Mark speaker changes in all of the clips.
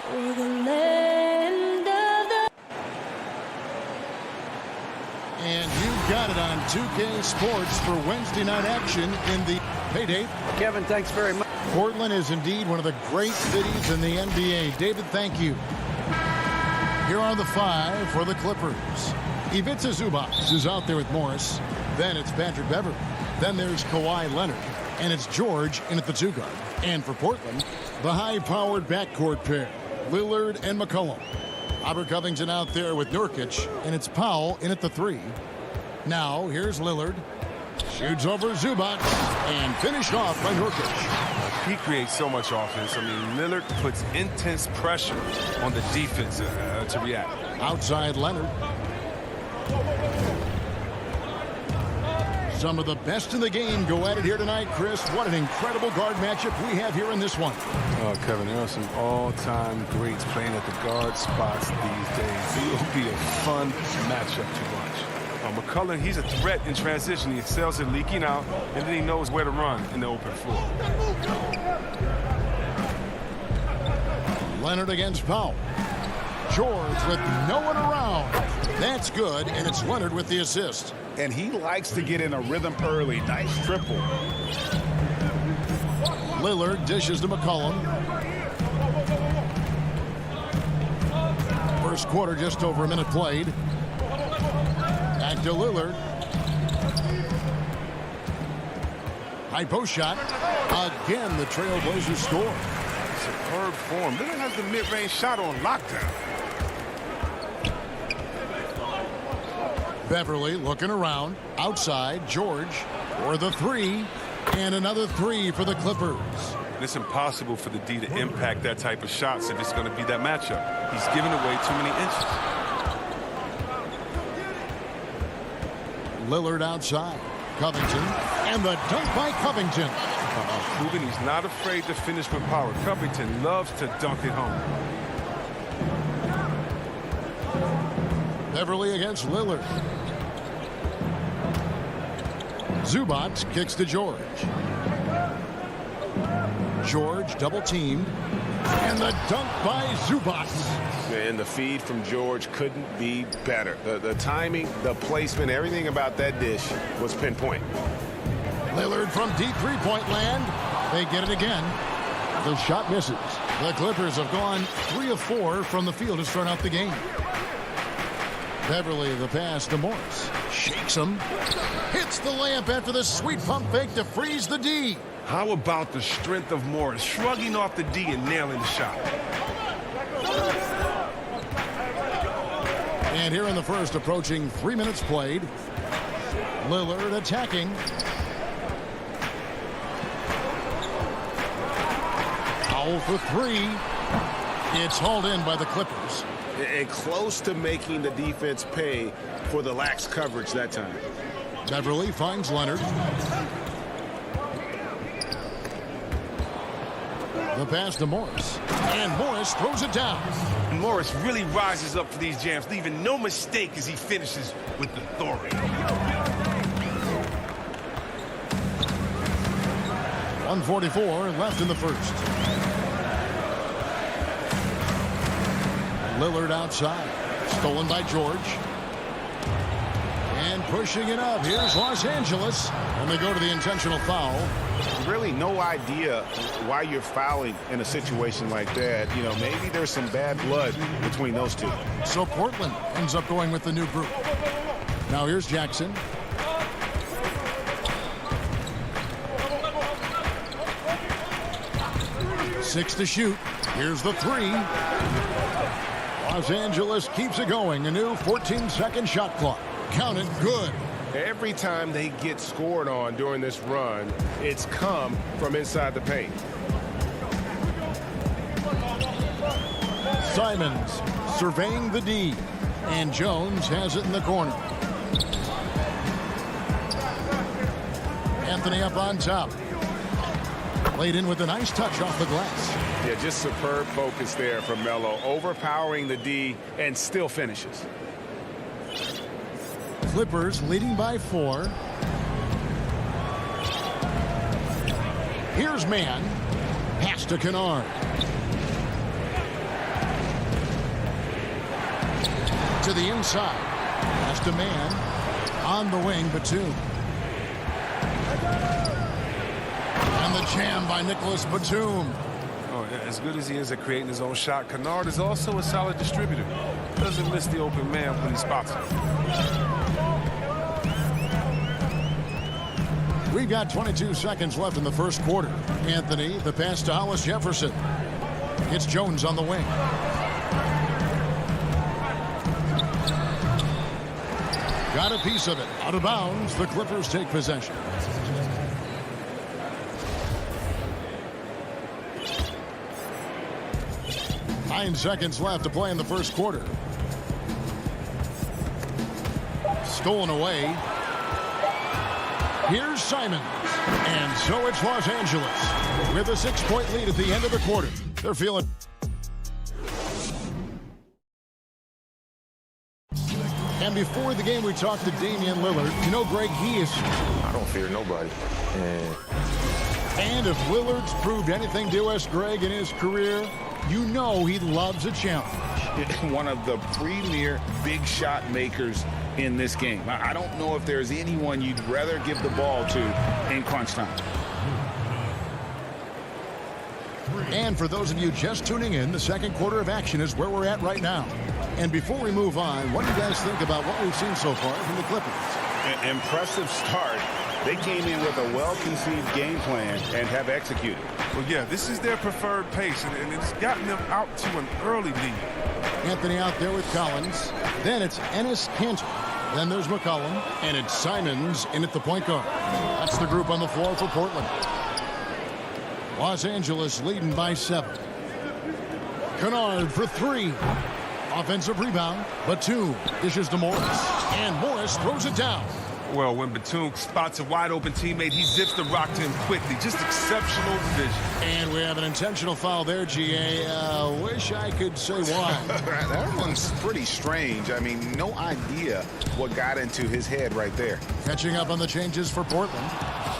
Speaker 1: for the land of the...
Speaker 2: And you've got it on 2K Sports for Wednesday night action in the Payday.
Speaker 3: Kevin, thanks very much.
Speaker 2: Portland is indeed one of the great cities in the NBA. David, thank you. Here are the five for the Clippers. Ivica Zubac is out there with Morris. Then it's Patrick Beverley. Then there's Kawhi Leonard. And it's George in at the two guard. And for Portland, the high-powered backcourt pair, Lillard and McCollum. Robert Covington out there with Nurkic. And it's Powell in at the three. Now, here's Lillard. Shoots over Zubac. And finished off by Nurkic.
Speaker 4: He creates so much offense. I mean, Lillard puts intense pressure on the defense to react.
Speaker 2: Outside Leonard. Some of the best in the game go at it here tonight, Chris. What an incredible guard matchup we have here in this one.
Speaker 4: Oh, Kevin, there are some all-time greats playing at the guard spots these days. It will be a fun matchup to watch. McCullough, he's a threat in transition. He excels at leaking out, and then he knows where to run in the open floor.
Speaker 2: Leonard against Powell. George with no one around. That's good, and it's Leonard with the assist.
Speaker 5: And he likes to get in a rhythm early. Nice triple.
Speaker 2: Lillard dishes to McCollum. First quarter, just over a minute played. Back to Lillard. High post shot. Again, the Trailblazers score.
Speaker 4: Superb form. Lillard has the mid-range shot on lockdown.
Speaker 2: Beverley looking around. Outside, George for the three. And another three for the Clippers.
Speaker 4: It's impossible for the D to impact that type of shots if it's going to be that matchup. He's giving away too many inches.
Speaker 2: Lillard outside. Covington. And the dunk by Covington.
Speaker 4: Proving he's not afraid to finish with power. Covington loves to dunk it home.
Speaker 2: Beverley against Lillard. Zubac kicks to George. George double teamed. And the dunk by Zubac.
Speaker 6: And the feed from George couldn't be better. The timing, the placement, everything about that dish was pinpoint.
Speaker 2: Lillard from deep three-point land. They get it again. The shot misses. The Clippers have gone 3 of 4 from the field to start out the game. Beverley, the pass to Morris. Shakes him. Hits the layup after the sweet pump fake to freeze the D.
Speaker 4: How about the strength of Morris, shrugging off the D and nailing the shot?
Speaker 2: And here in the first, approaching 3 minutes played. Lillard attacking. Powell for three. It's hauled in by the Clippers.
Speaker 6: And close to making the defense pay for the lax coverage that time.
Speaker 2: Beverley finds Leonard. The pass to Morris. And Morris throws it down.
Speaker 4: Morris really rises up for these jams, leaving no mistake as he finishes with authority.
Speaker 2: 1:44 left in the first. Lillard outside. Stolen by George. And pushing it up. Here's Los Angeles. And they go to the intentional foul.
Speaker 6: Really no idea why you're fouling in a situation like that. You know, maybe there's some bad blood between those two.
Speaker 2: So Portland ends up going with the new group. Now here's Jackson. Six to shoot. Here's the three. Los Angeles keeps it going. A new 14-second shot clock. Count it good.
Speaker 6: Every time they get scored on during this run, it's come from inside the paint.
Speaker 2: Simons surveying the D. And Jones has it in the corner. Anthony up on top. Laid in with a nice touch off the glass.
Speaker 6: Yeah, just superb focus there from Melo. Overpowering the D and still finishes.
Speaker 2: Clippers leading by 4. Here's Mann. Pass to Kennard. To the inside. Last a man on the wing, Batum. And the jam by Nicholas Batum.
Speaker 4: Oh, yeah, as good as he is at creating his own shot, Kennard is also a solid distributor. Doesn't miss the open man when he spots him.
Speaker 2: We've got 22 seconds left in the first quarter. Anthony, the pass to Hollis Jefferson. It's Jones on the wing. Got a piece of it. Out of bounds. The Clippers take possession. Nine seconds left to play in the first quarter. Stolen away. Here's Simons. And so it's Los Angeles with a 6-point lead at the end of the quarter. They're feeling... And before the game, we talked to Damian Lillard. You know, Greg, he is...
Speaker 3: I don't fear nobody.
Speaker 2: And if Lillard's proved anything to us, Greg, in his career, you know he loves a challenge.
Speaker 6: One of the premier big shot makers in this game. I don't know if there's anyone you'd rather give the ball to in crunch time.
Speaker 2: And for those of you just tuning in, the second quarter of action is where we're at right now. And before we move on, what do you guys think about what we've seen so far from the Clippers?
Speaker 6: An impressive start. They came in with a well-conceived game plan and have executed.
Speaker 4: Well, yeah, this is their preferred pace, and it's gotten them out to an early lead.
Speaker 2: Anthony out there with Collins. Then it's Enes Kanter. Then there's McCollum. And it's Simons in at the point guard. That's the group on the floor for Portland. Los Angeles leading by 7. Kennard for 3. Offensive rebound. Batum dishes to Morris. And Morris throws it down.
Speaker 4: Well, when Batum spots a wide-open teammate, he zips the rock to him quickly. Just exceptional vision.
Speaker 2: And we have an intentional foul there, GA. Wish I could say why.
Speaker 6: That one's pretty strange. I mean, no idea what got into his head right there.
Speaker 2: Catching up on the changes for Portland.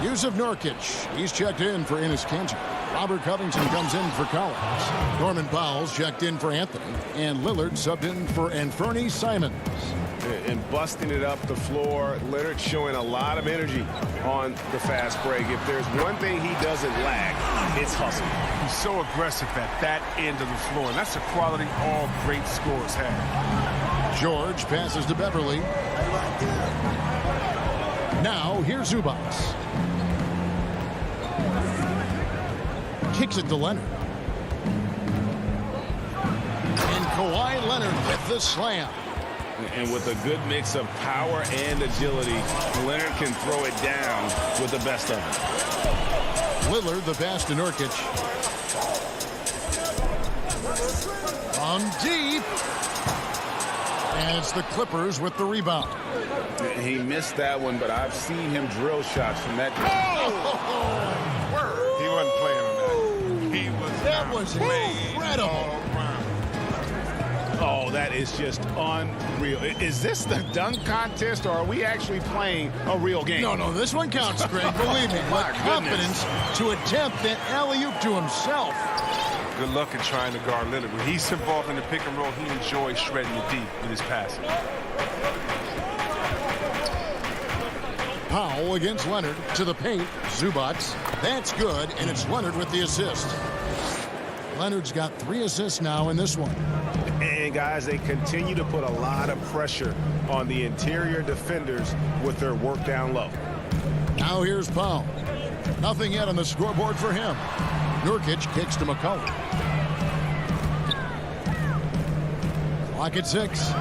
Speaker 2: Yusuf Nurkic. He's checked in for Enes Kanter. Robert Covington comes in for Collins. Norman Powell's checked in for Anthony. And Lillard subbed in for Anthony Simons.
Speaker 6: And busting it up the floor. Leonard showing a lot of energy on the fast break. If there's one thing he doesn't lack, it's hustle.
Speaker 4: He's so aggressive at that end of the floor, and that's a quality all great scorers have.
Speaker 2: George passes to Beverly. Now here's Zubac. Kicks it to Leonard. And Kawhi Leonard with the slam.
Speaker 6: And with a good mix of power and agility, Leonard can throw it down with the best of it.
Speaker 2: Lillard, the pass to Nurkic. On deep. And it's the Clippers with the rebound.
Speaker 6: He missed that one, but I've seen him drill shots from that.
Speaker 4: He wasn't playing on that. He was
Speaker 2: That was incredible.
Speaker 6: Oh, that is just unreal. Is this the dunk contest, or are we actually playing a real game?
Speaker 2: No, this one counts, Greg. Believe me.
Speaker 6: My
Speaker 2: With confidence to attempt that alley-oop to himself.
Speaker 4: Good luck in trying to guard Lillard. When he's involved in the pick and roll, he enjoys shredding the deep with his passing.
Speaker 2: Powell against Leonard to the paint. Zubac. That's good, and it's Leonard with the assist. Leonard's got 3 assists now in this one.
Speaker 6: And guys, they continue to put a lot of pressure on the interior defenders with their work down low.
Speaker 2: Now here's Powell. Nothing yet on the scoreboard for him. Nurkic kicks to McCollum. Clock at 6.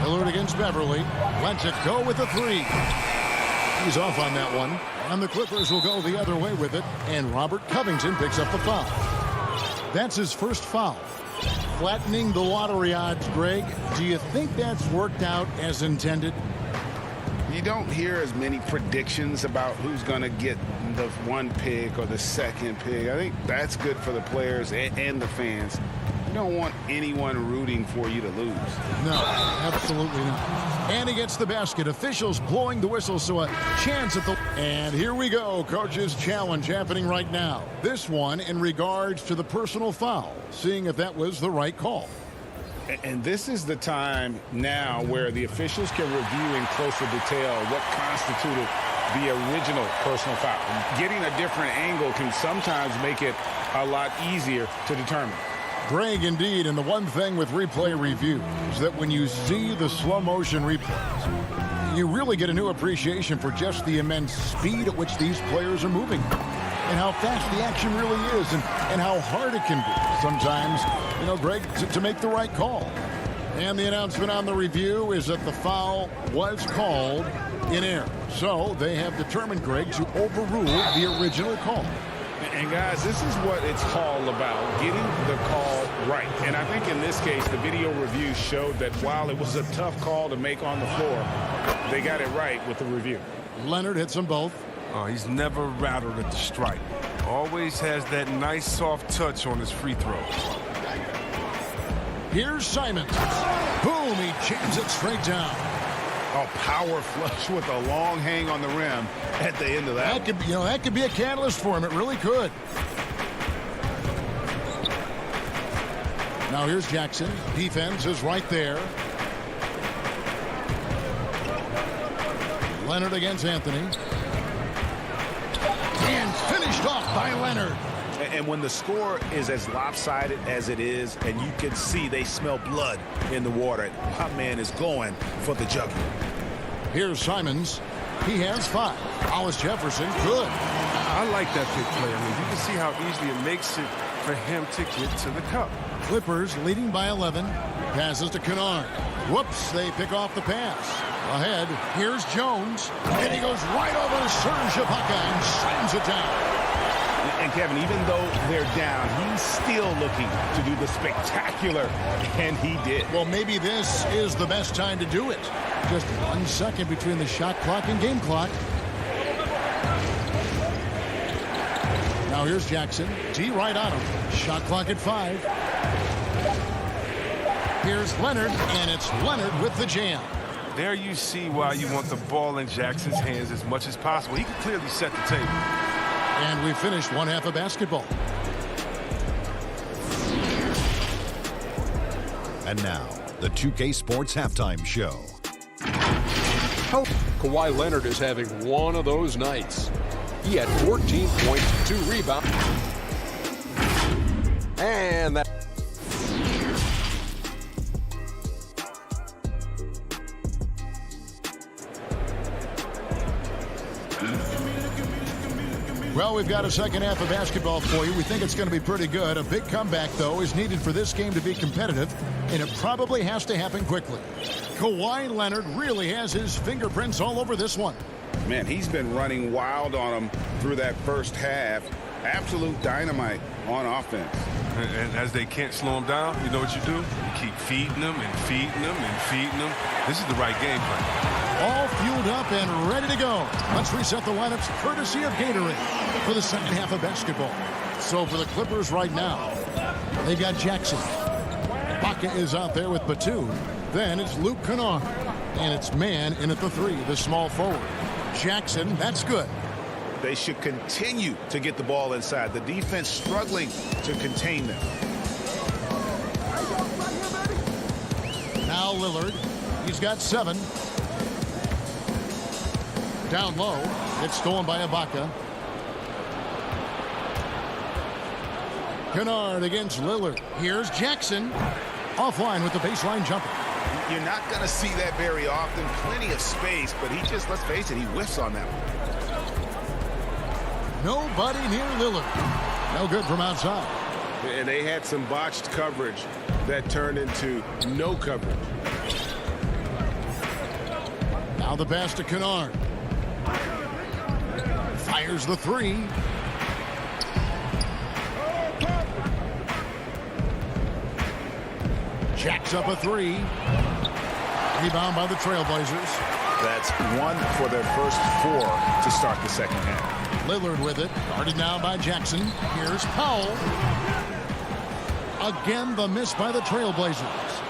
Speaker 2: Lillard against Beverly. Lets it go with a 3. He's off on that one. And the Clippers will go the other way with it. And Robert Covington picks up the foul. That's his first foul. Flattening the lottery odds, Greg. Do you think that's worked out as intended?
Speaker 6: You don't hear as many predictions about who's going to get the 1 pick or the 2nd pick. I think that's good for the players and the fans.
Speaker 5: don't want anyone rooting for you to lose.
Speaker 2: No, absolutely not. And he gets the basket. Officials blowing the whistle, so a chance at the... And here we go. Coach's challenge happening right now. This one in regards to the personal foul, seeing if that was the right call.
Speaker 5: And this is the time now where the officials can review in closer detail what constituted the original personal foul. Getting a different angle can sometimes make it a lot easier to determine.
Speaker 2: Greg, indeed, and the one thing with replay review is that when you see the slow motion replays, you really get a new appreciation for just the immense speed at which these players are moving and how fast the action really is and how hard it can be sometimes, you know, Greg, to make the right call. And the announcement on the review is that the foul was called in error. So they have determined, Greg, to overrule the original call.
Speaker 5: And guys, this is what it's all about, getting the call right. And I think in this case, the video review showed that while it was a tough call to make on the floor, they got it right with the review.
Speaker 2: Leonard hits them both.
Speaker 4: Oh, he's never rattled at the stripe. Always has that nice soft touch on his free throws.
Speaker 2: Here's Simons. Boom, he jams it straight down.
Speaker 5: A power flush with a long hang on the rim at the end of that.
Speaker 2: That could be, that could be a catalyst for him. It really could. Now here's Jackson. Defense is right there. Leonard against Anthony. And finished off by Leonard.
Speaker 6: And when the score is as lopsided as it is, and you can see they smell blood in the water, my man is going for the jugular.
Speaker 2: Here's Simons. He has 5. Hollis Jefferson, good.
Speaker 4: I like that big play. I mean, you can see how easily it makes it for him to get to the cup.
Speaker 2: Clippers leading by 11. Passes to Kennard. Whoops, they pick off the pass. Ahead, here's Jones. And he goes right over Serge Ibaka and slams it down.
Speaker 5: And Kevin, even though they're down, he's still looking to do the spectacular, and he did.
Speaker 2: Well, maybe this is the best time to do it. Just 1 second between the shot clock and game clock. Now here's Jackson. D right on him. Shot clock at 5. Here's Leonard, and it's Leonard with the jam.
Speaker 4: There you see why you want the ball in Jackson's hands as much as possible. He can clearly set the table.
Speaker 2: And we finished one half of basketball.
Speaker 3: And now, the 2K Sports Halftime Show.
Speaker 7: Kawhi Leonard is having one of those nights. He had 14 points, 2 rebounds. And that...
Speaker 2: Well, we've got a second half of basketball for you. We think it's going to be pretty good. A big comeback, though, is needed for this game to be competitive, and it probably has to happen quickly. Kawhi Leonard really has his fingerprints all over this one.
Speaker 5: Man, he's been running wild on him through that first half. Absolute dynamite on offense.
Speaker 4: And as they can't slow him down, you know what you do? You keep feeding them and feeding them and feeding them. This is the right game plan.
Speaker 2: All fueled up and ready to go. Let's reset the lineups courtesy of Gatorade for the second half of basketball. So for the Clippers right now, they got Jackson. Ibaka is out there with Batum. Then it's Luke Kennard. And it's man in at the 3, the small forward. Jackson, that's good.
Speaker 6: They should continue to get the ball inside. The defense struggling to contain them.
Speaker 2: Now Lillard. He's got 7. Down low. It's stolen by Ibaka. Kennard against Lillard. Here's Jackson. Offline with the baseline jumper.
Speaker 6: You're not going to see that very often. Plenty of space, but he just, let's face it, he whiffs on that one.
Speaker 2: Nobody near Lillard. No good from outside.
Speaker 6: And they had some botched coverage that turned into no coverage.
Speaker 2: Now the pass to Kennard. Fires the 3. Jacks up a 3. Rebound by the Trailblazers.
Speaker 6: That's 1 for their first 4 to start the second half.
Speaker 2: Lillard with it. Guarded now by Jackson. Here's Powell. Again, the miss by the Trailblazers.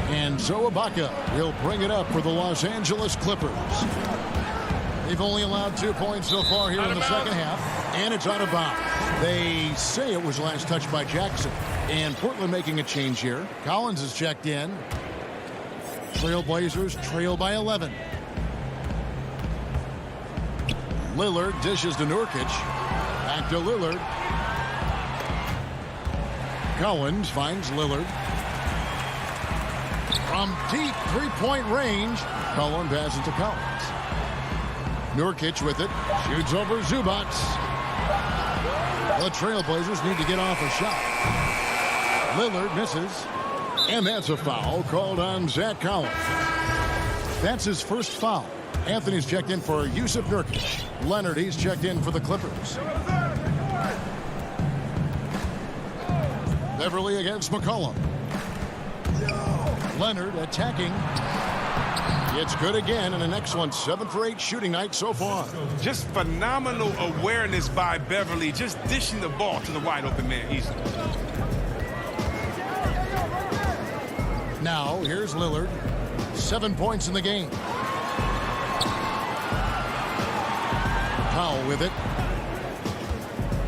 Speaker 2: And Zoe Ibaka will bring it up for the Los Angeles Clippers. They've only allowed 2 points so far here in the second half, and it's out of bounds. They say it was last touched by Jackson. And Portland making a change here. Collins is checked in. Trailblazers trail by 11. Lillard dishes to Nurkic. Back to Lillard. Collins finds Lillard. From deep three-point range, Collins passes to Collins. Nurkic with it. Shoots over Zubac. The Trailblazers need to get off a shot. Lillard misses. And that's a foul called on Zach Collins. That's his first foul. Anthony's checked in for Yusuf Nurkic. Leonard, he's checked in for the Clippers. Beverly against McCollum. Leonard attacking. It's good again, and an excellent 7 for 8 shooting night so far.
Speaker 4: Just phenomenal awareness by Beverly, just dishing the ball to the wide open man easily.
Speaker 2: Now, here's Lillard. 7 points in the game. Powell with it.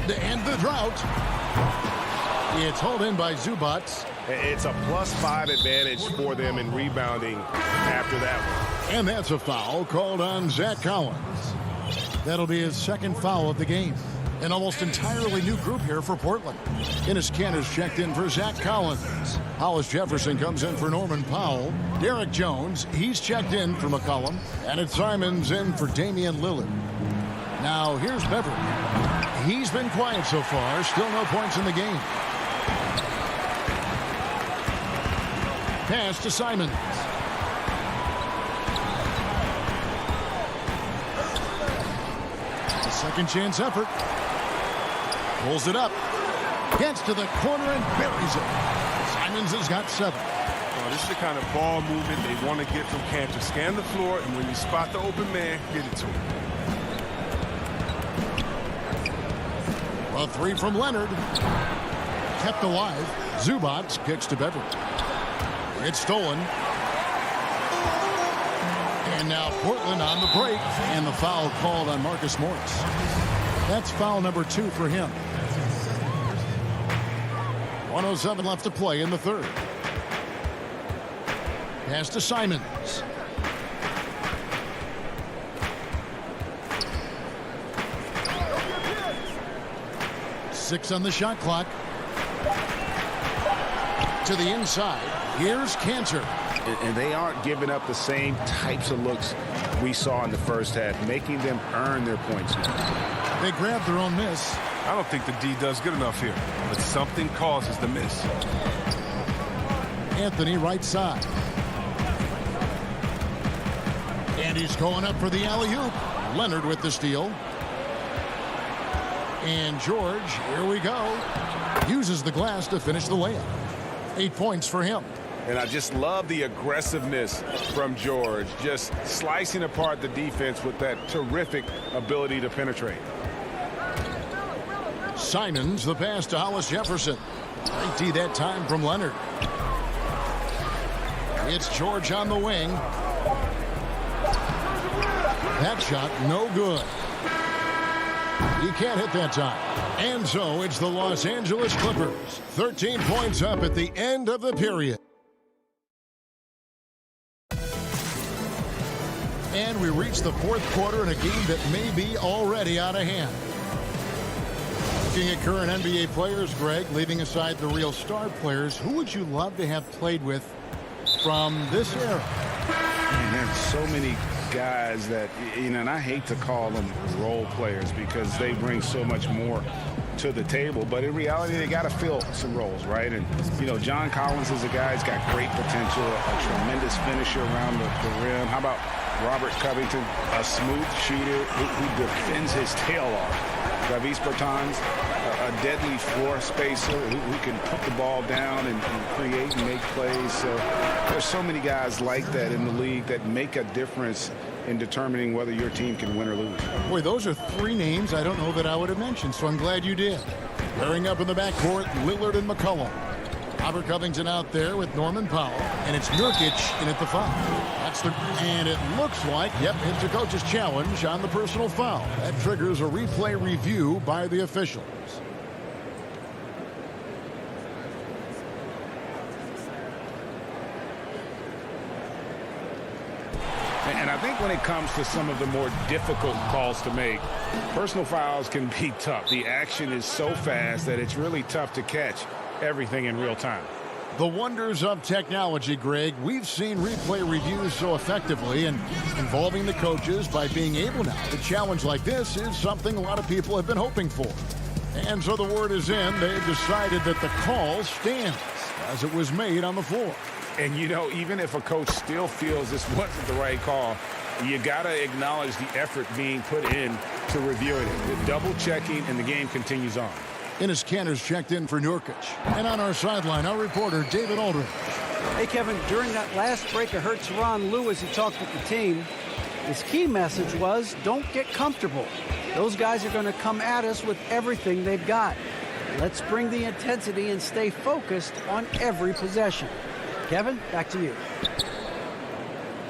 Speaker 2: To end the drought. It's hauled in by Zubac.
Speaker 6: It's a +5 advantage for them in rebounding after that one.
Speaker 2: And that's a foul called on Zach Collins. That'll be his second foul of the game. An almost entirely new group here for Portland. Enes Kanter's checked in for Zach Collins. Hollis Jefferson comes in for Norman Powell. Derek Jones, he's checked in for McCollum. And it's Simons in for Damian Lillard. Now here's Beverly. He's been quiet so far. Still no points in the game. Pass to Simons. It's a second chance effort. Pulls it up. Gets to the corner and buries it. Simons has got 7.
Speaker 4: Well, this is the kind of ball movement they want to get from Kanter. Scan the floor, and when you spot the open man, get it to him.
Speaker 2: A 3 from Leonard. Kept alive. Zubac kicks to Beverly. It's stolen. And now Portland on the break. And the foul called on Marcus Morris. That's foul number 2 for him. 1:07 left to play in the third. Pass to Simons. Six on the shot clock. To the inside. Here's Kanter.
Speaker 5: And they aren't giving up the same types of looks we saw in the first half, making them earn their points now.
Speaker 2: They grabbed their own miss.
Speaker 4: I don't think the D does good enough here, but something causes the miss.
Speaker 2: Anthony right side. And he's going up for the alley-oop. Leonard with the steal. And George, here we go, uses the glass to finish the layup. 8 points for him.
Speaker 6: And I just love the aggressiveness from George, just slicing apart the defense with that terrific ability to penetrate.
Speaker 2: Simons, the pass to Hollis Jefferson. Great D that time from Leonard. It's George on the wing. That shot, no good. He can't hit that time. And so it's the Los Angeles Clippers. 13 points up at the end of the period. And we reach the fourth quarter in a game that may be already out of hand. Looking at current NBA players, Greg, leaving aside the real star players, who would you love to have played with from this era?
Speaker 5: And there's so many guys that, you know, and I hate to call them role players because they bring so much more to the table, but in reality they got to fill some roles, right? And you know, John Collins is a guy who's got great potential, a tremendous finisher around the rim. How about Robert Covington, a smooth shooter who defends his tail off? Davis Bertans, a deadly floor spacer who can put the ball down and create and make plays. So there's so many guys like that in the league that make a difference in determining whether your team can win or lose.
Speaker 2: Boy, those are 3 names I don't know that I would have mentioned, so I'm glad you did. Pairing up in the backcourt, Lillard and McCollum. Robert Covington out there with Norman Powell, and it's Nurkic in at the foul. And it looks like, yep, it's a coach's challenge on the personal foul. That triggers a replay review by the officials.
Speaker 5: And I think when it comes to some of the more difficult calls to make, personal fouls can be tough. The action is so fast that it's really tough to catch everything in real time.
Speaker 2: The wonders of technology, Greg. We've seen replay reviews so effectively, and involving the coaches by being able now to challenge like this is something a lot of people have been hoping for. And so the word is in. They've decided that the call stands as it was made on the floor.
Speaker 5: And, you know, even if a coach still feels this wasn't the right call, you got to acknowledge the effort being put in to review it. The double checking, and the game continues on.
Speaker 2: Enes Kanter's checked in for Nurkic. And on our sideline, our reporter, David Aldridge.
Speaker 8: Hey, Kevin, during that last break, I heard Tyronn Lue as he talked with the team. His key message was, don't get comfortable. Those guys are going to come at us with everything they've got. Let's bring the intensity and stay focused on every possession. Kevin, back to you.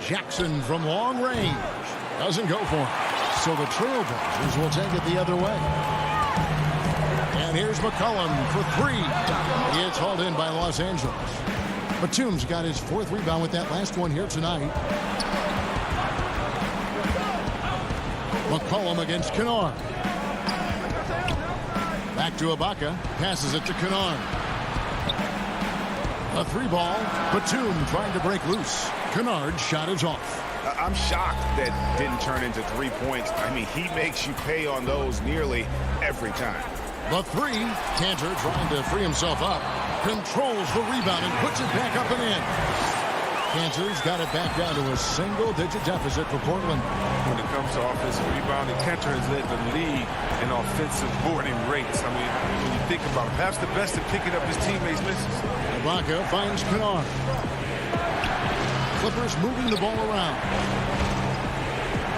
Speaker 2: Jackson from long range. Doesn't go for it. So the Trailblazers will take it the other way. And here's McCollum for three. It's hauled in by Los Angeles. Batum's got his fourth rebound with that last one here tonight. McCollum against Kennard. Back to Ibaka. Passes it to Kennard. A three ball. Batum trying to break loose. Kennard's shot is off.
Speaker 6: I'm shocked that didn't turn into 3 points. I mean, he makes you pay on those nearly every time.
Speaker 2: The three. Kanter trying to free himself up. Controls the rebound and puts it back up and in. Kanter's got it back down to a single-digit deficit for Portland.
Speaker 4: When it comes to offensive rebounding, Kanter has led the league in offensive boarding rates. I mean, when you think about it, perhaps the best at picking up his teammates' misses.
Speaker 2: Ibaka finds Kennard. Clippers moving the ball around.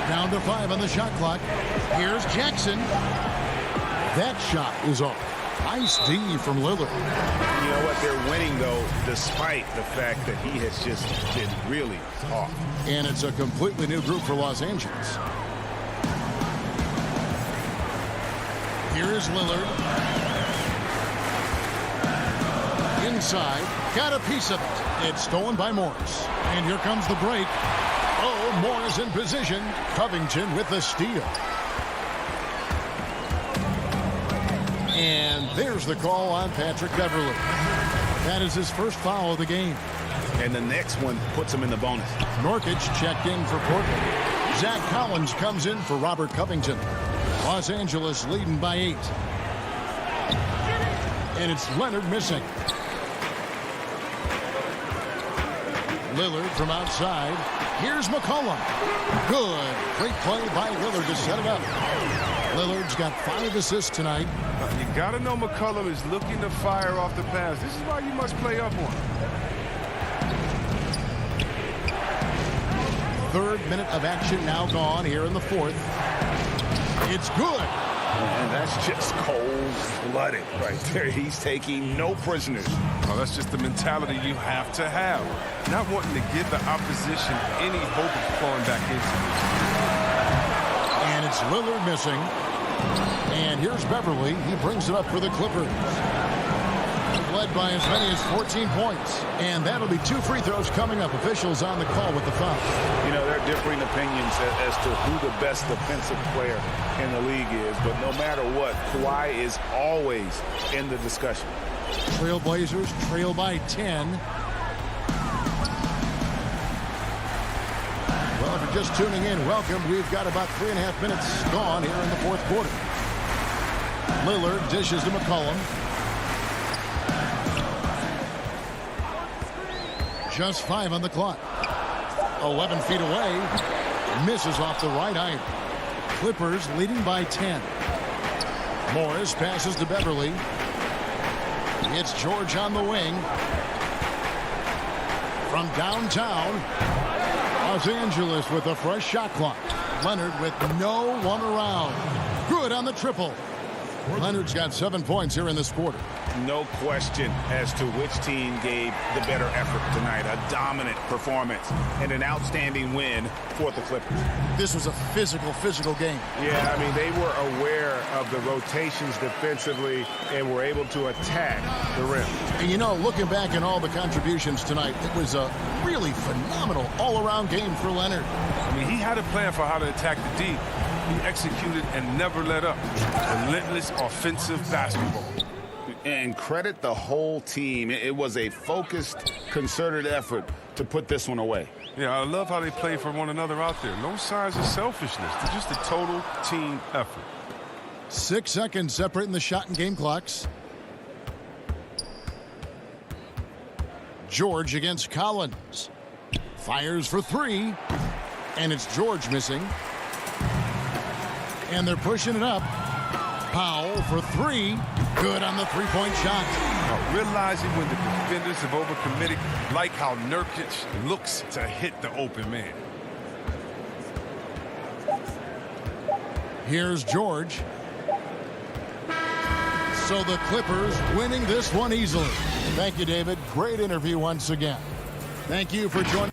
Speaker 2: Down to 5 on the shot clock. Here's Jackson. That shot is off. Nice D from Lillard.
Speaker 6: You know what? They're winning, though, despite the fact that he has just been really off.
Speaker 2: And it's a completely new group for Los Angeles. Here is Lillard. Inside. Got a piece of it. It's stolen by Morris. And here comes the break. Oh, Morris in position. Covington with the steal. And there's the call on Patrick Beverley. That is his first foul of the game.
Speaker 6: And the next one puts him in the bonus.
Speaker 2: Nurkic checked in for Portland. Zach Collins comes in for Robert Covington. Los Angeles leading by 8. And it's Leonard missing. Lillard from outside. Here's McCollum. Good. Great play by Lillard to set it up. Lillard's got 5 assists tonight.
Speaker 4: You got to know McCollum is looking to fire off the pass. This is why you must play up on him.
Speaker 2: Third minute of action now gone here in the fourth. It's good.
Speaker 6: And that's just cold-blooded right there. He's taking no prisoners.
Speaker 4: Oh, that's just the mentality you have to have. Not wanting to give the opposition any hope of falling back into it.
Speaker 2: And it's Lillard missing. And here's Beverley. He brings it up for the Clippers. Led by as many as 14 points. And that'll be 2 free throws coming up. Officials on the call with the foul.
Speaker 6: You know, there are differing opinions as to who the best defensive player in the league is. But no matter what, Kawhi is always in the discussion.
Speaker 2: Trailblazers trail by 10. Well, if you're just tuning in, welcome. We've got about 3.5 minutes gone here in the fourth quarter. Lillard dishes to McCollum. Just 5 on the clock. 11 feet away. Misses off the right iron. Clippers leading by 10. Morris passes to Beverley. It's George on the wing. From downtown, Los Angeles with a fresh shot clock. Leonard with no one around. Good on the triple. Leonard's got 7 points here in this quarter.
Speaker 6: No question as to which team gave the better effort tonight. A dominant performance and an outstanding win for the Clippers.
Speaker 2: This was a physical game.
Speaker 5: Yeah, I mean, they were aware of the rotations defensively and were able to attack the rim.
Speaker 2: And you know, looking back at all the contributions tonight, it was a really phenomenal all-around game for Leonard.
Speaker 4: I mean, he had a plan for how to attack the D. He executed and never let up. Relentless offensive basketball.
Speaker 5: And credit the whole team. It was a focused, concerted effort to put this one away.
Speaker 4: Yeah, I love how they play for one another out there. No signs of selfishness. It's just a total team effort.
Speaker 2: 6 seconds separating the shot and game clocks. George against Collins. Fires for 3. And it's George missing. And they're pushing it up. Powell for 3. Good on the three-point shot.
Speaker 4: Now, realizing when the defenders have overcommitted, like how Nurkic looks to hit the open man.
Speaker 2: Here's George. So the Clippers winning this one easily. Thank you, David. Great interview once again. Thank you for joining.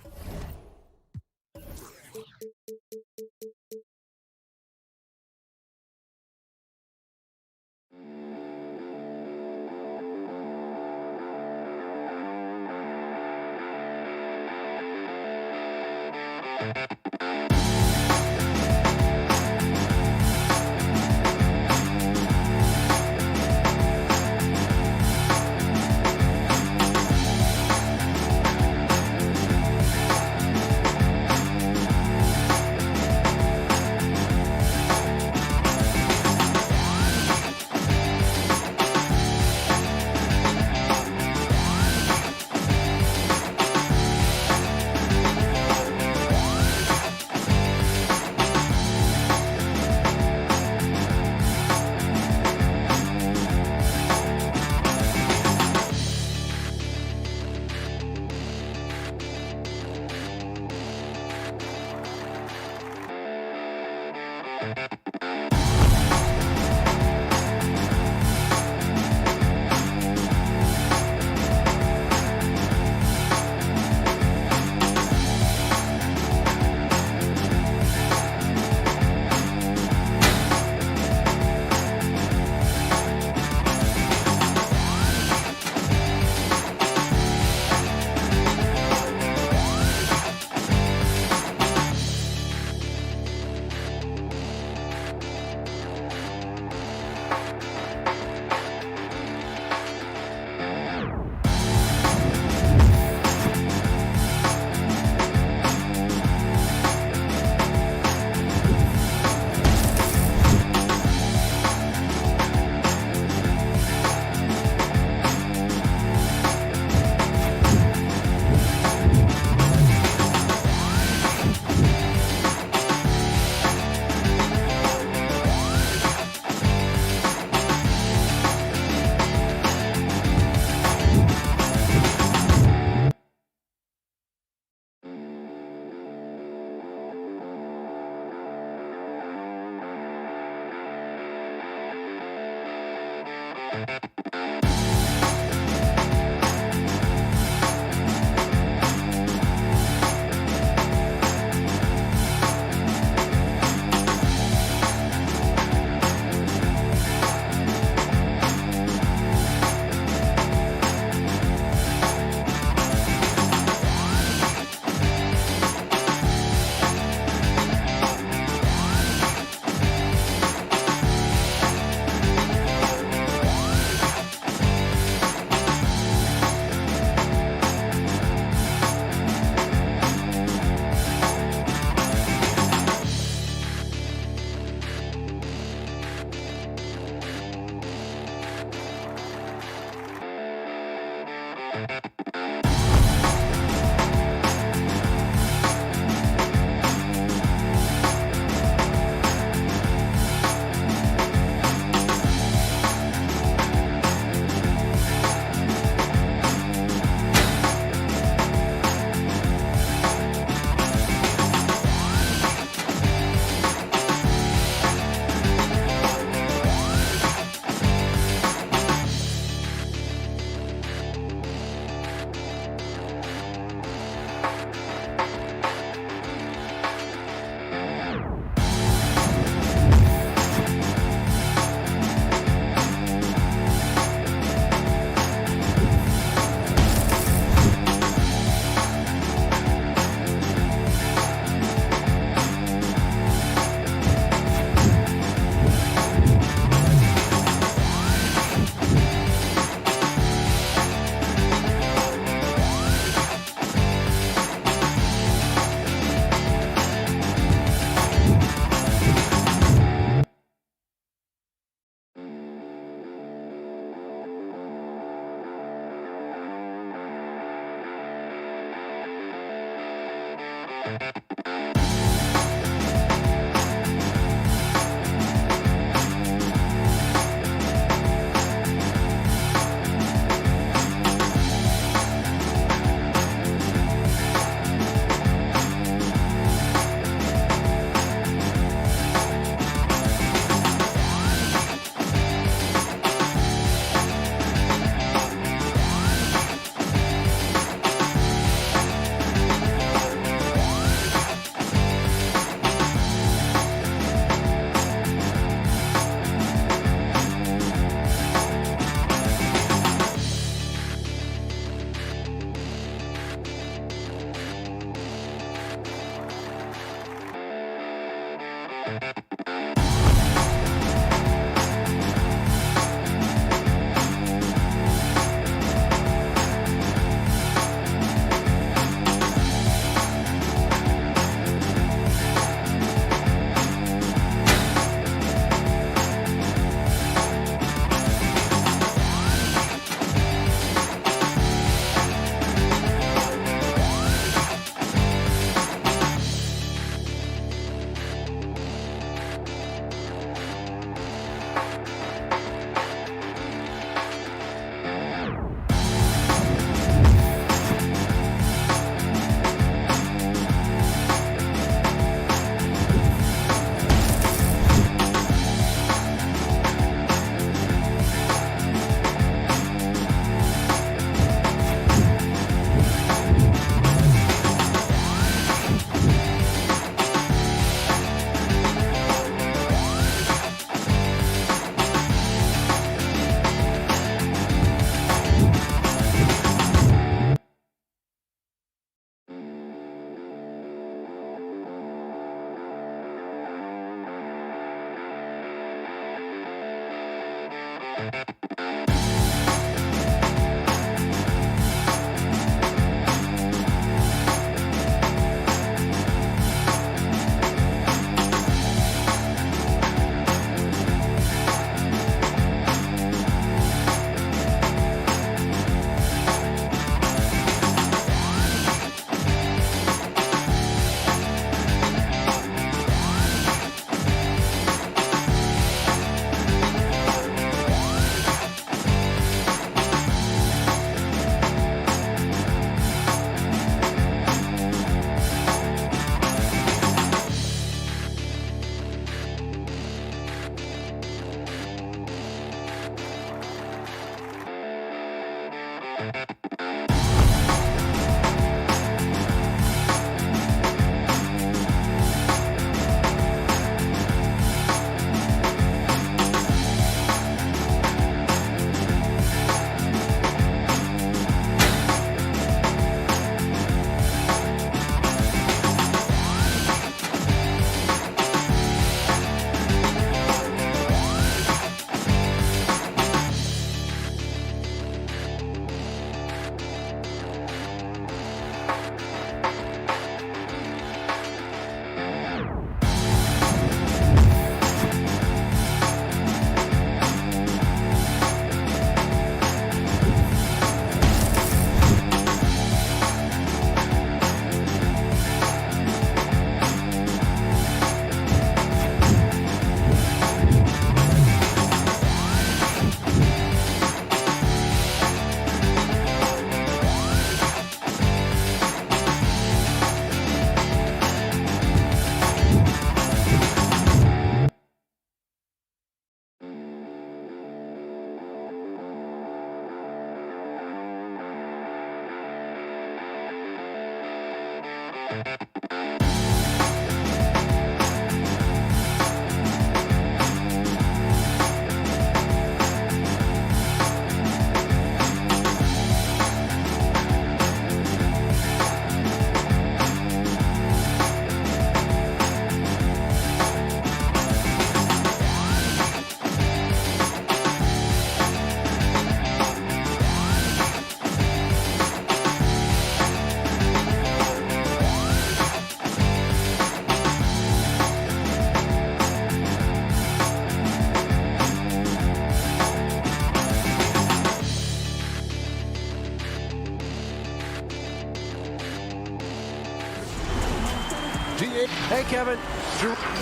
Speaker 2: Dave.
Speaker 8: Hey, Kevin.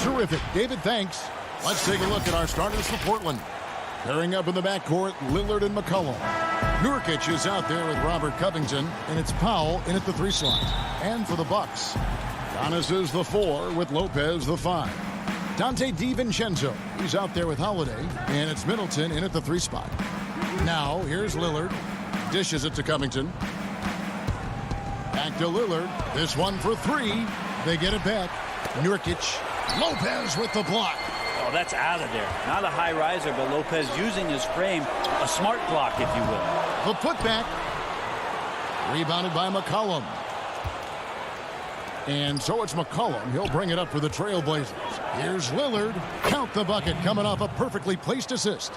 Speaker 2: Terrific. David, thanks. Let's take a look at our starters for Portland. Pairing up in the backcourt, Lillard and McCollum. Nurkic is out there with Robert Covington, and it's Powell in at the 3 slot. And for the Bucks, Giannis is the 4 with Lopez the 5. Dante DiVincenzo, he's out there with Holiday, and it's Middleton in at the 3 spot. Now, here's Lillard. Dishes it to Covington. Back to Lillard. This one for 3. They get it back. Nurkic. Lopez with the block.
Speaker 9: Oh, that's out of there. Not a high riser, but Lopez using his frame. A smart block, if you will.
Speaker 2: The putback. Rebounded by McCollum. And so it's McCollum. He'll bring it up for the Trailblazers. Here's Lillard. Count the bucket, coming off a perfectly placed assist.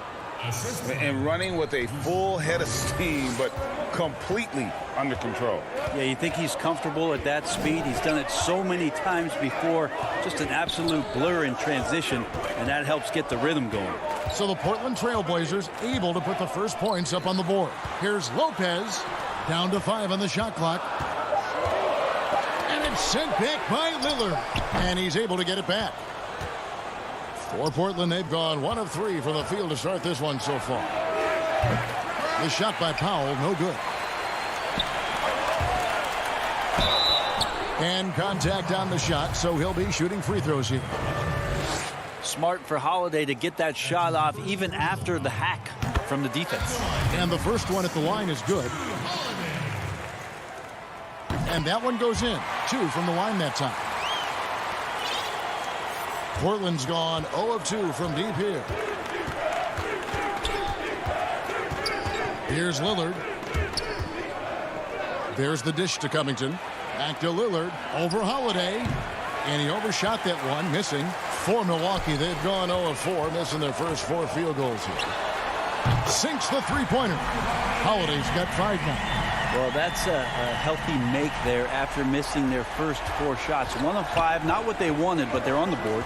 Speaker 5: And running with a full head of steam, but completely under control.
Speaker 9: Yeah, you think he's comfortable at that speed. He's done it so many times before. Just an absolute blur in transition, and that helps get the rhythm going.
Speaker 2: So the Portland Trailblazers able to put the first points up on the board. Here's Lopez. Down to 5 on the shot clock. And it's sent back by Lillard. And he's able to get it back. For Portland, they've gone 1 of 3 from the field to start this one so far. The shot by Powell, no good. And contact on the shot, so he'll be shooting free throws here.
Speaker 9: Smart for Holiday to get that shot off even after the hack from the defense.
Speaker 2: And the first one at the line is good. And that one goes in. 2 from the line that time. Portland's gone 0 of 2 from deep here. Here's Lillard. There's the dish to Covington. Back to Lillard. Over Holiday. And he overshot that one, missing. For Milwaukee, they've gone 0 of 4, missing their first 4 field goals here. Sinks the three-pointer. Holiday's got 5 now.
Speaker 9: Well, that's a healthy make there after missing their first 4 shots. 1 of 5, not what they wanted, but they're on the board.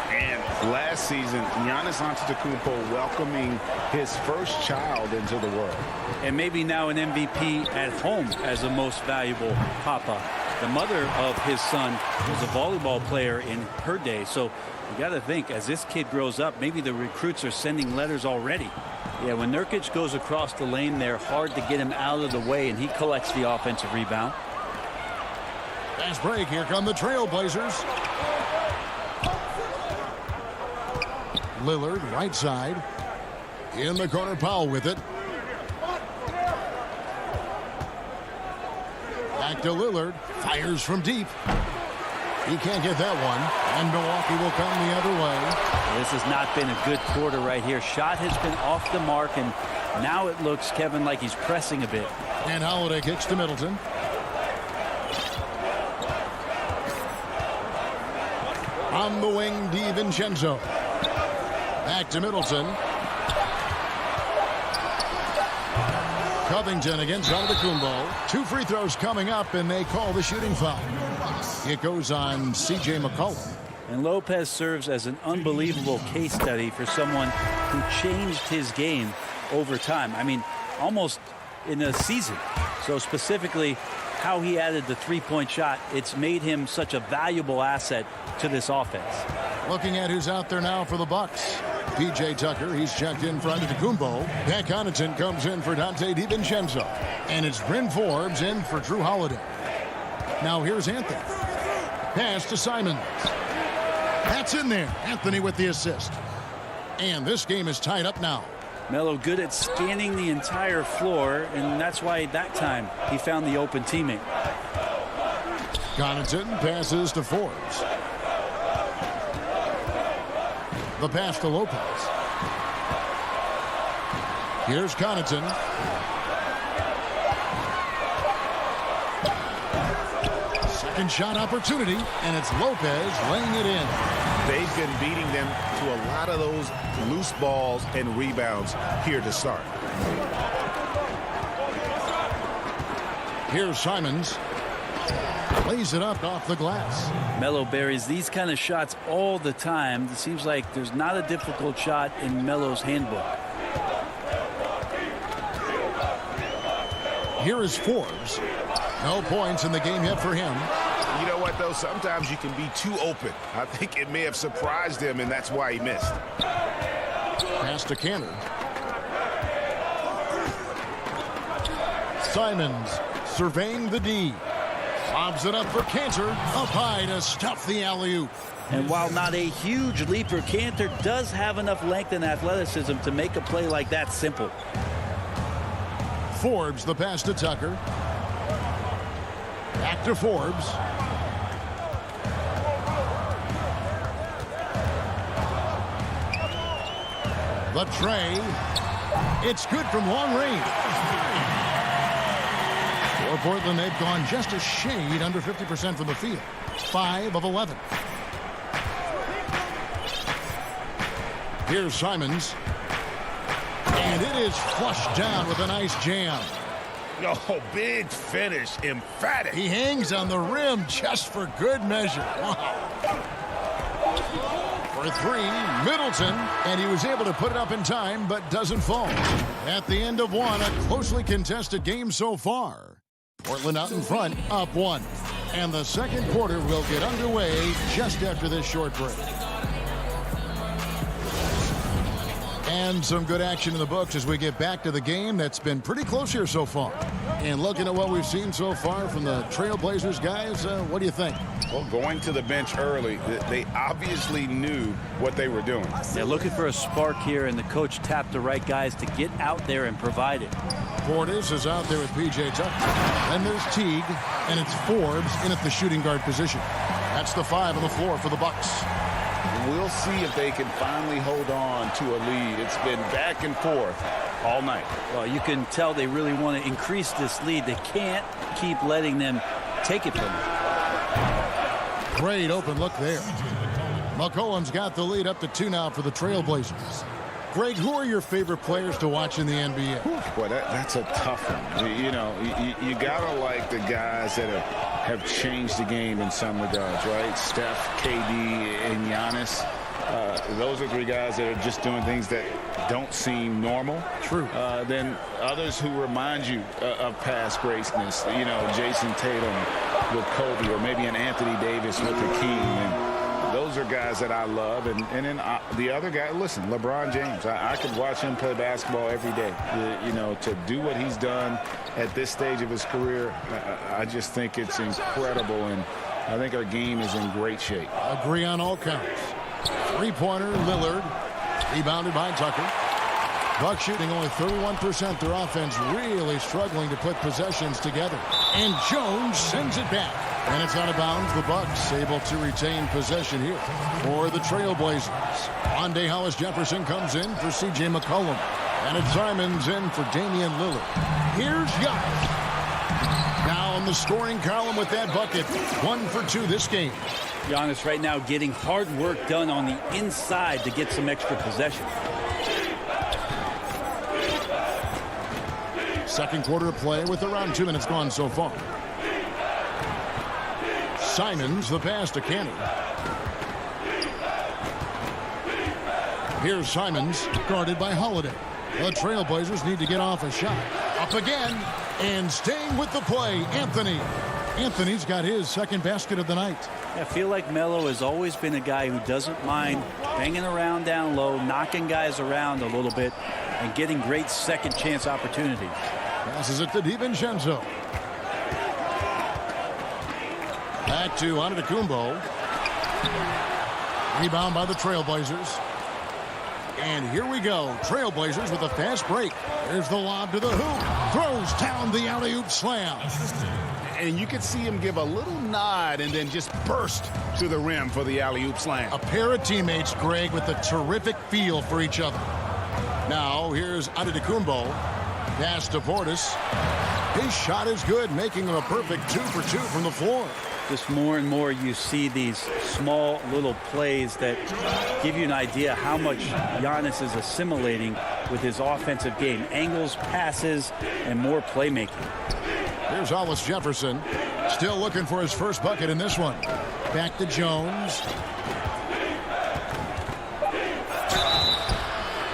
Speaker 5: And last season, Giannis Antetokounmpo welcoming his first child into the world.
Speaker 9: And maybe now an MVP at home as the most valuable papa. The mother of his son was a volleyball player in her day. So you got to think, as this kid grows up, maybe the recruits are sending letters already. Yeah, when Nurkic goes across the lane there, hard to get him out of the way, and he collects the offensive rebound.
Speaker 2: Fast break. Here come the Trailblazers. Lillard, right side. In the corner, Powell with it. Back to Lillard. Fires from deep. He can't get that one. And Milwaukee will come the other way.
Speaker 9: This has not been a good quarter right here. Shot has been off the mark, and now it looks, Kevin, like he's pressing a bit.
Speaker 2: And Holiday kicks to Middleton. On the wing, DiVincenzo. Back to Middleton. Covington against Antetokounmpo. 2 free throws coming up, and they call the shooting foul. It goes on C.J. McCollum.
Speaker 9: And Lopez serves as an unbelievable case study for someone who changed his game over time. I mean, almost in a season. So specifically, how he added the three-point shot, it's made him such a valuable asset to this offense.
Speaker 2: Looking at who's out there now for the Bucks. P.J. Tucker, he's checked in for Antetokounmpo. Pat Connaughton comes in for Dante DiVincenzo. And it's Bryn Forbes in for Drew Holiday. Now here's Anthony. Pass to Simons. That's in there. Anthony with the assist. And this game is tied up now.
Speaker 9: Melo good at scanning the entire floor, and that's why that time he found the open teammate.
Speaker 2: Connaughton passes to Forbes. The pass to Lopez. Here's Connaughton. Second shot opportunity, and it's Lopez laying it in.
Speaker 6: They've been beating them to a lot of those loose balls and rebounds here to start.
Speaker 2: Here's Simons. Lays it up off the glass.
Speaker 9: Melo buries these kind of shots all the time. It seems like there's not a difficult shot in Melo's handbook.
Speaker 2: Here is Forbes. No points in the game yet for him.
Speaker 6: You know what, though? Sometimes you can be too open. I think it may have surprised him, and that's why he missed.
Speaker 2: Pass to Cantor. Simons surveying the D. Lobs it up for Cantor. Up high to stuff the alley-oop.
Speaker 9: And while not a huge leaper, Cantor does have enough length and athleticism to make a play like that simple.
Speaker 2: Forbes the pass to Tucker. Back to Forbes. The tray. It's good from long range. For Portland, they've gone just a shade under 50% from the field. 5 of 11. Here's Simons. And it is flushed down with a nice jam.
Speaker 6: Oh, big finish. Emphatic.
Speaker 2: He hangs on the rim just for good measure. Wow. For 3, Middleton, and he was able to put it up in time, but doesn't fall. At the end of 1, a closely contested game so far. Portland out in front, up 1. And the second quarter will get underway just after this short break. And some good action in the books as we get back to the game that's been pretty close here so far. And looking at what we've seen so far from the Trailblazers guys, what do you think?
Speaker 5: Well, going to the bench early, they obviously knew what they were doing.
Speaker 9: They're looking for a spark here, and the coach tapped the right guys to get out there and provide it.
Speaker 2: Portis is out there with P.J. Tucker. Then there's Teague, and it's Forbes in at the shooting guard position. That's the 5 on the floor for the Bucks.
Speaker 5: We'll see if they can finally hold on to a lead. It's been back and forth all night.
Speaker 9: Well, you can tell they really want to increase this lead. They can't keep letting them take it from them.
Speaker 2: Great open look there. McCollum's got the lead up to 2 now for the Trailblazers. Greg, who are your favorite players to watch in the NBA?
Speaker 5: Boy, that's a tough one. You know, you got to like the guys that have changed the game in some regards, right? Steph, KD, and Giannis. Those are 3 guys that are just doing things that don't seem normal.
Speaker 2: True.
Speaker 5: Then others who remind you of past greatness. You know, Jason Tatum with Kobe, or maybe an Anthony Davis with Hakeem. And those are guys that I love. And then the other guy, listen, LeBron James. I could watch him play basketball every day. You know, to do what he's done at this stage of his career, I just think it's incredible. And I think our game is in great shape.
Speaker 2: Agree on all counts. 3-pointer, Lillard. Rebounded by Tucker. Bucks shooting only 31%. Their offense really struggling to put possessions together. And Jones sends it back. And it's out of bounds. The Bucks able to retain possession here for the Trailblazers. Wande Hollis-Jefferson comes in for C.J. McCollum. And it's Simons in for Damian Lillard. Here's Giannis. Now on the scoring column with that bucket. 1 for 2 this game.
Speaker 9: Giannis right now getting hard work done on the inside to get some extra possession.
Speaker 2: Second quarter of play with around 2 minutes gone so far. Simons, the pass to Cantor. Here's Simons, guarded by Holiday. The Trailblazers need to get off a shot. Up again, and staying with the play, Anthony. Anthony's got his second basket of the night.
Speaker 9: I feel like Melo has always been a guy who doesn't mind banging around down low, knocking guys around a little bit, and getting great second chance opportunities.
Speaker 2: Passes it to DiVincenzo. Back to Antetokounmpo. Rebound by the Trailblazers. And here we go. Trailblazers with a fast break. There's the lob to the hoop. Throws down the alley-oop slam.
Speaker 5: And you could see him give a little nod and then just burst to the rim for the alley-oop slam.
Speaker 2: A pair of teammates, Greg, with a terrific feel for each other. Now, here's Antetokounmpo. Pass to Portis. His shot is good, making him a perfect 2 for 2 from the floor.
Speaker 9: Just more and more you see these small little plays that give you an idea how much Giannis is assimilating with his offensive game. Angles, passes, and more playmaking.
Speaker 2: Here's Hollis-Jefferson. Still looking for his first bucket in this one. Back to Jones.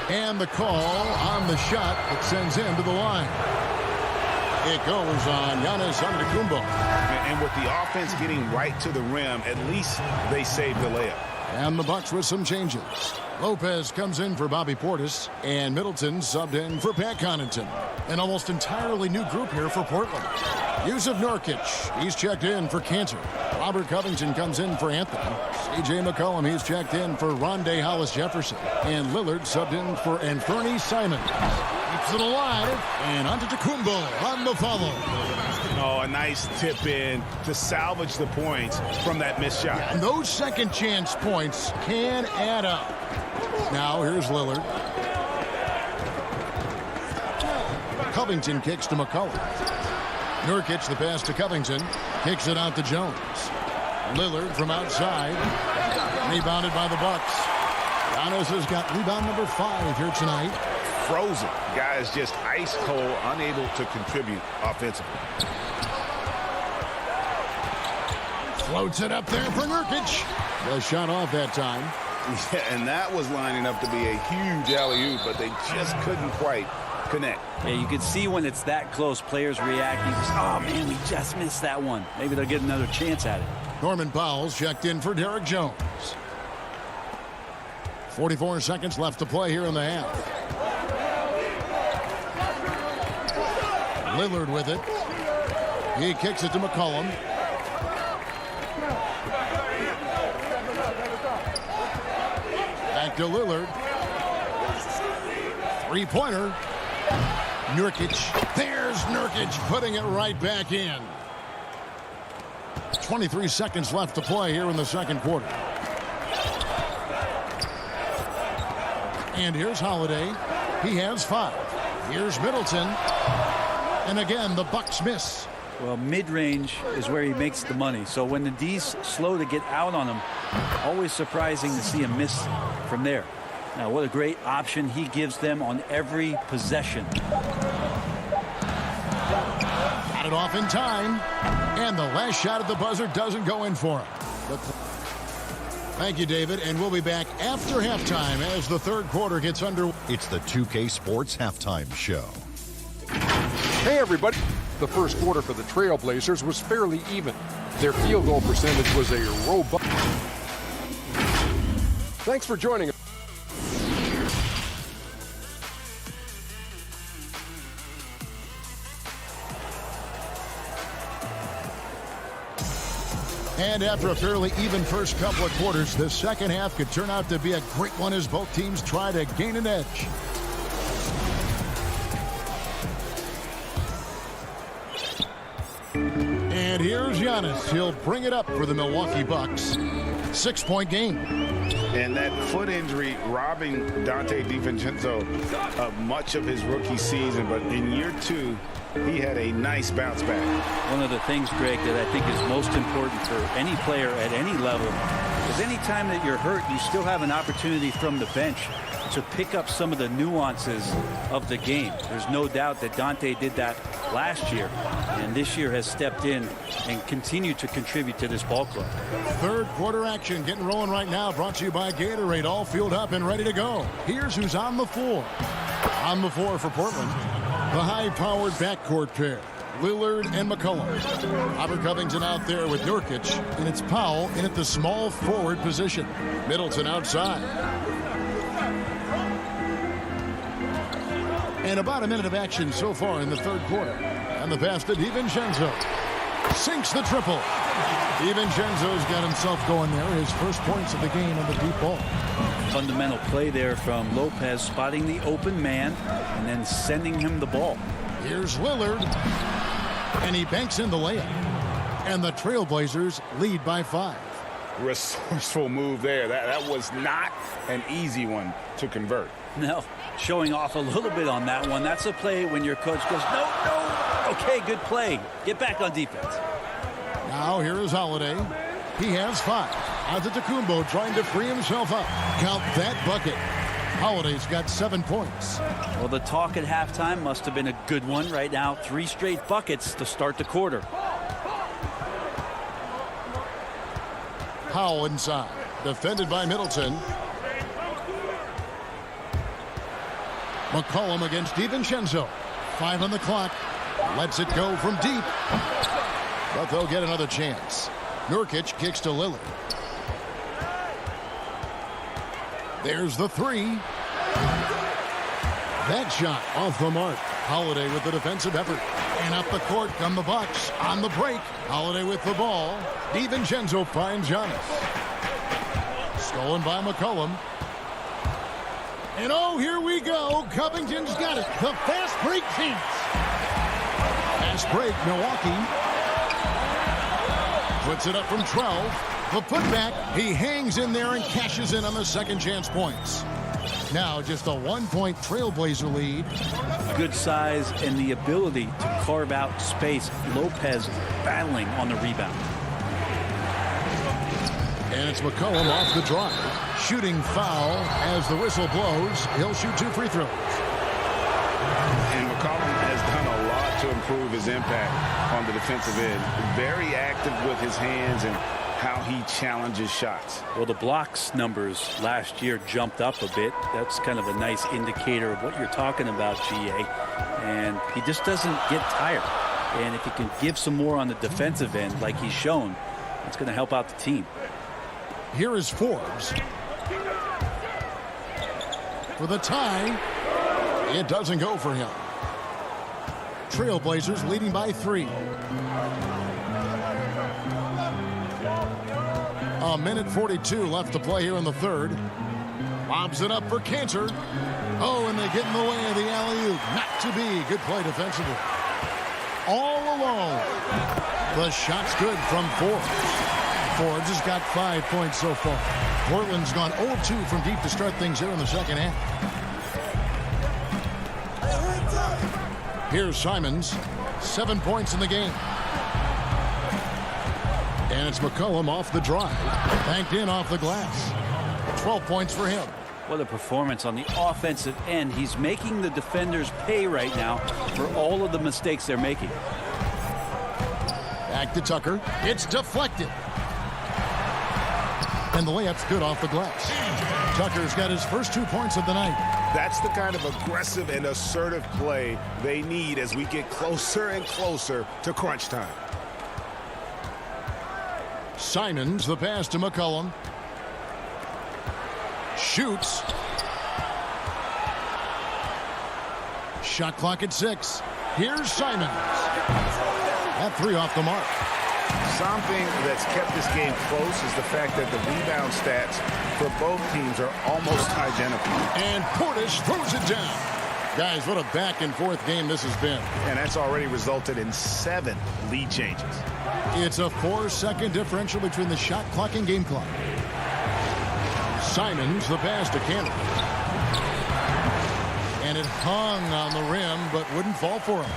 Speaker 2: And the call on the shot that sends him to the line. It goes on Giannis Antetokounmpo.
Speaker 6: And with the offense getting right to the rim, at least they saved the layup.
Speaker 2: And the Bucks with some changes. Lopez comes in for Bobby Portis, and Middleton subbed in for Pat Connaughton. An almost entirely new group here for Portland. Yusuf Nurkic, he's checked in for Cantor. Robert Covington comes in for Anthony. C.J. McCollum, he's checked in for Rondé Hollis-Jefferson. And Lillard subbed in for Anthony Simons. Keeps it alive, and Antetokounmpo on the follow.
Speaker 6: Oh, a nice tip in to salvage the points from that missed shot.
Speaker 2: And those second chance points can add up. Now here's Lillard. Covington kicks to McCollum. Nurkic, the pass to Covington. Kicks it out to Jones. Lillard from outside. Rebounded by the Bucks. Giannis has got rebound number 5 here tonight.
Speaker 6: Frozen. Guy is just ice cold, unable to contribute offensively.
Speaker 2: Floats it up there for Nurkic. The shot off that time.
Speaker 6: Yeah, and that was lining up to be a huge alley-oop, but they just couldn't quite connect.
Speaker 9: Yeah, you can see when it's that close, players reacting. Oh, man, we just missed that one. Maybe they'll get another chance at it. Norman
Speaker 2: Powell's checked in for Derek Jones. 44 seconds left to play here in the half. Lillard with it. He kicks it to McCollum. Back to Lillard. Three-pointer. Nurkic. There's Nurkic putting it right back in. 23 seconds left to play here in the second quarter. And here's Holiday. He has 5. Here's Middleton. And again, the Bucks miss.
Speaker 9: Well, mid-range is where he makes the money. So when the D's slow to get out on him, always surprising to see him miss from there. Now, what a great option he gives them on every possession.
Speaker 2: Got it off in time. And the last shot at the buzzer doesn't go in for him. Thank you, David. And we'll be back after halftime as the third quarter gets underway.
Speaker 3: It's the 2K Sports Halftime Show.
Speaker 7: Hey, everybody. The first quarter for the Trailblazers was fairly even. Their field goal percentage was a robust. Thanks for joining us.
Speaker 2: And after a fairly even first couple of quarters, the second half could turn out to be a great one as both teams try to gain an edge. And here's Giannis. He'll bring it up for the Milwaukee Bucks. 6-point game.
Speaker 6: And that foot injury robbing Dante DiVincenzo of much of his rookie season. But in year 2, he had a nice bounce back.
Speaker 9: One of the things, Greg, that I think is most important for any player at any level is any time that you're hurt, you still have an opportunity from the bench to pick up some of the nuances of the game. There's no doubt that Dante did that last year, and this year has stepped in and continued to contribute to this ball club.
Speaker 2: Third quarter action getting rolling right now, brought to you by Gatorade, all fueled up and ready to go. Here's who's on the floor. On the floor for Portland, the high-powered backcourt pair, Lillard and McCollum. Robert Covington out there with Nurkic, and it's Powell in at the small forward position. Middleton outside. And about a minute of action so far in the third quarter. And the pass to DiVincenzo. Sinks the triple. DiVincenzo's got himself going there. His first points of the game on the deep ball.
Speaker 9: Fundamental play there from Lopez, spotting the open man and then sending him the ball.
Speaker 2: Here's Lillard. And he banks in the layup. And the Trailblazers lead by 5.
Speaker 5: Resourceful move there. That was not an easy one to convert.
Speaker 9: No, showing off a little bit on that one. That's a play when your coach goes, no. Okay, good play. Get back on defense.
Speaker 2: Now here is Holiday. He has 5. Antetokounmpo trying to free himself up. Count that bucket. Holiday's got 7 points.
Speaker 9: Well, the talk at halftime must have been a good one. Right now, 3 straight buckets to start the quarter.
Speaker 2: Powell inside. Defended by Middleton. McCollum against DiVincenzo. 5 on the clock. Lets it go from deep. but they'll get another chance. Nurkic kicks to Lillard. There's the three. That shot off the mark. Holiday with the defensive effort. And up the court come the Bucks. On the break, Holiday with the ball. DiVincenzo finds Giannis. Stolen by McCollum. And oh, here we go. Covington's got it. The fast break chance. Fast break, Milwaukee. Puts it up from 12. The putback, he hangs in there and cashes in on the second chance points. Now just a 1-point Trailblazer lead.
Speaker 9: Good size and the ability to carve out space. Lopez battling on the rebound.
Speaker 2: And it's McCollum off the drive. Shooting foul as the whistle blows. He'll shoot 2 free throws.
Speaker 5: And McCollum has done a lot to improve his impact on the defensive end. Very active with his hands and how he challenges shots.
Speaker 9: Well, the blocks numbers last year jumped up a bit. That's kind of a nice indicator of what you're talking about, GA. And he just doesn't get tired. And if he can give some more on the defensive end like he's shown, it's going to help out the team.
Speaker 2: Here is Forbes. For the tie, it doesn't go for him. Trailblazers leading by 3. A minute 42 left to play here in the third. Lobs it up for Cantor. Oh, and they get in the way of the alley-oop. Not to be. Good play defensively. All alone. The shot's good from Forbes. Forbes has got 5 points so far. Portland's gone 0-2 from deep to start things here in the second half. Here's Simons. 7 points in the game. And it's McCollum off the drive. Banked in off the glass. 12 points for him.
Speaker 9: What a performance on the offensive end. He's making the defenders pay right now for all of the mistakes they're making.
Speaker 2: Back to Tucker. It's deflected. And the layup's good off the glass. Tucker's got his first 2 points of the night.
Speaker 6: That's the kind of aggressive and assertive play they need as we get closer and closer to crunch time.
Speaker 2: Simons, the pass to McCollum. Shoots. Shot clock at 6. Here's Simons. That 3 off the mark.
Speaker 6: Something that's kept this game close is the fact that the rebound stats for both teams are almost identical.
Speaker 2: And Portis throws it down. Guys, what a back-and-forth game this has been.
Speaker 6: And that's already resulted in 7 lead changes.
Speaker 2: It's a 4-second differential between the shot clock and game clock. Simons, the pass to Cantor. And it hung on the rim, but wouldn't fall for him.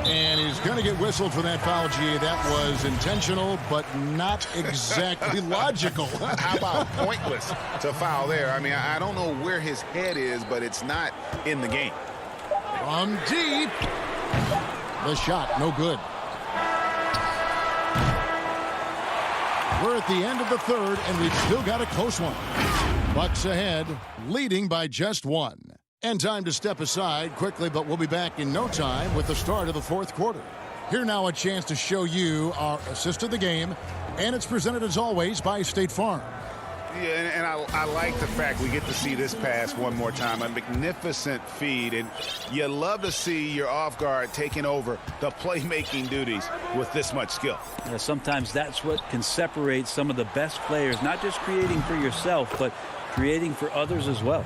Speaker 2: And he's going to get whistled for that foul, G. That was intentional, but not exactly logical.
Speaker 6: How about pointless to foul there? I mean, I don't know where his head is, but it's not in the game.
Speaker 2: From deep. The shot, no good. We're at the end of the third, and we've still got a close one. Bucks ahead, leading by just 1. And time to step aside quickly, but we'll be back in no time with the start of the fourth quarter. Here now a chance to show you our assist of the game, and it's presented as always by State Farm.
Speaker 6: Yeah, and I like the fact we get to see this pass one more time. A magnificent feed, and you love to see your off guard taking over the playmaking duties with this much skill.
Speaker 9: Yeah, sometimes that's what can separate some of the best players, not just creating for yourself, but creating for others as well.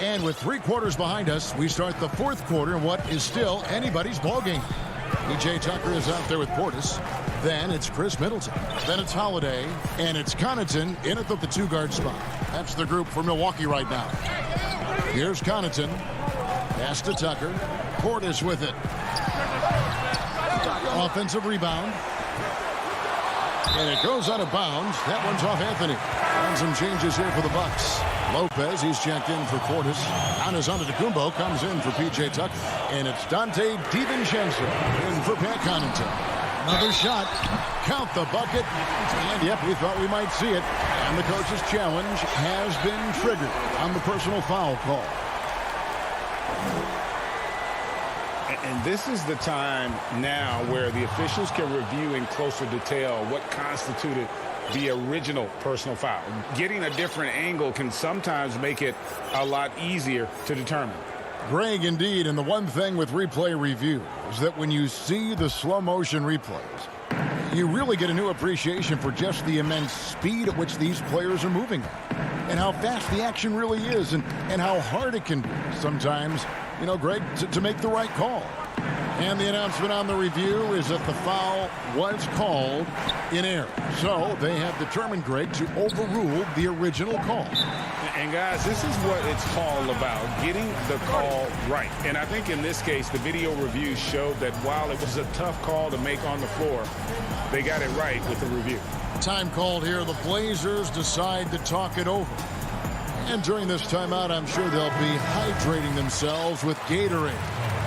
Speaker 2: And with 3 quarters behind us, we start the fourth quarter in what is still anybody's ballgame. P.J. Tucker is out there with Portis. Then it's Chris Middleton. Then it's Holiday. And it's Connaughton in at the 2-guard spot. That's the group for Milwaukee right now. Here's Connaughton. Pass to Tucker. Portis with it. Offensive rebound. And it goes out of bounds. That one's off Anthony. And some changes here for the Bucks. Lopez, he's checked in for Portis. Giannis Antetokounmpo comes in for P.J. Tucker. And it's Dante DiVincenzo in for Pat Connaughton. Another shot. Count the bucket. And, yep, we thought we might see it. And the coach's challenge has been triggered on the personal foul call.
Speaker 5: And this is the time now where the officials can review in closer detail what constituted the original personal foul. Getting a different angle can sometimes make it a lot easier to determine.
Speaker 2: Greg, indeed, and the one thing with replay review is that when you see the slow motion replays, you really get a new appreciation for just the immense speed at which these players are moving and how fast the action really is and how hard it can be sometimes, you know, Greg, to make the right call. And the announcement on the review is that the foul was called in error. So they have determined, Greg, to overrule the original call.
Speaker 5: And guys, this is what it's all about, getting the call right. And I think in this case, the video review showed that while it was a tough call to make on the floor, they got it right with the review.
Speaker 2: Time called here. The Blazers decide to talk it over. And during this timeout, I'm sure they'll be hydrating themselves with Gatorade.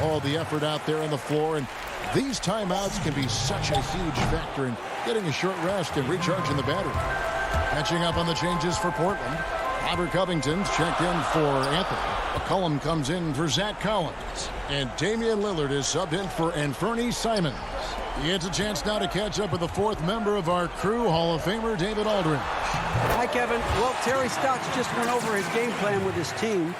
Speaker 2: All the effort out there on the floor, and these timeouts can be such a huge factor in getting a short rest and recharging the battery. Catching up on the changes for Portland. Robert Covington's checked in for Anthony. McCollum comes in for Zach Collins. And Damian Lillard is subbed in for Anthony Simons. He gets a chance now to catch up with the fourth member of our crew, Hall of Famer David Aldridge.
Speaker 8: Hi, Kevin. Well, Terry Stotts just went over his game plan with his team.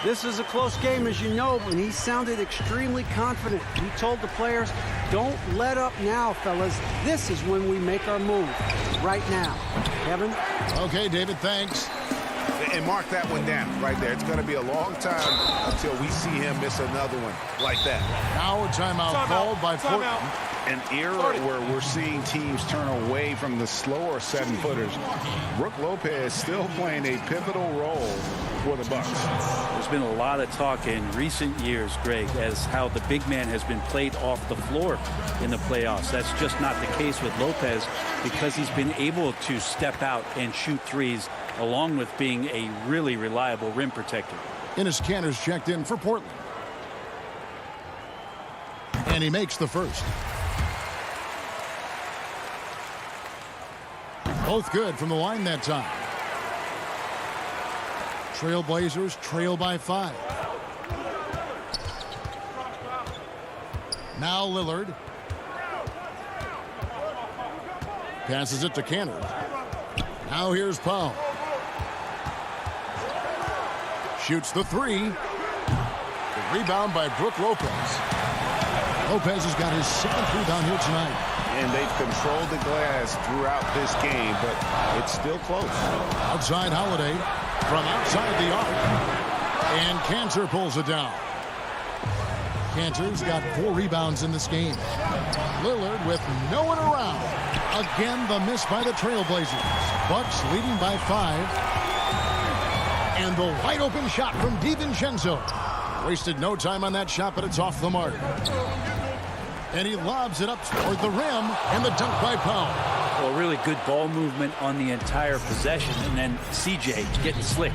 Speaker 8: This is a close game, as you know, and he sounded extremely confident. He told the players, don't let up now, fellas. This is when we make our move. Right now. Kevin?
Speaker 2: Okay, David, thanks.
Speaker 6: And mark that one down right there. It's going to be a long time until we see him miss another one like that.
Speaker 2: Now a timeout called by Portland.
Speaker 6: An era where we're seeing teams turn away from the slower 7-footers. Brook Lopez still playing a pivotal role for the Bucks.
Speaker 9: There's been a lot of talk in recent years, Greg, as how the big man has been played off the floor in the playoffs. That's just not the case with Lopez because he's been able to step out and shoot threes along with being a really reliable rim protector.
Speaker 2: Enes Kanter's checked in for Portland. And he makes the first. Both good from the line that time. Trailblazers trail by 5. Now Lillard. Passes it to Kanter. Now here's Powell. Shoots the 3. The rebound by Brook Lopez. Lopez has got his 7th rebound here tonight.
Speaker 6: And they've controlled the glass throughout this game, but it's still close.
Speaker 2: Outside Holiday from outside the arc. And Kanter pulls it down. Kanter's got 4 rebounds in this game. Lillard with no one around. Again, the miss by the Trailblazers. Bucks leading by 5. And the wide open shot from DiVincenzo. Wasted no time on that shot, but it's off the mark. And he lobs it up toward the rim, and the dunk by Powell.
Speaker 9: Well, really good ball movement on the entire possession, and then CJ getting slick.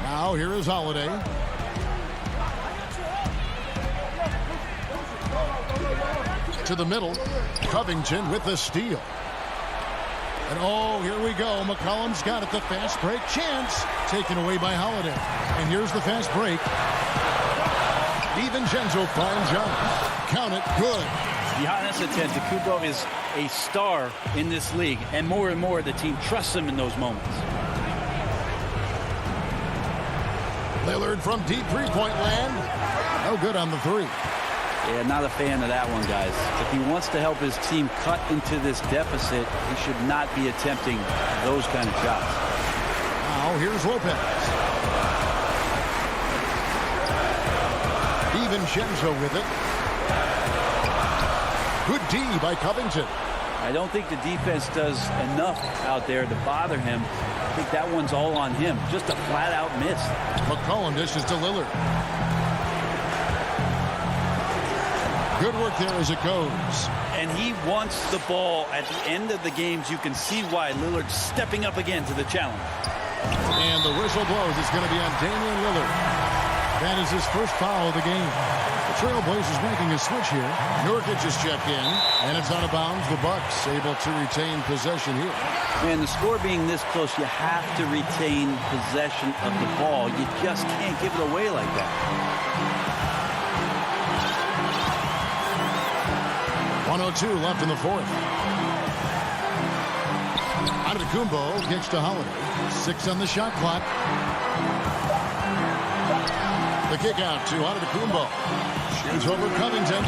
Speaker 2: Now here is Holiday. To the middle. Covington with the steal. And oh, here we go. McCollum's got it. The fast break chance. Taken away by Holiday. And here's the fast break. DiVincenzo finds Giannis. Count it. Good.
Speaker 9: Giannis Antetokounmpo is a star in this league, and more the team trusts him in those moments.
Speaker 2: Lillard from deep three-point land. No good on the 3.
Speaker 9: Yeah, not a fan of that one, guys. If he wants to help his team cut into this deficit, he should not be attempting those kind of shots.
Speaker 2: Now here's Lopez. DiVincenzo with it. Good D by Covington.
Speaker 9: I don't think the defense does enough out there to bother him. I think that one's all on him. Just a flat-out miss.
Speaker 2: McCollum dishes to Lillard. Good work there as it goes.
Speaker 9: And he wants the ball at the end of the games. You can see why Lillard's stepping up again to the challenge.
Speaker 2: And the whistle blows. It's going to be on Damian Lillard. That is his first foul of the game. Trailblazers making a switch here. Nurkic is checked in, and it's out of bounds. The Bucks able to retain possession here.
Speaker 9: Man, the score being this close, you have to retain possession of the ball. You just can't give it away like that.
Speaker 2: 1:02 left in the fourth. Antetokounmpo kicks to Holiday. 6 on the shot clock. The kick out to Antetokounmpo. Shoots over Covington.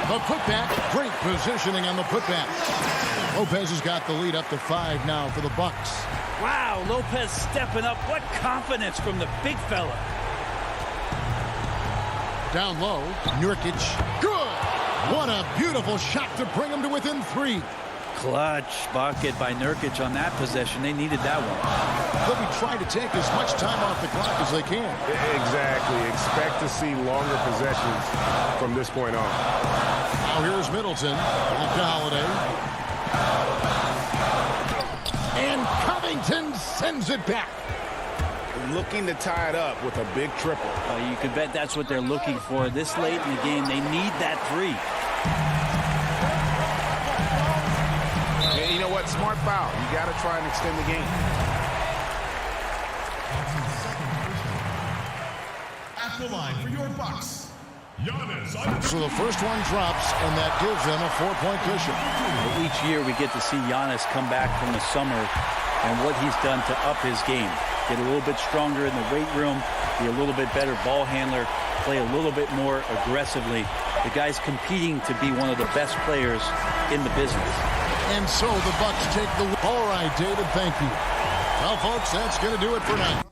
Speaker 2: The putback. Great positioning on the putback. Lopez has got the lead up to 5 now for the Bucks.
Speaker 9: Wow, Lopez stepping up. What confidence from the big fella.
Speaker 2: Down low, Nurkic. Good! What a beautiful shot to bring him to within 3.
Speaker 9: Clutch bucket by Nurkic on that possession. They needed that one.
Speaker 2: They'll be trying to take as much time off the clock as they can.
Speaker 4: Exactly. Expect to see longer possessions from this point on.
Speaker 2: Now here's Middleton. Back to Holiday. And Covington sends it back.
Speaker 6: Looking to tie it up with a big triple.
Speaker 9: You can bet that's what they're looking for. This late in the game, they need that 3.
Speaker 6: Yeah, you know what? Smart foul. You got to try and extend the game.
Speaker 10: At the line for your Bucks, Giannis.
Speaker 2: So the first one drops, and that gives them a 4-point cushion.
Speaker 9: Each year we get to see Giannis come back from the summer and what he's done to up his game. Get a little bit stronger in the weight room, be a little bit better ball handler, play a little bit more aggressively. The guy's competing to be one of the best players in the business.
Speaker 2: And so the Bucks take the lead. All right, David, thank you. Well, folks, that's going to do it for now.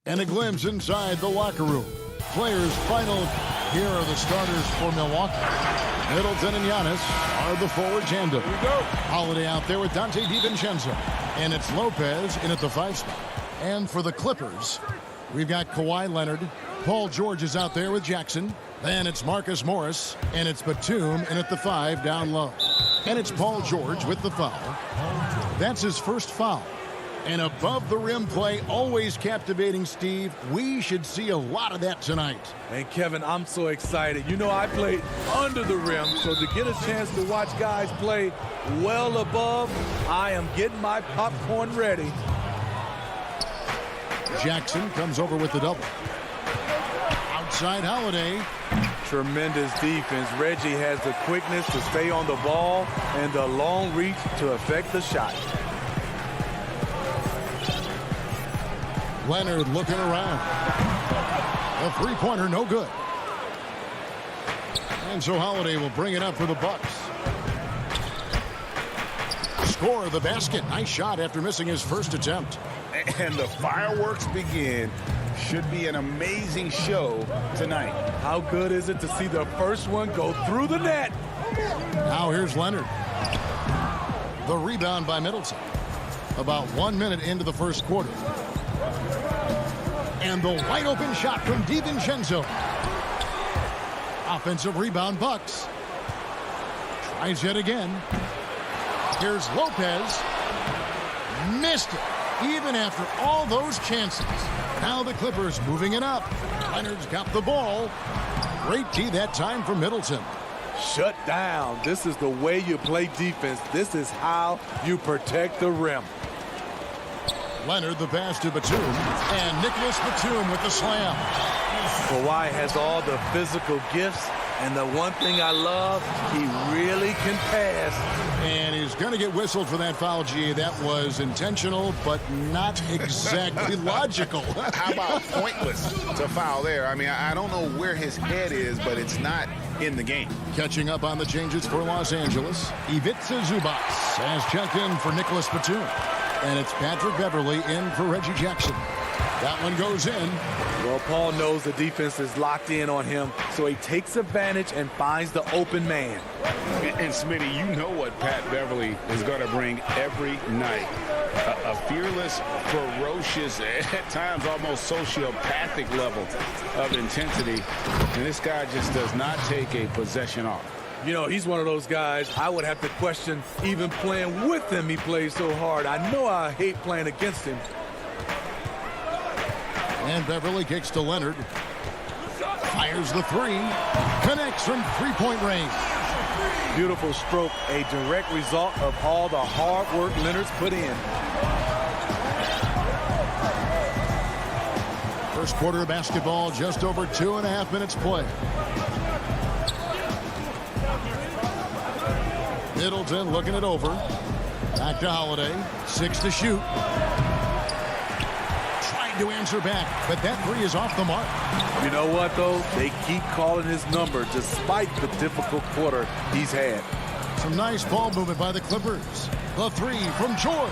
Speaker 2: And a glimpse inside the locker room. Players final. Here are the starters for Milwaukee. Middleton and Giannis are the forward tandem. Here we go. Holiday out there with Dante DiVincenzo. And it's Lopez in at the 5 spot. And for the Clippers, we've got Kawhi Leonard. Paul George is out there with Jackson. Then it's Marcus Morris. And it's Batum in at the 5 down low. And it's Paul George with the foul. That's his first foul. And above the rim play, always captivating, Steve. We should see a lot of that tonight.
Speaker 11: And Kevin, I'm so excited. You know, I played under the rim, so to get a chance to watch guys play well above, I am getting my popcorn ready.
Speaker 2: Jackson comes over with the double. Outside Holiday.
Speaker 11: Tremendous defense. Reggie has the quickness to stay on the ball and the long reach to affect the shot.
Speaker 2: Leonard looking around. A three-pointer, no good. And so Holiday will bring it up for the Bucks. Score the basket. Nice shot after missing his first attempt.
Speaker 6: And the fireworks begin. Should be an amazing show tonight.
Speaker 11: How good is it to see the first one go through the net?
Speaker 2: Now here's Leonard. The rebound by Middleton. About 1 minute into the first quarter. And the wide open shot from DiVincenzo. Offensive rebound, Bucks. Tries yet again. Here's Lopez. Missed it, even after all those chances. Now the Clippers moving it up. Leonard's got the ball. Great D that time from Middleton.
Speaker 11: Shut down. This is the way you play defense. This is how you protect the rim.
Speaker 2: Leonard the pass to Batum, and Nicholas Batum with the slam.
Speaker 11: Kawhi has all the physical gifts, and the one thing I love, he really can pass.
Speaker 2: And he's going to get whistled for that foul, G. That was intentional, but not exactly logical.
Speaker 6: How about pointless to foul there? I mean, I don't know where his head is, but it's not in the game.
Speaker 2: Catching up on the changes for Los Angeles, Ivica Zubac has checked in for Nicholas Batum. And it's Patrick Beverly in for Reggie Jackson. That one goes in.
Speaker 11: Well, Paul knows the defense is locked in on him, so he takes advantage and finds the open man.
Speaker 6: And Smitty, you know what Pat Beverly is going to bring every night. A fearless, ferocious, at times almost sociopathic level of intensity. And this guy just does not take a possession off.
Speaker 11: You know, he's one of those guys I would have to question even playing with him. He plays so hard. I know I hate playing against him.
Speaker 2: And Beverly kicks to Leonard. Fires the three. Connects from three-point range.
Speaker 11: Beautiful stroke. A direct result of all the hard work Leonard's put in.
Speaker 2: First quarter of basketball, just over 2.5 minutes play. Middleton looking it over. Back to Holiday. 6 to shoot. Trying to answer back, but that three is off the mark.
Speaker 11: You know what, though? They keep calling his number despite the difficult quarter he's had.
Speaker 2: Some nice ball movement by the Clippers. The three from George.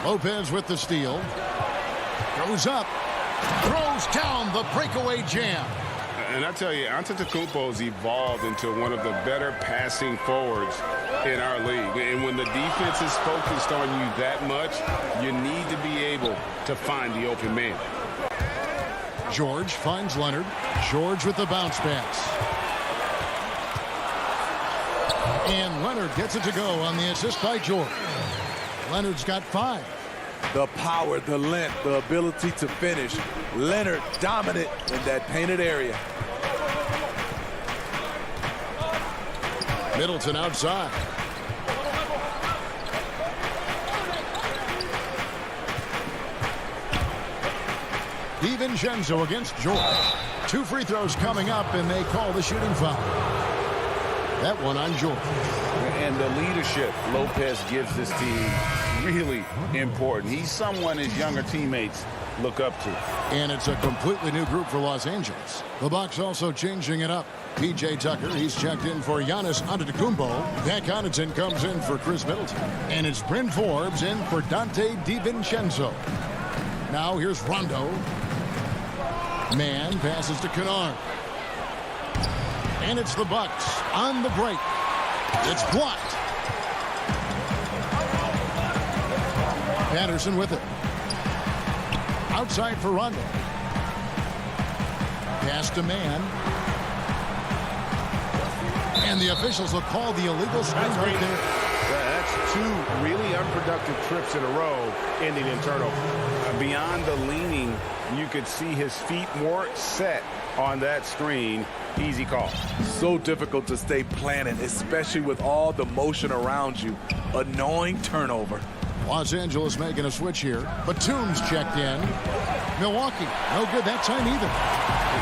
Speaker 2: Lopez with the steal. Goes up. Throws down the breakaway jam.
Speaker 5: And I tell you, Antetokounmpo's evolved into one of the better passing forwards in our league. And when the defense is focused on you that much, you need to be able to find the open man.
Speaker 2: George finds Leonard. George with the bounce pass. And Leonard gets it to go on the assist by George. Leonard's got 5.
Speaker 11: The power, the length, the ability to finish. Leonard dominant in that painted area.
Speaker 2: Middleton outside. DiVincenzo against George. 2 free throws coming up, and they call the shooting foul. That one on George.
Speaker 6: And the leadership Lopez gives this team really important. He's someone his younger teammates look up to.
Speaker 2: And it's a completely new group for Los Angeles. The Bucks also changing it up. P.J. Tucker, he's checked in for Giannis Antetokounmpo. Pat Connaughton comes in for Chris Middleton. And it's Bryn Forbes in for Dante DiVincenzo. Now here's Rondo. Man passes to Kennard. And it's the Bucks on the break. It's blocked. Patterson with it. Outside for Rondo. Pass to Man. And the officials will call the illegal screen right there.
Speaker 6: That's 2 really unproductive trips in a row ending in turnover. Beyond the leaning, you could see his feet more set on that screen. Easy call.
Speaker 11: So difficult to stay planted, especially with all the motion around you. Annoying turnover.
Speaker 2: Los Angeles making a switch here. Batum's checked in. Milwaukee, no good that time either.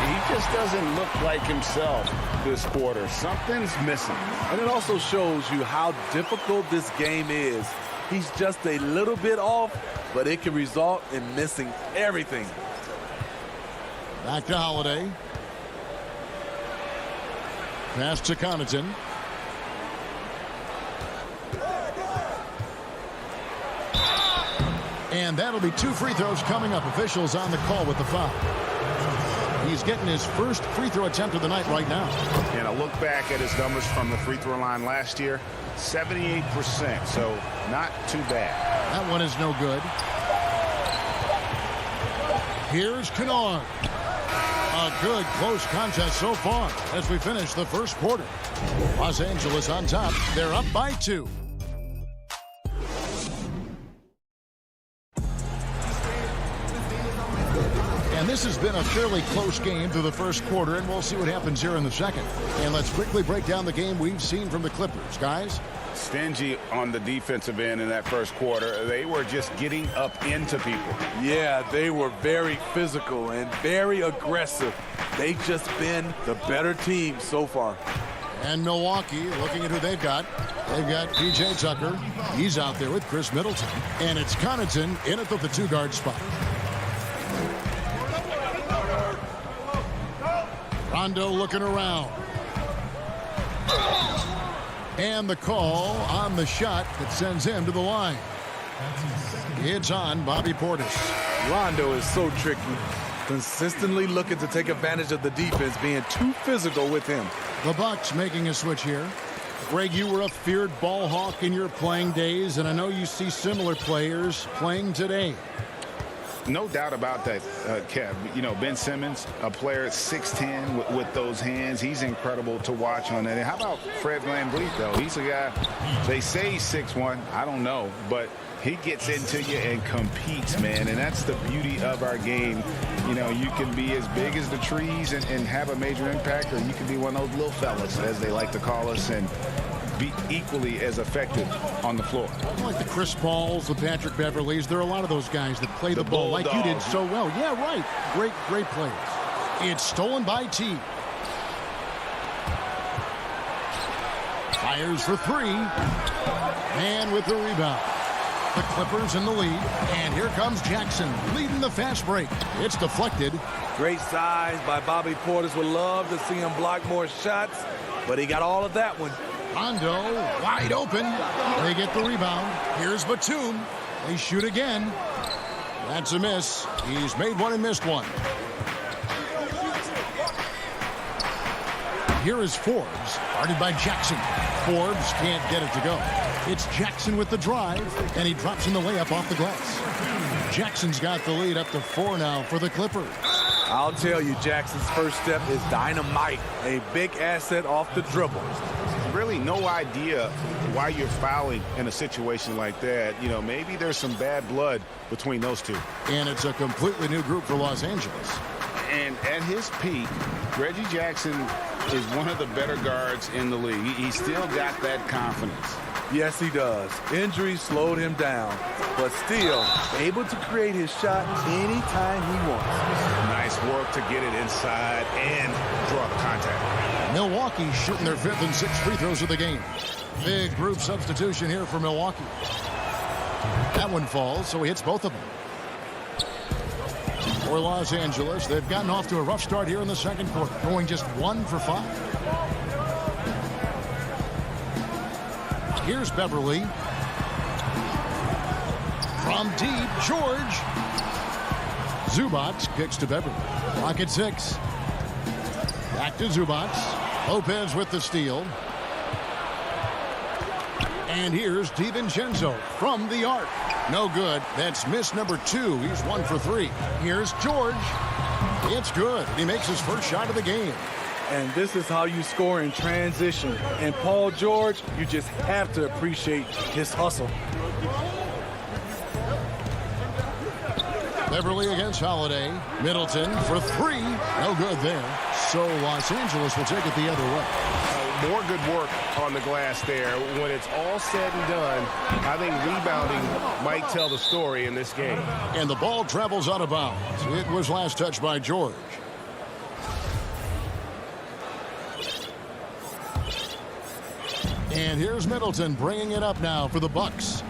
Speaker 6: He just doesn't look like himself this quarter. Something's missing.
Speaker 11: And it also shows you how difficult this game is. He's just a little bit off, but it can result in missing everything.
Speaker 2: Back to Holiday. Pass to Connaughton. And that'll be 2 free throws coming up. Officials on the call with the foul. He's getting his first free throw attempt of the night right now.
Speaker 6: And a look back at his numbers from the free throw line last year, 78%, so not too bad.
Speaker 2: That one is no good. Here's Kennard. A good close contest so far as we finish the first quarter. Los Angeles on top. They're up by 2. And this has been a fairly close game through the first quarter, and we'll see what happens here in the second. And let's quickly break down the game we've seen from the Clippers, guys.
Speaker 6: Stingy on the defensive end in that first quarter. They were just getting up into people.
Speaker 11: Yeah, they were very physical and very aggressive. They've just been the better team so far.
Speaker 2: And Milwaukee, looking at who they've got P.J. Tucker. He's out there with Chris Middleton. And it's Connaughton in at the 2-guard spot. Rondo looking around. And the call on the shot that sends him to the line. It's on Bobby Portis.
Speaker 11: Rondo is so tricky. Consistently looking to take advantage of the defense being too physical with him.
Speaker 2: The Bucks making a switch here. Greg, you were a feared ball hawk in your playing days, and I know you see similar players playing today.
Speaker 6: No doubt about that, Kev. You know, Ben Simmons, a player at 6'10" with those hands. He's incredible to watch on that. And how about Fred VanVleet, though? He's a guy, they say he's 6'1". I don't know, but he gets into you and competes, man. And that's the beauty of our game. You know, you can be as big as the trees and have a major impact, or you can be one of those little fellas, as they like to call us, and be equally as effective on the floor.
Speaker 2: Like the Chris Pauls, the Patrick Beverleys, there are a lot of those guys that play the ball like you did so well. Yeah, right. Great players. It's stolen by T. Fires for 3. And with the rebound. The Clippers in the lead. And here comes Jackson leading the fast break. It's deflected.
Speaker 11: Great size by Bobby Portis. Would love to see him block more shots, but he got all of that one.
Speaker 2: Rondo wide open. They get the rebound. Here's Batum. They shoot again. That's a miss. He's made one and missed one. Here is Forbes, guarded by Jackson. Forbes can't get it to go. It's Jackson with the drive, and he drops in the layup off the glass. Jackson's got the lead up to 4 now for the Clippers.
Speaker 11: I'll tell you, Jackson's first step is dynamite. A big asset off the dribble.
Speaker 6: Really no idea why you're fouling in a situation like that. You know, maybe there's some bad blood between those two.
Speaker 2: And it's a completely new group for Los Angeles.
Speaker 6: And at his peak, Reggie Jackson is one of the better guards in the league. He's still got that confidence.
Speaker 11: Yes, he does. Injuries slowed him down, but still able to create his shot anytime he wants.
Speaker 6: Nice work to get it inside and draw the contact.
Speaker 2: Milwaukee shooting their 5th and 6th free throws of the game. Big group substitution here for Milwaukee. That one falls, so he hits both of them. For Los Angeles, they've gotten off to a rough start here in the second quarter, going just 1 for 5. Here's Beverly. From deep, George. Zubac kicks to Beverly. Rocket 6. Back to Zubac. Lopez with the steal. And here's DiVincenzo from the arc. No good. That's miss number 2. He's 1 for 3. Here's George. It's good. He makes his first shot of the game.
Speaker 11: And this is how you score in transition. And Paul George, you just have to appreciate his hustle.
Speaker 2: Beverly against Holiday. Middleton for 3. No good there. So Los Angeles will take it the other way.
Speaker 12: More good work on the glass there. When it's all said and done, I think rebounding might tell the story in this game.
Speaker 2: And the ball travels out of bounds. It was last touched by George. And here's Middleton bringing it up now for the Bucks.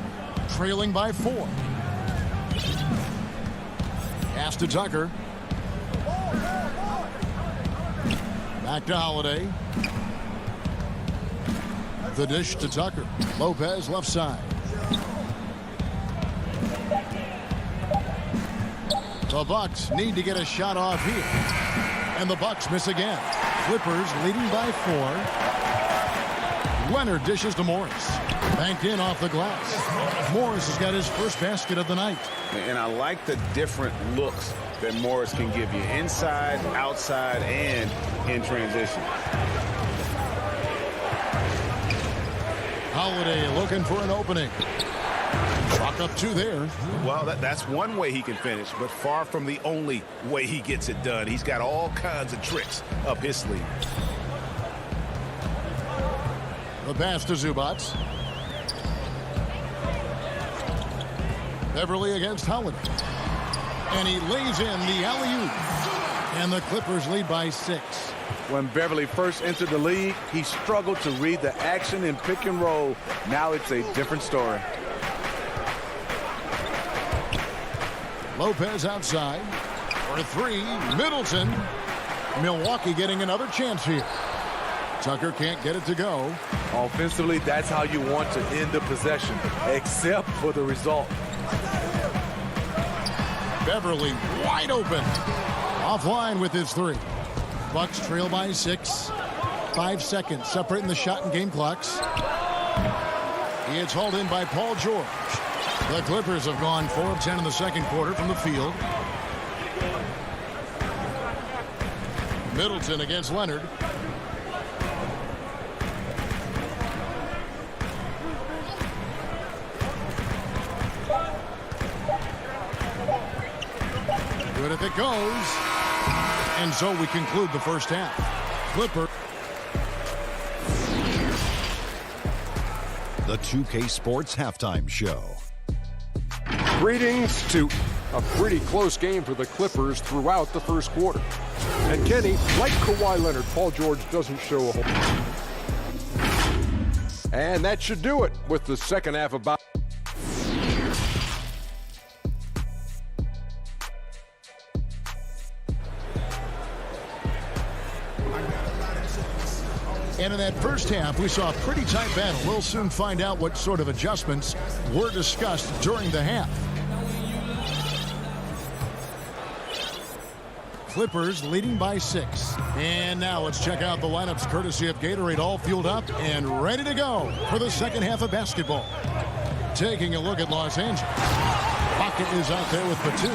Speaker 2: Trailing by 4. Pass to Tucker. Back to Holiday. The dish to Tucker. Lopez left side. The Bucks need to get a shot off here. And the Bucks miss again. Clippers leading by 4. Leonard dishes to Morris. Banked in off the glass. Morris has got his first basket of the night.
Speaker 6: And I like the different looks that Morris can give you. Inside, outside, and in transition.
Speaker 2: Holiday looking for an opening. Chalk up 2 there.
Speaker 6: Well, that's one way he can finish, but far from the only way he gets it done. He's got all kinds of tricks up his sleeve.
Speaker 2: The pass to Zubac. Beverly against Holiday. And he lays in the alley-oop. And the Clippers lead by 6.
Speaker 11: When Beverly first entered the league, he struggled to read the action in pick and roll. Now it's a different story.
Speaker 2: Lopez outside for 3. Middleton. Milwaukee getting another chance here. Tucker can't get it to go.
Speaker 11: Offensively, that's how you want to end the possession, except for the result.
Speaker 2: Beverly wide open. Offline with his 3. Bucks trail by 6. 5 seconds separating the shot and game clocks. It's hauled in by Paul George. The Clippers have gone 4 of 10 in the second quarter from the field. Middleton against Leonard. Good if it goes. And so we conclude the first half. Clipper.
Speaker 3: The 2K Sports Halftime Show.
Speaker 7: Greetings to a pretty close game for the Clippers throughout the first quarter. And Kenny, like Kawhi Leonard, Paul George doesn't show a whole. And that should do it with the second half about.
Speaker 2: And in that first half, we saw a pretty tight battle. We'll soon find out what sort of adjustments were discussed during the half. Clippers leading by 6. And now let's check out the lineups courtesy of Gatorade, all fueled up and ready to go for the second half of basketball. Taking a look at Los Angeles. Pocket is out there with Batum.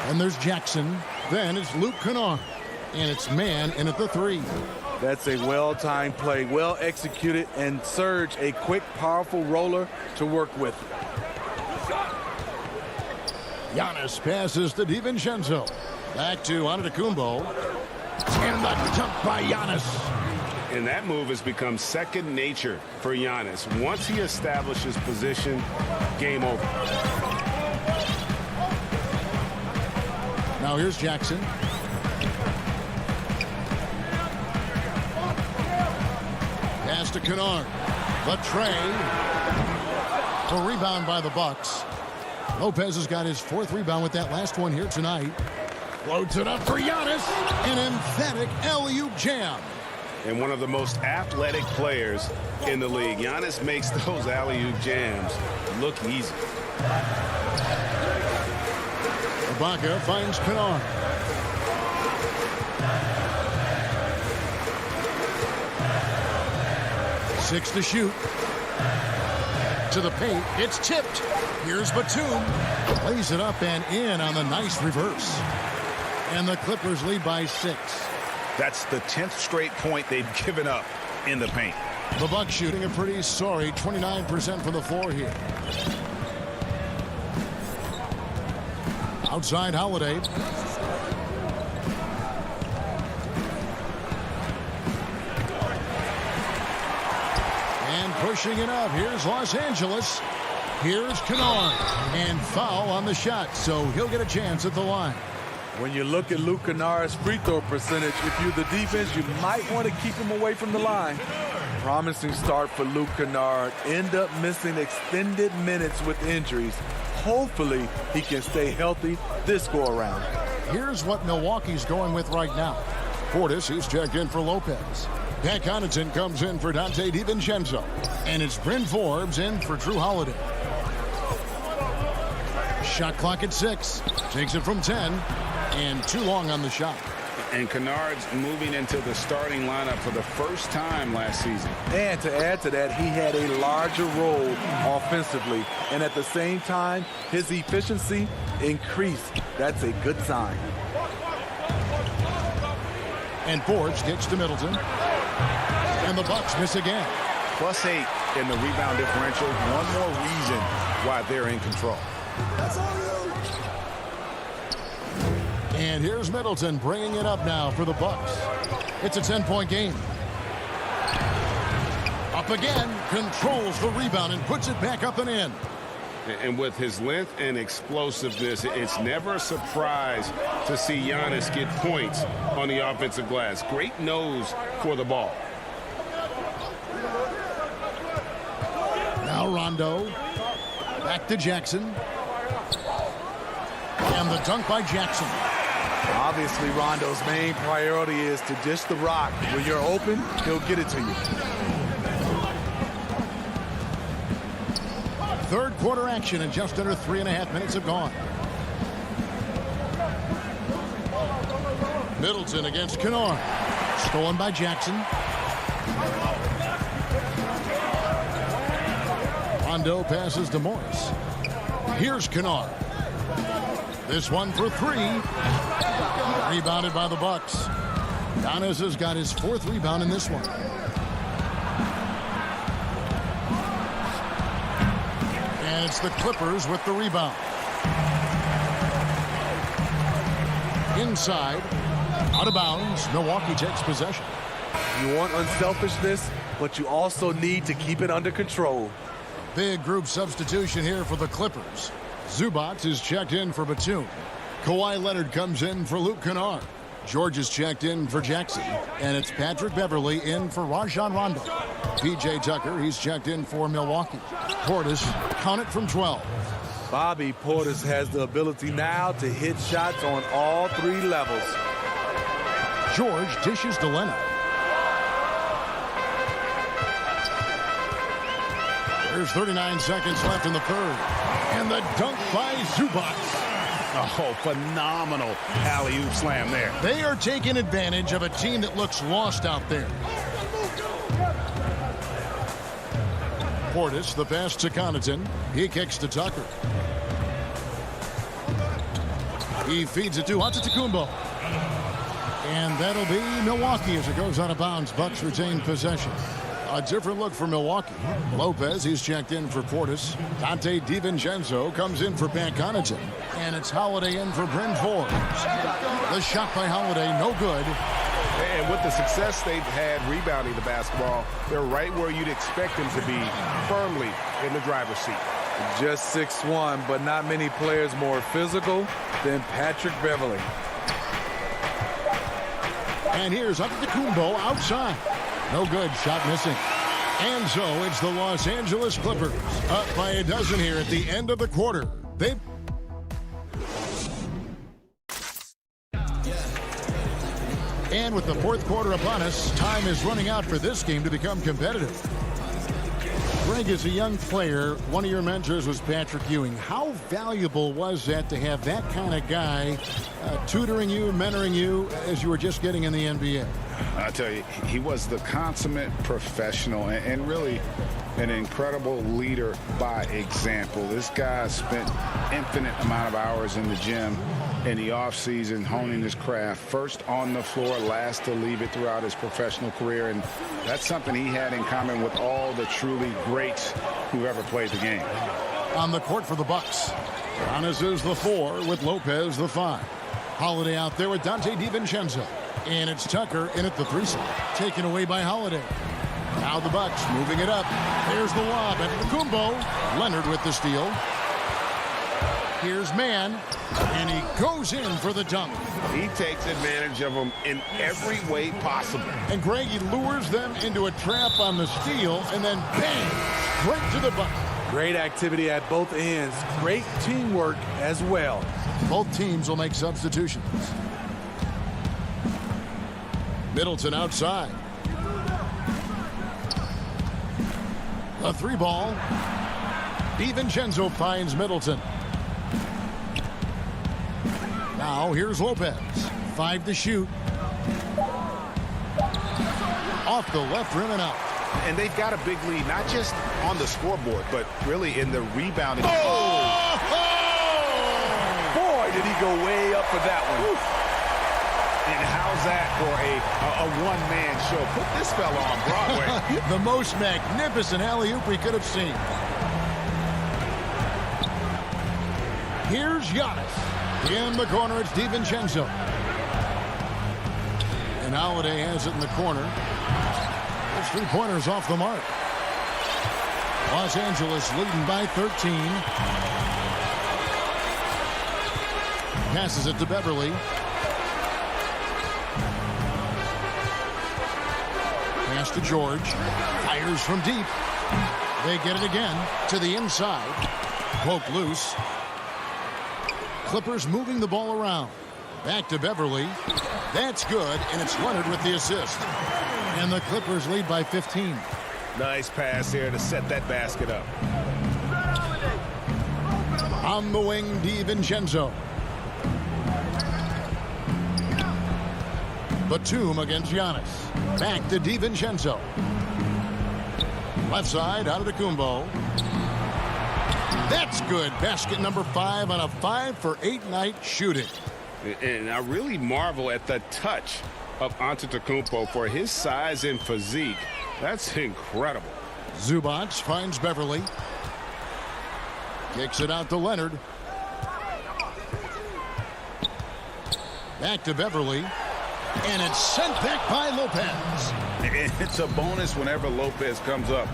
Speaker 2: And there's Jackson. Then it's Luke Kennard. And it's man in at the 3.
Speaker 11: That's a well-timed play, well executed, and Serge, a quick, powerful roller to work with.
Speaker 2: Giannis passes to DiVincenzo. Back to Antetokounmpo. And the dunk by Giannis.
Speaker 5: And that move has become second nature for Giannis. Once he establishes position, game over.
Speaker 2: Now here's Jackson. Pass to Kennard. The tray. A rebound by the Bucks. Lopez has got his 4th rebound with that last one here tonight. Floats it up for Giannis. An emphatic alley-oop jam.
Speaker 5: And one of the most athletic players in the league. Giannis makes those alley-oop jams look easy.
Speaker 2: Ibaka finds Kennard. Six to shoot. To the paint. It's tipped. Here's Batum. Lays it up and in on the nice reverse. And the Clippers lead by 6.
Speaker 6: That's the 10th straight point they've given up in the paint.
Speaker 2: The Bucks shooting a pretty sorry 29% from the floor here. Outside Holiday. And pushing it up. Here's Los Angeles. Here's Kennard. And foul on the shot, so he'll get a chance at the line.
Speaker 11: When you look at Luke Kennard's free throw percentage, if you're the defense, you might want to keep him away from the line. Promising start for Luke Kennard. End up missing extended minutes with injuries. Hopefully, he can stay healthy this go-around.
Speaker 2: Here's what Milwaukee's going with right now. Portis, he's checked in for Lopez. Pat Connaughton comes in for Dante DiVincenzo. And it's Bryn Forbes in for Drew Holiday. Shot clock at 6. Takes it from 10. And too long on the shot.
Speaker 5: And Kennard's moving into the starting lineup for the first time last season.
Speaker 11: And to add to that, he had a larger role offensively. And at the same time, his efficiency increased. That's a good sign.
Speaker 2: And Forbes gets to Middleton. And the Bucks miss again.
Speaker 6: +8 in the rebound differential. One more reason why they're in control.
Speaker 2: And here's Middleton bringing it up now for the Bucks. It's a 10-point game. Up again, controls the rebound and puts it back up and in.
Speaker 5: And with his length and explosiveness, it's never a surprise to see Giannis get points on the offensive glass. Great nose for the ball.
Speaker 2: Now Rondo. Back to Jackson. And the dunk by Jackson.
Speaker 11: Obviously, Rondo's main priority is to dish the rock. When you're open, he'll get it to you.
Speaker 2: Third quarter action and just under 3.5 minutes have gone. Middleton against Kennard. Stolen by Jackson. Rondo passes to Morris. Here's Kennard. This one for 3. Rebounded by the Bucks. Giannis has got his 4th rebound in this one. And it's the Clippers with the rebound. Inside. Out of bounds. Milwaukee takes possession.
Speaker 11: You want unselfishness, but you also need to keep it under control.
Speaker 2: Big group substitution here for the Clippers. Zubac is checked in for Batum. Kawhi Leonard comes in for Luke Kennard. George is checked in for Jackson. And it's Patrick Beverley in for Rajon Rondo. P.J. Tucker, he's checked in for Milwaukee. Portis, count it from 12.
Speaker 11: Bobby Portis has the ability now to hit shots on all 3 levels.
Speaker 2: George dishes to Leonard. There's 39 seconds left in the third. And the dunk by Zubac.
Speaker 6: Oh, phenomenal alley-oop slam there.
Speaker 2: They are taking advantage of a team that looks lost out there. Portis, the pass to Connaughton. He kicks to Tucker. He feeds it to Antetokounmpo. And that'll be Milwaukee as it goes out of bounds. Bucks retain possession. A different look for Milwaukee. Lopez, he's checked in for Portis. Dante DiVincenzo comes in for Pat Connaughton. And it's Holiday in for Bryn Forbes. The shot by Holiday, no good.
Speaker 12: And with the success they've had rebounding the basketball, they're right where you'd expect them to be, firmly in the driver's seat.
Speaker 11: Just 6'1", but not many players more physical than Patrick Beverley.
Speaker 2: And here's Antetokounmpo outside. No good, shot missing. And so it's the Los Angeles Clippers up by a dozen here at the end of the quarter. They And with the fourth quarter upon us, time is running out for this game to become competitive. Greg, as a young player, one of your mentors was Patrick Ewing. How valuable was that to have that kind of guy tutoring you, mentoring you as you were just getting in the NBA?
Speaker 6: I tell you, he was the consummate professional and really an incredible leader by example. This guy spent infinite amount of hours in the gym in the offseason honing his craft, first on the floor, last to leave it throughout his professional career, and that's something he had in common with all the truly greats who ever played the game.
Speaker 2: On the court for the Bucks, Giannis is the 4 with Lopez the 5. Holiday out there with Dante DiVincenzo. And it's Tucker in at the 3 slot, taken away by Holiday. Now the Bucks moving it up. There's the lob at Antetokounmpo. Leonard with the steal. Here's Mann, and he goes in for the dunk.
Speaker 6: He takes advantage of them in every way possible.
Speaker 2: And Greg, he lures them into a trap on the steal, and then bang, straight to the bucket.
Speaker 11: Great activity at both ends. Great teamwork as well.
Speaker 2: Both teams will make substitutions. Middleton outside. A 3 ball. DiVincenzo finds Middleton. Now here's Lopez. 5 to shoot. Off the left rim and out.
Speaker 6: And they've got a big lead, not just on the scoreboard, but really in the rebounding.
Speaker 11: Oh! Boy, did he go way up for that one. Oof.
Speaker 6: And how's that for a one-man show? Put this fella on Broadway.
Speaker 2: The most magnificent alley-oop we could have seen. Here's Giannis. In the corner, it's DiVincenzo. And Holiday has it in the corner. Those 3-pointers off the mark. Los Angeles leading by 13. Passes it to Beverly. Pass to George. Fires from deep. They get it again to the inside. Poke loose. Clippers moving the ball around. Back to Beverly. That's good, and it's Leonard with the assist. And the Clippers lead by 15.
Speaker 6: Nice pass here to set that basket up.
Speaker 2: On the wing, DiVincenzo. Batum against Giannis. Back to DiVincenzo. Left side, Antetokounmpo. That's good. Basket number 5 on a 5-for-8 night shooting.
Speaker 12: And I really marvel at the touch of Antetokounmpo for his size and physique. That's incredible.
Speaker 2: Zubac finds Beverly. Kicks it out to Leonard. Back to Beverly. And it's sent back by Lopez.
Speaker 6: It's a bonus whenever Lopez comes up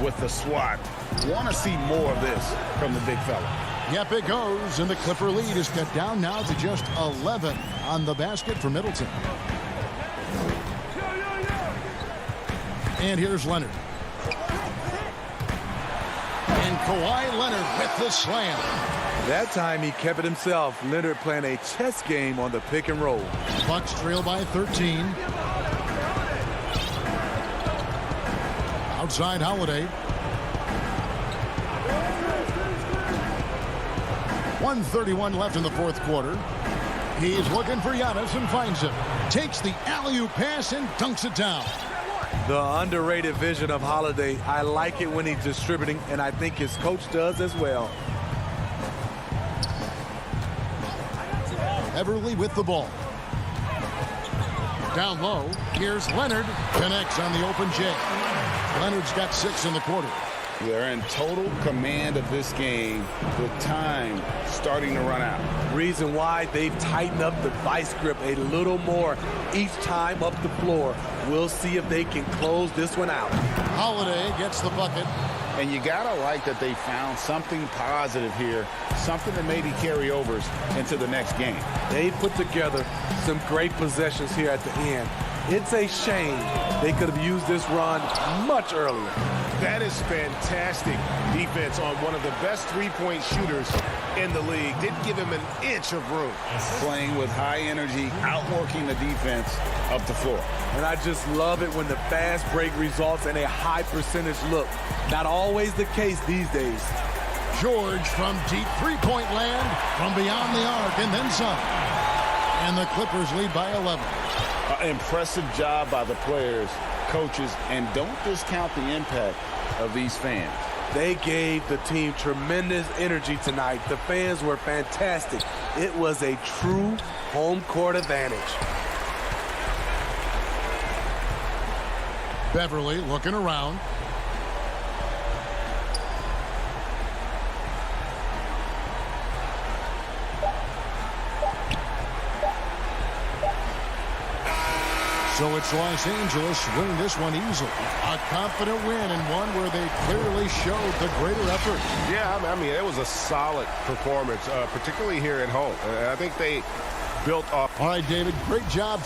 Speaker 6: with the swat. Want to see more of this from the big fella.
Speaker 2: Yep, it goes, and the Clipper lead is cut down now to just 11 on the basket for Middleton. And here's Leonard. And Kawhi Leonard with the slam.
Speaker 11: That time he kept it himself. Leonard playing a chess game on the pick and roll.
Speaker 2: Bucks trail by 13. Outside Holiday. 1:31 left in the fourth quarter. He's looking for Giannis and finds him. Takes the alley-oop pass and dunks it down.
Speaker 11: The underrated vision of Holiday. I like it when he's distributing, and I think his coach does as well.
Speaker 2: Everly with the ball. Down low, here's Leonard. Connects on the open J. Leonard's got 6 in the quarter.
Speaker 5: They're in total command of this game with time starting to run out.
Speaker 11: Reason why they've tightened up the vice grip a little more each time up the floor. We'll see if they can close this one out.
Speaker 2: Holiday gets the bucket.
Speaker 5: And you gotta like that they found something positive here, something that maybe carry overs into the next game.
Speaker 11: They put together some great possessions here at the end. It's a shame they could have used this run much earlier.
Speaker 12: That is fantastic defense on one of the best three-point shooters in the league. Didn't give him an inch of room.
Speaker 5: Playing with high energy, outworking the defense up the floor.
Speaker 11: And I just love it when the fast break results in a high percentage look. Not always the case these days.
Speaker 2: George from deep three-point land, from beyond the arc, and then some. And the Clippers lead by 11.
Speaker 5: Impressive job by the players, coaches, and don't discount the impact of these fans.
Speaker 11: They gave the team tremendous energy tonight. The fans were fantastic. It was a true home court advantage.
Speaker 2: Beverly looking around. So it's Los Angeles winning this one easily. A confident win and one where they clearly showed the greater effort.
Speaker 12: Yeah, I mean, it was a solid performance, particularly here at home. I think they built off.
Speaker 2: All right, David, great job.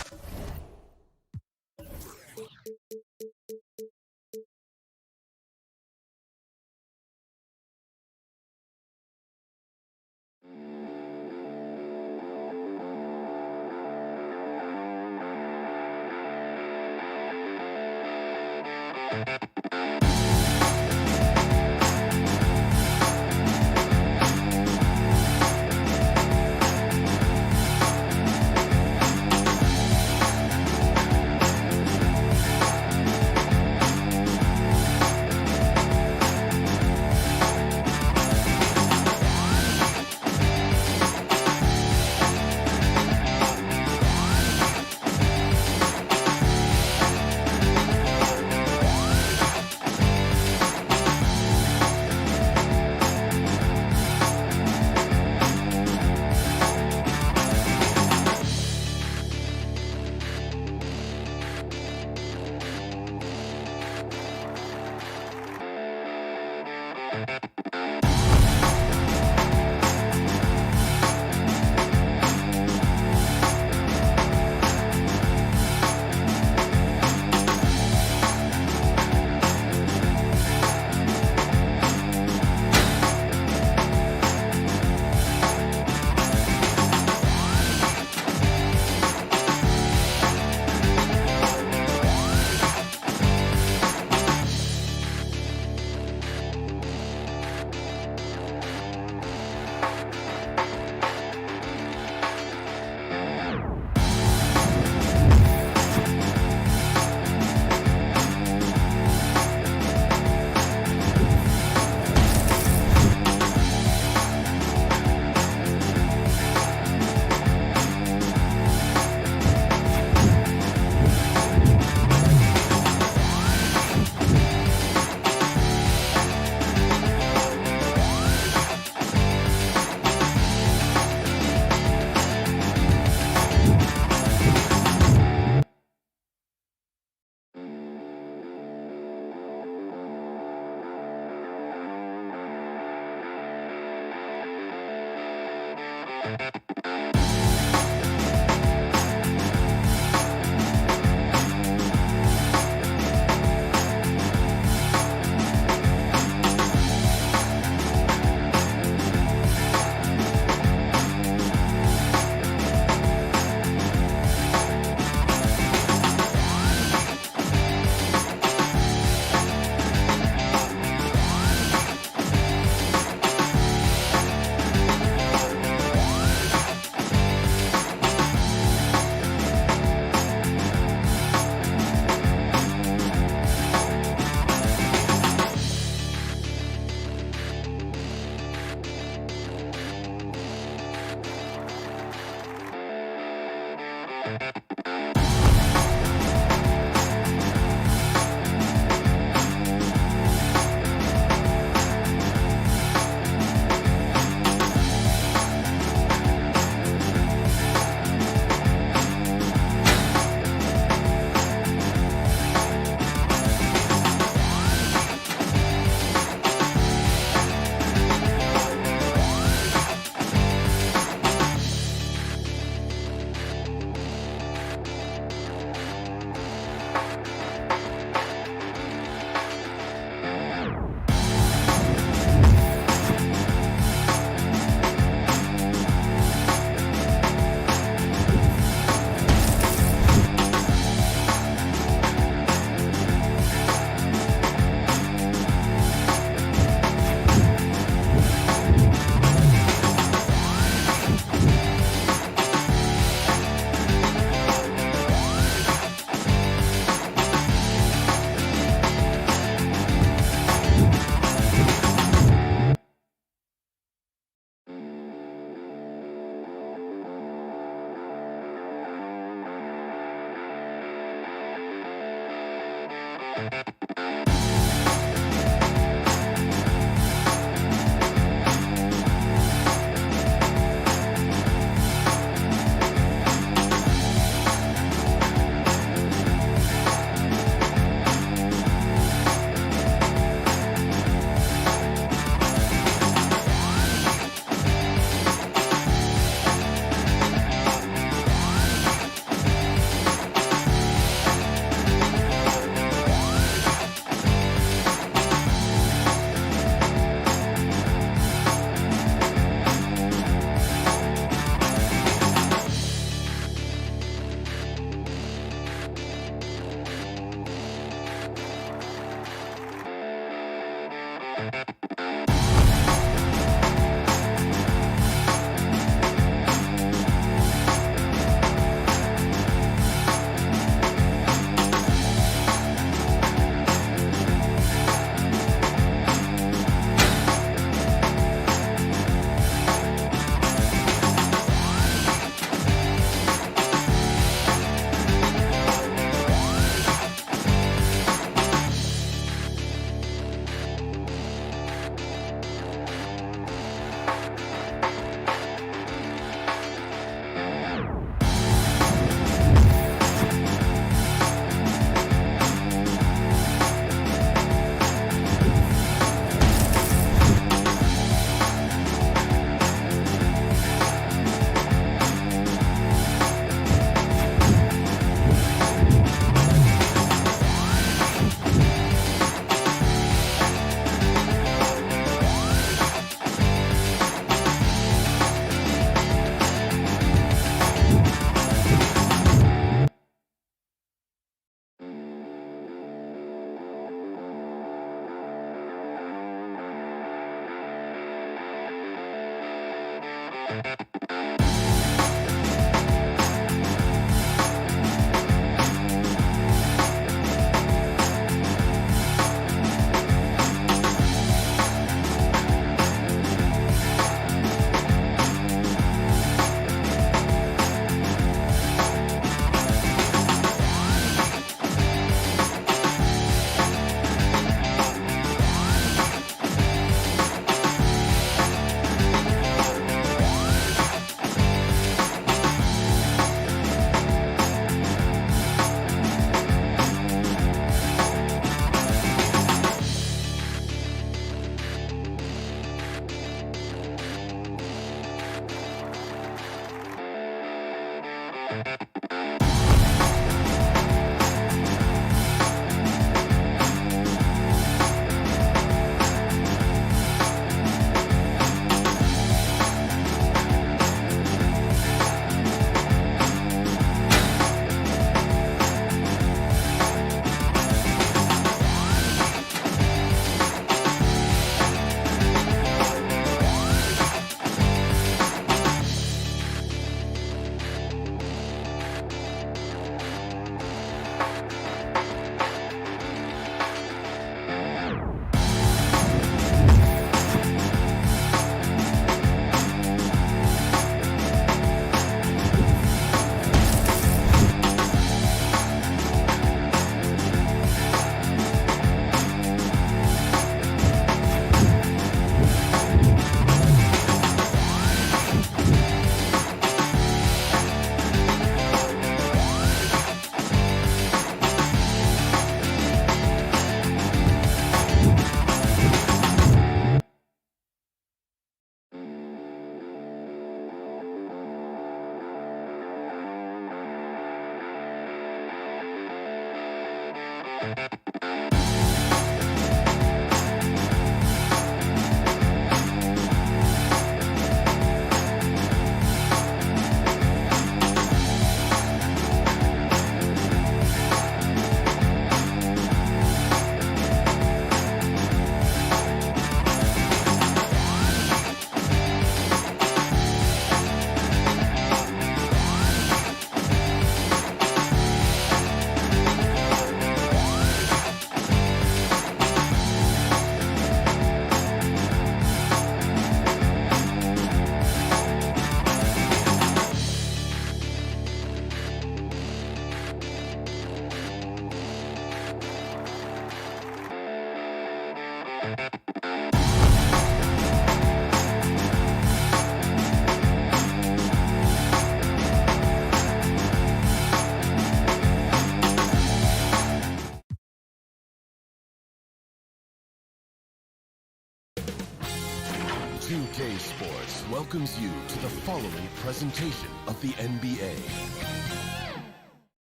Speaker 13: 2K Sports welcomes you to the following presentation of the NBA.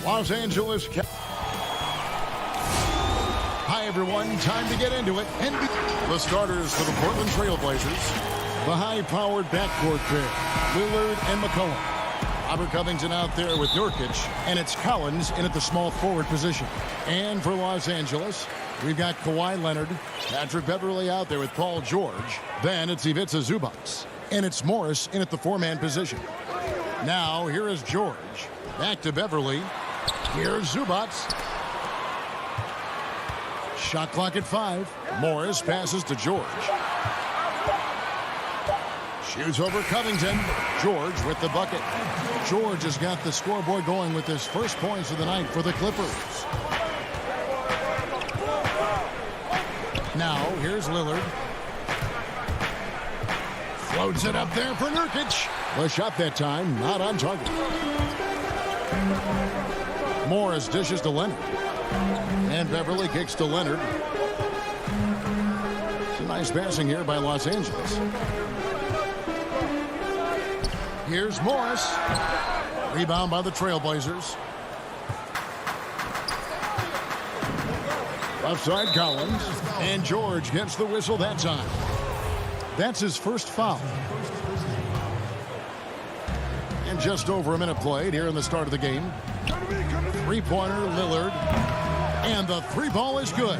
Speaker 2: Los Angeles. Hi, everyone. Time to get into it. The starters for the Portland Trail Blazers. The high-powered backcourt pair, Lillard and McCollum. Robert Covington out there with Nurkic, and it's Collins in at the small forward position. And for Los Angeles, we've got Kawhi Leonard, Patrick Beverley out there with Paul George. Then it's Ivica Zubac, and it's Morris in at the four-man position. Now, here is George. Back to Beverley. Here's Zubac. Shot clock at 5. Morris passes to George. Shoots over Covington. George with the bucket. George has got the scoreboard going with his first points of the night for the Clippers. Now, here's Lillard. Floats it up there for Nurkic. The shot that time, not on target. Morris dishes to Leonard. And Beverley kicks to Leonard. Some nice passing here by Los Angeles. Here's Morris. Rebound by the Trailblazers. Left side Collins. And George gets the whistle that time. That's his first foul. And just over a minute played here in the start of the game. Three-pointer, Lillard. And the three ball is good.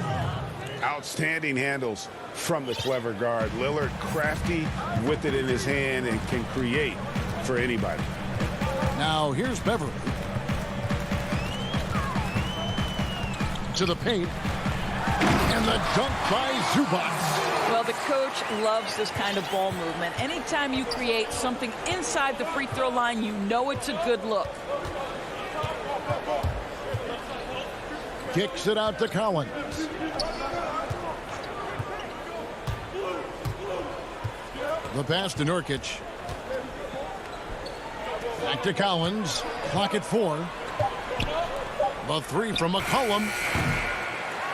Speaker 6: Outstanding handles from the clever guard. Lillard crafty with it in his hand and can create for anybody.
Speaker 2: Now here's Beverley. To the paint. And the dunk by Zubac.
Speaker 14: Well, the coach loves this kind of ball movement. Anytime you create something inside the free throw line, you know it's a good look.
Speaker 2: Kicks it out to Collins. The pass to Nurkic. Back to Collins. Clock at 4. The three from McCollum.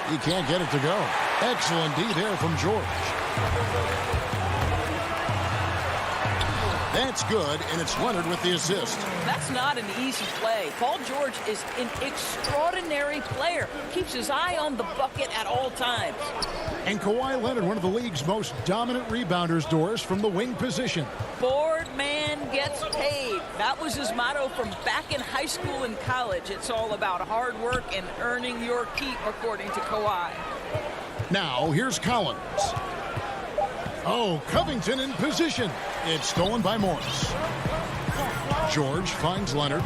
Speaker 2: He can't get it to go. Excellent D there from George. That's good, and it's Leonard with the assist.
Speaker 14: That's not an easy play. Paul George is an extraordinary player. Keeps his eye on the bucket at all times.
Speaker 2: And Kawhi Leonard, one of the league's most dominant rebounders, Doris, from the wing position.
Speaker 14: Board man gets paid. That was his motto from back in high school and college. It's all about hard work and earning your keep, according to Kawhi.
Speaker 2: Now, here's Collins. Oh, Covington in position. It's stolen by Morris. George finds Leonard.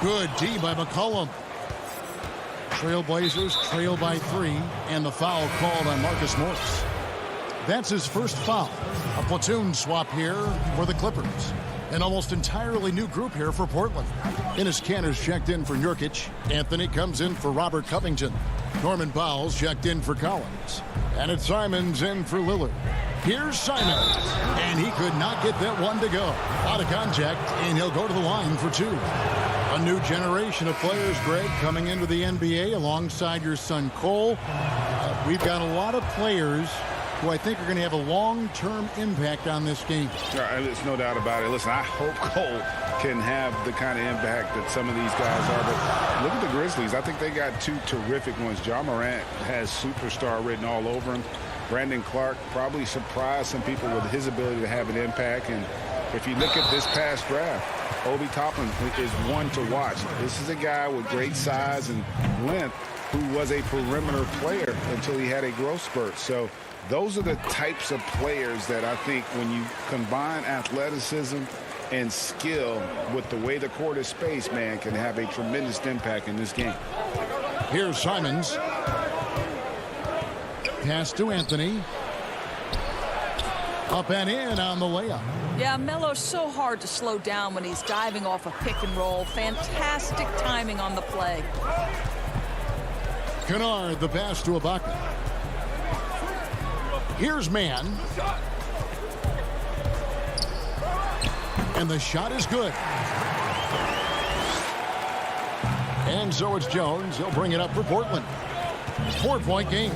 Speaker 2: Good D by McCollum. Trailblazers trail by 3, and the foul called on Marcus Morris. That's his first foul. A platoon swap here for the Clippers. An almost entirely new group here for Portland. Enes Kanter's checked in for Nurkic. Anthony comes in for Robert Covington. Norman Powell's checked in for Collins. And it's Simons in for Lillard. Here's Simons. And he could not get that one to go. Out of contact, and he'll go to the line for 2. A new generation of players, Greg, coming into the NBA alongside your son Cole. We've got a lot of players who I think are going to have a long-term impact on this game.
Speaker 6: There's no doubt about it. Listen, I hope Cole can have the kind of impact that some of these guys are. But look at the Grizzlies. I think they got 2 terrific ones. Ja Morant has superstar written all over him. Brandon Clark probably surprised some people with his ability to have an impact. And if you look at this past draft, Obi Toppin is one to watch. This is a guy with great size and length who was a perimeter player until he had a growth spurt. So those are the types of players that I think when you combine athleticism and skill with the way the court is spaced, man, can have a tremendous impact in this game.
Speaker 2: Here's Simons. Pass to Anthony. Up and in on the layup.
Speaker 14: Yeah, Melo's so hard to slow down when he's diving off a pick and roll. Fantastic timing on the play.
Speaker 2: Kennard, the pass to Ibaka. Here's Mann. And the shot is good. And so it's Jones. He'll bring it up for Portland. 4-point game.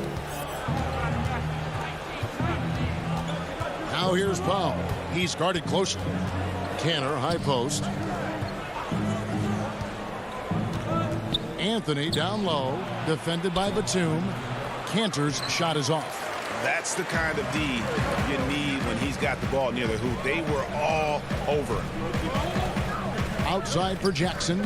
Speaker 2: Now here's Powell. He's guarded closely. Canner, high post. Anthony down low. Defended by Batum. Cantor's shot is off.
Speaker 6: That's the kind of D you need when he's got the ball near the hoop. They were all over him.
Speaker 2: Outside for Jackson.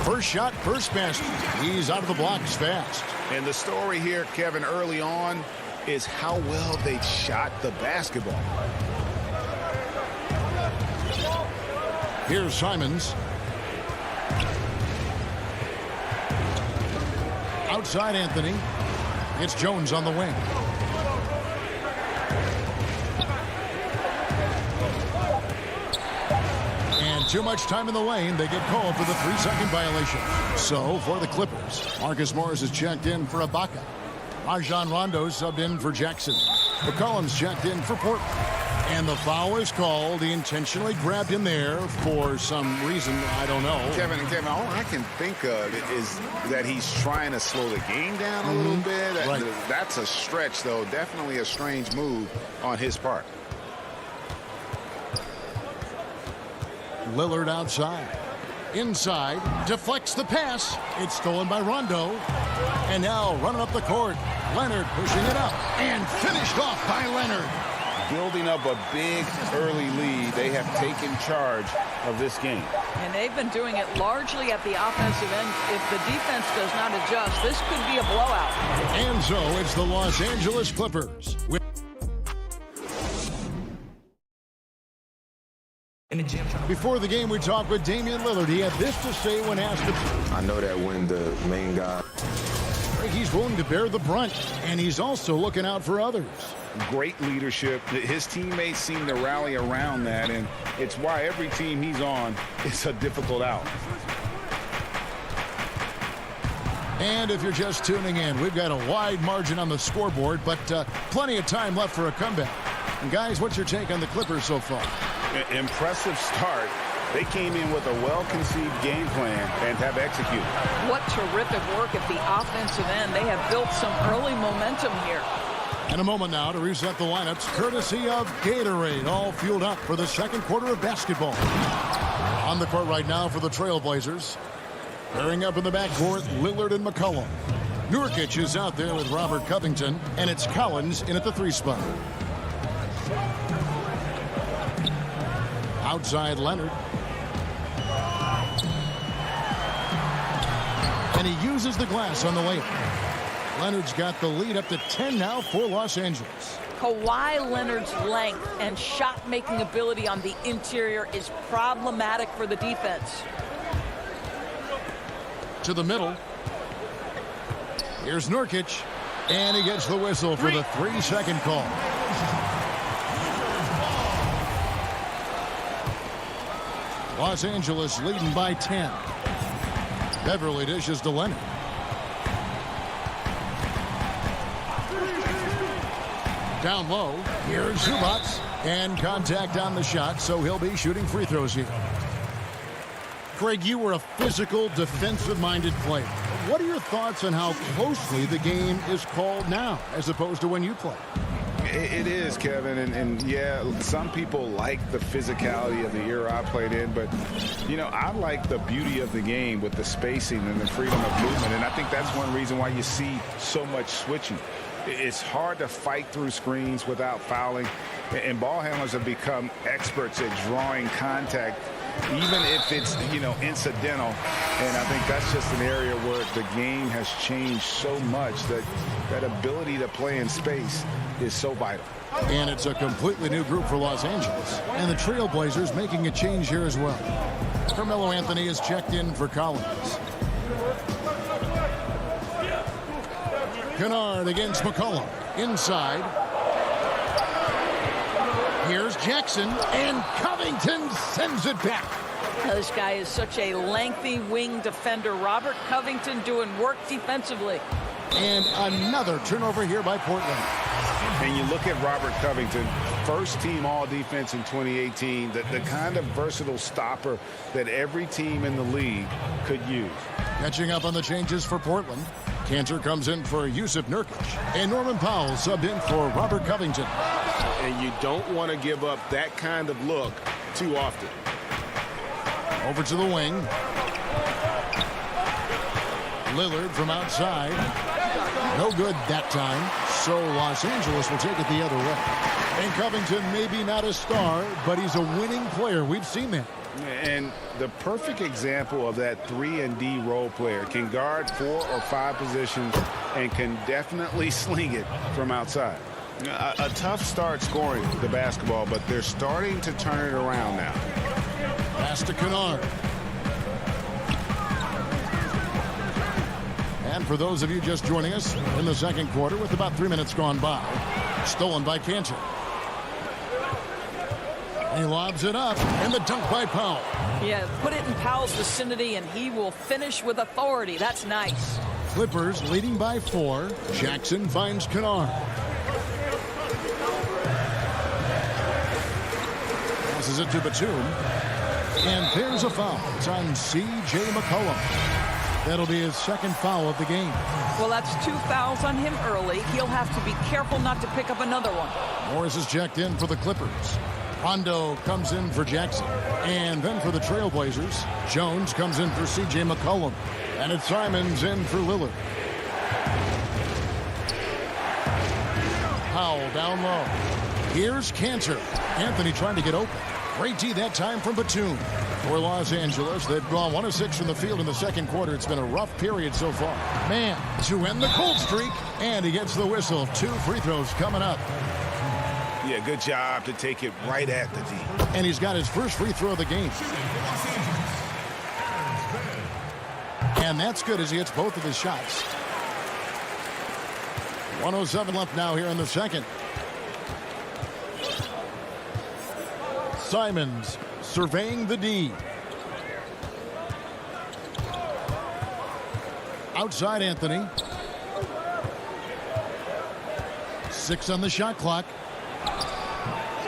Speaker 2: First shot, first basket. He's out of the blocks fast.
Speaker 6: And the story here, Kevin, early on is how well they shot the basketball.
Speaker 2: Here's Simons. Outside Anthony. It's Jones on the wing. And too much time in the lane. They get called for the 3-second violation. So for the Clippers, Marcus Morris is checked in for Ibaka. Rajon Rondo subbed in for Jackson. McCollum's checked in for Portland. And the foul is called. He intentionally grabbed him there for some reason. I don't know.
Speaker 6: Kevin, all I can think of is that he's trying to slow the game down a little bit.
Speaker 2: Right.
Speaker 6: That's a stretch, though. Definitely a strange move on his part.
Speaker 2: Lillard outside. Inside. Deflects the pass. It's stolen by Rondo. And now running up the court. Leonard pushing it up. And finished off by Leonard.
Speaker 6: Building up a big early lead. They have taken charge of this game.
Speaker 14: And they've been doing it largely at the offensive end. If the defense does not adjust, this could be a blowout.
Speaker 2: And so it's the Los Angeles Clippers. Before the game, we talked with Damian Lillard. He had this to say when asked.
Speaker 15: I know that when the main guy...
Speaker 2: He's willing to bear the brunt, and he's also looking out for others.
Speaker 6: Great leadership. His teammates seem to rally around that, and it's why every team he's on is a difficult out.
Speaker 2: And if you're just tuning in, we've got a wide margin on the scoreboard, but plenty of time left for a comeback. And guys, what's your take on the Clippers so far?
Speaker 6: Impressive start. They came in with a well-conceived game plan and have executed.
Speaker 14: What terrific work at the offensive end. They have built some early momentum here.
Speaker 2: And a moment now to reset the lineups, courtesy of Gatorade, all fueled up for the second quarter of basketball. On the court right now for the Trailblazers. Pairing up in the backcourt, Lillard and McCollum. Nurkic is out there with Robert Covington, and it's Collins in at the 3 spot. Outside Leonard. And he uses the glass on the layup. Leonard's got the lead up to 10 now for Los Angeles.
Speaker 14: Kawhi Leonard's length and shot-making ability on the interior is problematic for the defense.
Speaker 2: To the middle. Here's Nurkic. And he gets the whistle for the 3-second call. Los Angeles leading by 10. Beverly dishes to Leonard. Down low. Here's Zubac. And contact on the shot, so he'll be shooting free throws here. Craig, you were a physical, defensive-minded player. What are your thoughts on how closely the game is called now, as opposed to when you played?
Speaker 6: It is, Kevin, and yeah, some people like the physicality of the era I played in, but, you know, I like the beauty of the game with the spacing and the freedom of movement, and I think that's one reason why you see so much switching. It's hard to fight through screens without fouling, and ball handlers have become experts at drawing contact, even if it's, you know, incidental, and I think that's just an area where the game has changed so much that that ability to play in space is so vital.
Speaker 2: And it's a completely new group for Los Angeles. And the Trailblazers making a change here as well. Carmelo Anthony is checked in for Collins. Kennard against McCollum. Inside. Here's Jackson. And Covington sends it back.
Speaker 14: This guy is such a lengthy wing defender. Robert Covington doing work defensively.
Speaker 2: And another turnover here by Portland.
Speaker 6: And you look at Robert Covington, first-team all-defense in 2018, the kind of versatile stopper that every team in the league could use.
Speaker 2: Catching up on the changes for Portland. Cantor comes in for Yusuf Nurkic, and Norman Powell subbed in for Robert Covington.
Speaker 6: And you don't want to give up that kind of look too often.
Speaker 2: Over to the wing. Lillard from outside. No good that time. So Los Angeles will take it the other way. And Covington, maybe not a star, but he's a winning player. We've seen that.
Speaker 6: And the perfect example of that 3-and-D role player. Can guard 4 or 5 positions and can definitely sling it from outside. A tough start scoring the basketball, but they're starting to turn it around now.
Speaker 2: Pass to Kennard. And for those of you just joining us in the second quarter with about 3 minutes gone by, stolen by Cantor. He lobs it up, and the dunk by Powell.
Speaker 14: Yeah, put it in Powell's vicinity, and he will finish with authority. That's nice.
Speaker 2: Clippers leading by 4. Jackson finds Kennard. Passes it to Batum. And there's a foul. It's on C.J. McCollum. That'll be his second foul of the game.
Speaker 14: Well, that's 2 fouls on him early. He'll have to be careful not to pick up another one.
Speaker 2: Morris is checked in for the Clippers. Rondo comes in for Jackson. And then for the Trailblazers, Jones comes in for C.J. McCollum. And it's Simons in for Lillard. Powell down low. Here's Cantor. Anthony trying to get open. Great D that time from Batum. For Los Angeles, they've gone 1 of 6 from the field in the second quarter. It's been a rough period so far. Man, to end the cold streak. And he gets the whistle. 2 free throws coming up.
Speaker 6: Yeah, good job to take it right at the D.
Speaker 2: And he's got his first free throw of the game. And that's good as he hits both of his shots. 1:07 left now here in the second. Simons surveying the D. Outside Anthony. 6 on the shot clock.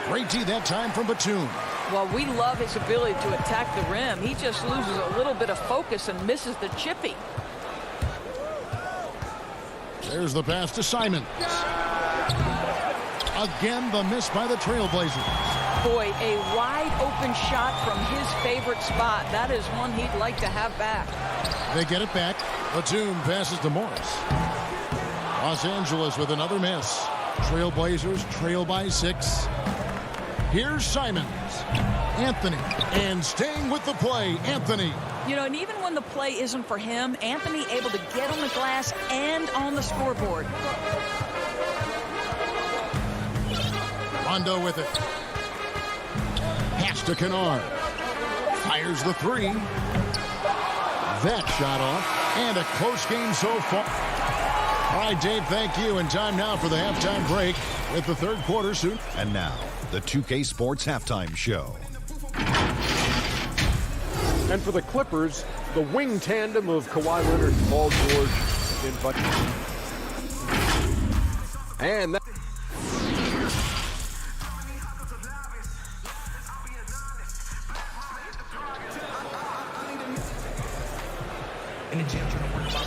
Speaker 2: Great D that time from Batum.
Speaker 14: Well, we love his ability to attack the rim. He just loses a little bit of focus and misses the chippy.
Speaker 2: There's the pass to Simons. Again, the miss by the Trailblazers.
Speaker 14: Boy, a wide open shot from his favorite spot. That is one he'd like to have back.
Speaker 2: They get it back. Batum passes to Morris. Los Angeles with another miss. Trailblazers trail by 6. Here's Simons. Anthony. And staying with the play, Anthony.
Speaker 14: You know, and even when the play isn't for him, Anthony able to get on the glass and on the scoreboard.
Speaker 2: Rondo with it. Pass to Kennard. Fires the 3. That shot off. And a close game so far. All right, Dave, thank you. And time now for the halftime break with the third quarter soon.
Speaker 3: And now, the 2K Sports Halftime Show.
Speaker 7: And for the Clippers, the wing tandem of Kawhi Leonard and Paul George in Buckingham. And that...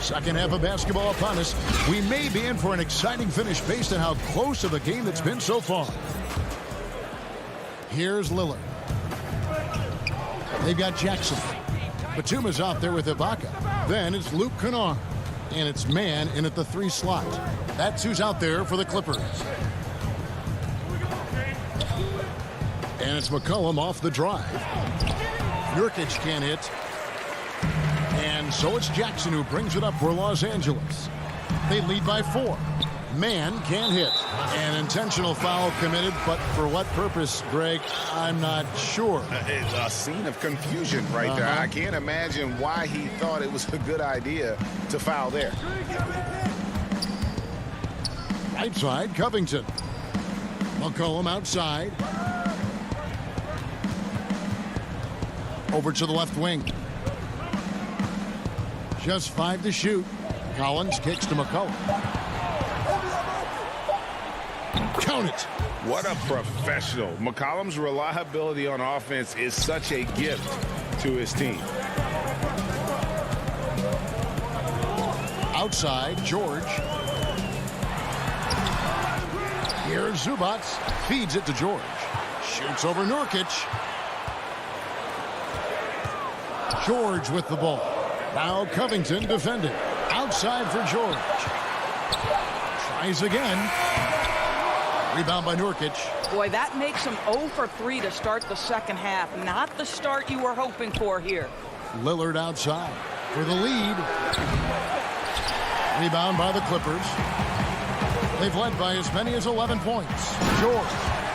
Speaker 2: Second half of basketball upon us. We may be in for an exciting finish based on how close of a game it's been so far. Here's Lillard. They've got Jackson. Batum is out there with Ibaka. Then it's Luke Kennard. And it's Mann in at the 3 slot. That's who's out there for the Clippers. And it's McCollum off the drive. Nurkic can't hit. And so it's Jackson who brings it up for Los Angeles. They lead by 4. Mann can't hit. An intentional foul committed, but for what purpose, Greg, I'm not sure.
Speaker 6: It's a scene of confusion right there. I can't imagine why he thought it was a good idea to foul there.
Speaker 2: Right side, Covington. McCollum outside. Over to the left wing. Just 5 to shoot. Collins kicks to McCollum. Count it.
Speaker 6: What a professional. McCollum's reliability on offense is such a gift to his team.
Speaker 2: Outside, George. Here's Zubac. Feeds it to George. Shoots over Nurkic. George with the ball. Now Covington defending. Outside for George. Tries again. Rebound by Nurkic.
Speaker 14: Boy, that makes him 0 for 3 to start the second half. Not the start you were hoping for here.
Speaker 2: Lillard outside for the lead. Rebound by the Clippers. They've led by as many as 11 points. George.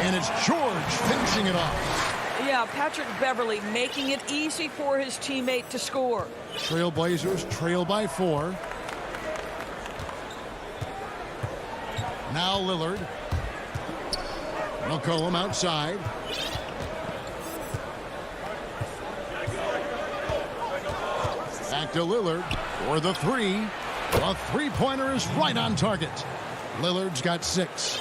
Speaker 2: And it's George finishing it off.
Speaker 14: Yeah, Patrick Beverley making it easy for his teammate to score.
Speaker 2: Trailblazers trail by 4. Now Lillard. McCollum outside. Back to Lillard for the 3. The three-pointer is right on target. Lillard's got 6.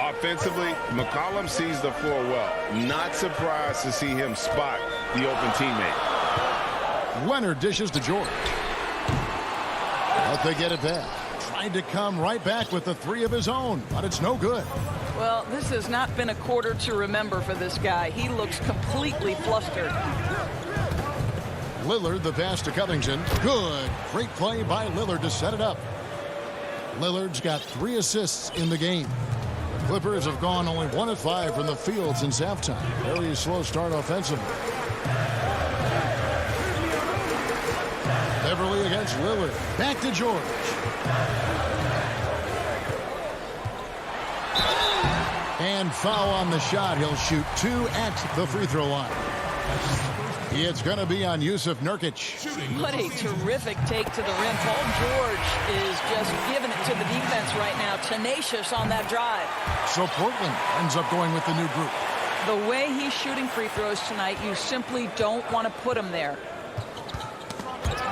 Speaker 6: Offensively, McCollum sees the floor well. Not surprised to see him spot the open teammate.
Speaker 2: Leonard dishes to George. But they get it back. Tried to come right back with the 3 of his own, but it's no good.
Speaker 14: Well, this has not been a quarter to remember for this guy. He looks completely flustered.
Speaker 2: Lillard, the pass to Covington. Good. Great play by Lillard to set it up. Lillard's got 3 assists in the game. Clippers have gone only 1 of 5 from the field since halftime. Very slow start offensively. Beverly against Lillard. Back to George. And foul on the shot. He'll shoot 2 at the free throw line. It's going to be on Yusuf Nurkic.
Speaker 14: What a terrific take to the rim. Paul George is just giving it to the defense right now. Tenacious on that drive.
Speaker 2: So Portland ends up going with the new group.
Speaker 14: The way he's shooting free throws tonight, you simply don't want to put him there.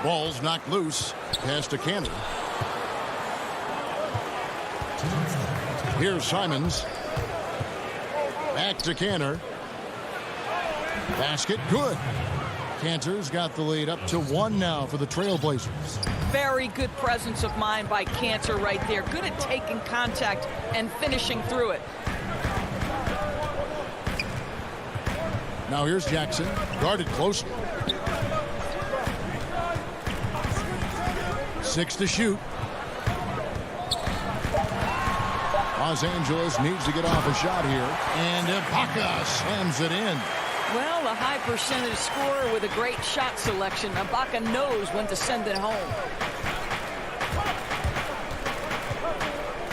Speaker 2: Ball's knocked loose. Pass to Cantor. Here's Simons. Back to Cantor. Basket good. Cantor's got the lead up to 1 now for the Trailblazers.
Speaker 14: Very good presence of mind by Cantor right there. Good at taking contact and finishing through it.
Speaker 2: Now here's Jackson. Guarded closely. 6 to shoot. Los Angeles needs to get off a shot here. And Ibaka slams it in.
Speaker 14: Well, a high percentage scorer with a great shot selection. Ibaka knows when to send it home.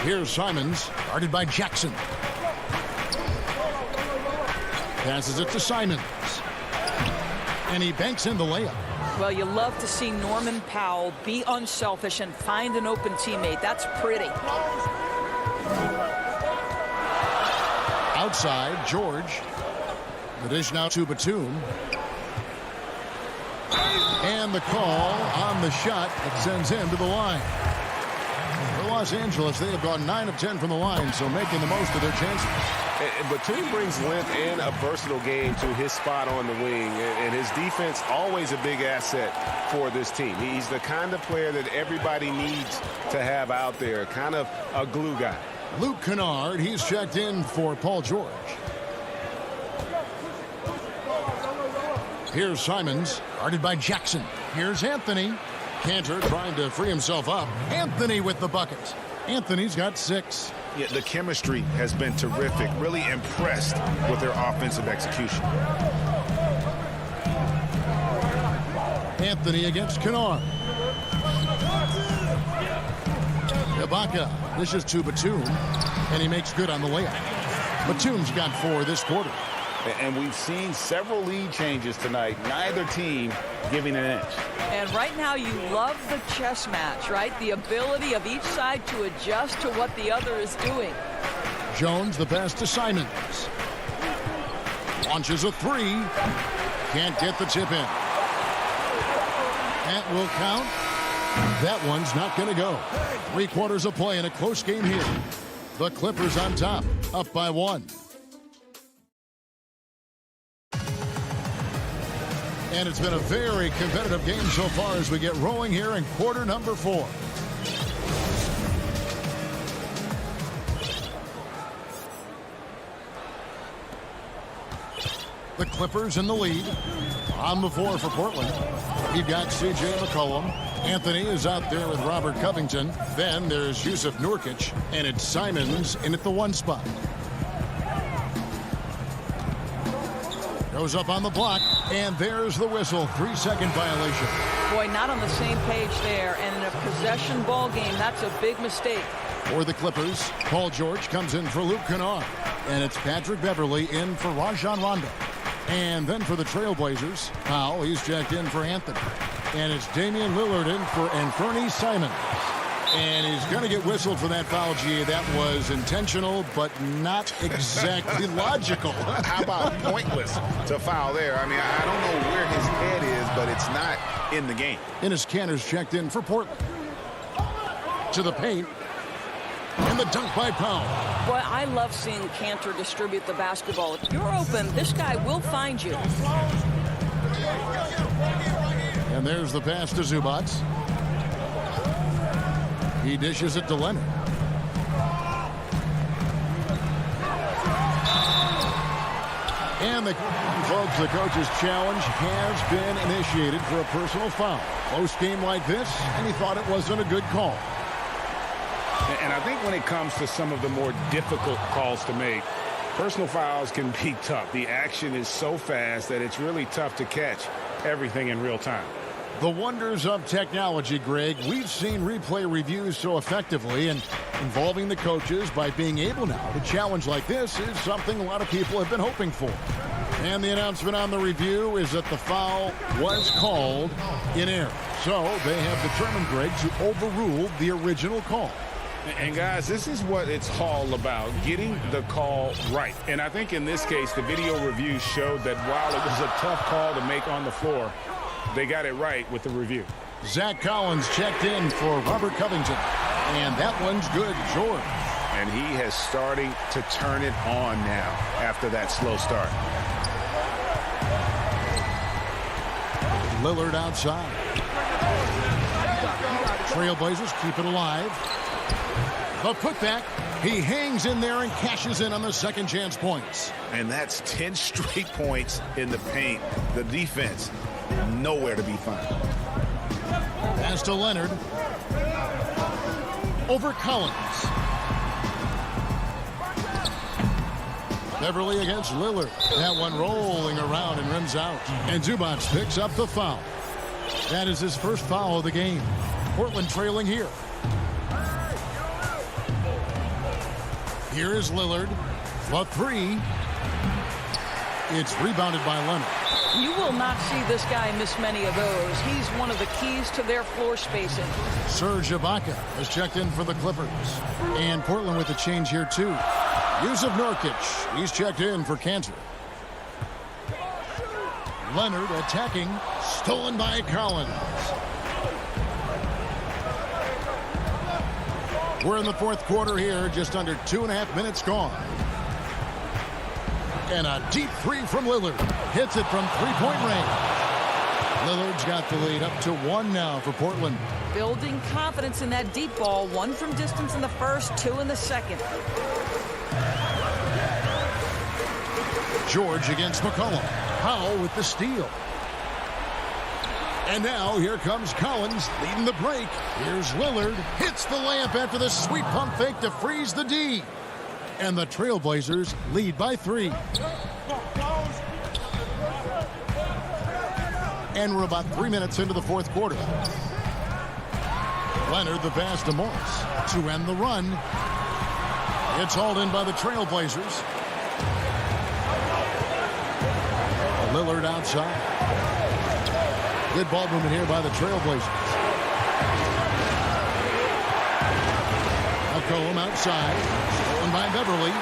Speaker 2: Here's Simons, guarded by Jackson. Passes it to Simons. And he banks in the layup.
Speaker 14: Well, you love to see Norman Powell be unselfish and find an open teammate. That's pretty.
Speaker 2: Outside, George. The dish now to Batum. And the call on the shot that sends him to the line. For Los Angeles, they have gone 9 of 10 from the line, so making the most of their chances.
Speaker 6: Batum brings length and a versatile game to his spot on the wing, and his defense always a big asset for this team. He's the kind of player that everybody needs to have out there, kind of a glue guy.
Speaker 2: Luke Kennard, he's checked in for Paul George. Here's Simons, guarded by Jackson. Here's Anthony. Cantor trying to free himself up. Anthony with the bucket. Anthony's got 6.
Speaker 6: Yeah, the chemistry has been terrific. Really impressed with their offensive execution.
Speaker 2: Anthony against Kennard. Ibaka dishes to Batum, and he makes good on the layup. Batum's got 4 this quarter.
Speaker 6: And we've seen several lead changes tonight. Neither team giving an inch.
Speaker 14: And right now you love the chess match, right? The ability of each side to adjust to what the other is doing.
Speaker 2: Jones, the pass to Simons. Launches a 3. Can't get the tip in. That will count. That one's not going to go. 3 quarters of play in a close game here. The Clippers on top, up by 1. And it's been a very competitive game so far as we get rolling here in quarter number 4. The Clippers in the lead. On the floor for Portland, you've got C.J. McCollum. Anthony is out there with Robert Covington. Then there's Yusuf Nurkic, and it's Simons in at the 1 spot. Goes up on the block, and there's the whistle. 3-second violation.
Speaker 14: Boy, not on the same page there, and in a possession ball game, that's a big mistake.
Speaker 2: For the Clippers, Paul George comes in for Luke Kennard, and it's Patrick Beverley in for Rajon Rondo. And then for the Trailblazers, Powell, he's checked in for Anthony. And it's Damian Lillard in for Anthony Simons. And he's going to get whistled for that foul, G. That was intentional, but not exactly logical.
Speaker 6: How about pointless to foul there? I mean, I don't know where his head is, but it's not in the game.
Speaker 2: Enes Kanter's checked in for Portland. To the paint. And the dunk by Powell.
Speaker 14: Boy, I love seeing Kanter distribute the basketball. If you're open, this guy will find you.
Speaker 2: And there's the pass to Zubac. He dishes it to Leonard. And folks, the coach's challenge has been initiated for a personal foul. Close game like this, and he thought it wasn't a good call.
Speaker 5: And I think when it comes to some of the more difficult calls to make, personal fouls can be tough. The action is so fast that it's really tough to catch everything in real time.
Speaker 2: The wonders of technology, Greg. We've seen replay reviews so effectively, and involving the coaches by being able now to challenge like this is something a lot of people have been hoping for. And the announcement on the review is that the foul was called in error. So they have determined, Greg, to overrule the original call.
Speaker 5: And guys, this is what it's all about, getting the call right. And I think in this case, the video review showed that while it was a tough call to make on the floor, they got it right with the review.
Speaker 2: Zach Collins checked in for Robert Covington. And that one's good, George.
Speaker 6: And he has starting to turn it on now after that slow start.
Speaker 2: Lillard outside. Trailblazers keep it alive. The putback. He hangs in there and cashes in on the second chance points.
Speaker 6: And that's 10 straight points in the paint. The defense, nowhere to be found.
Speaker 2: Pass to Leonard. Over Collins. Beverly against Lillard. That one rolling around and rims out. And Zubac picks up the foul. That is his first foul of the game. Portland trailing here. Here is Lillard. The three. It's rebounded by Leonard.
Speaker 14: You will not see this guy miss many of those. He's one of the keys to their floor spacing.
Speaker 2: Serge Ibaka has checked in for the Clippers. And Portland with a change here, too. Yusuf Nurkic. He's checked in for Kanter. Leonard attacking. Stolen by Collins. We're in the fourth quarter here. Just under 2.5 minutes gone. And a deep three from Lillard. Hits it from three-point range. Lillard's got the lead up to 1 now for Portland.
Speaker 14: Building confidence in that deep ball. 1 from distance in the first, 2 in the second.
Speaker 2: George against McCollum. Powell with the steal. And now here comes Collins leading the break. Here's Lillard. Hits the layup after the sweet pump fake to freeze the D. And the Trailblazers lead by 3. And we're about 3 minutes into the fourth quarter. Leonard the pass to Morris to end the run. It's hauled in by the Trailblazers. Lillard outside. Good ball movement here by the Trailblazers. McCollum outside. Stolen by Beverly.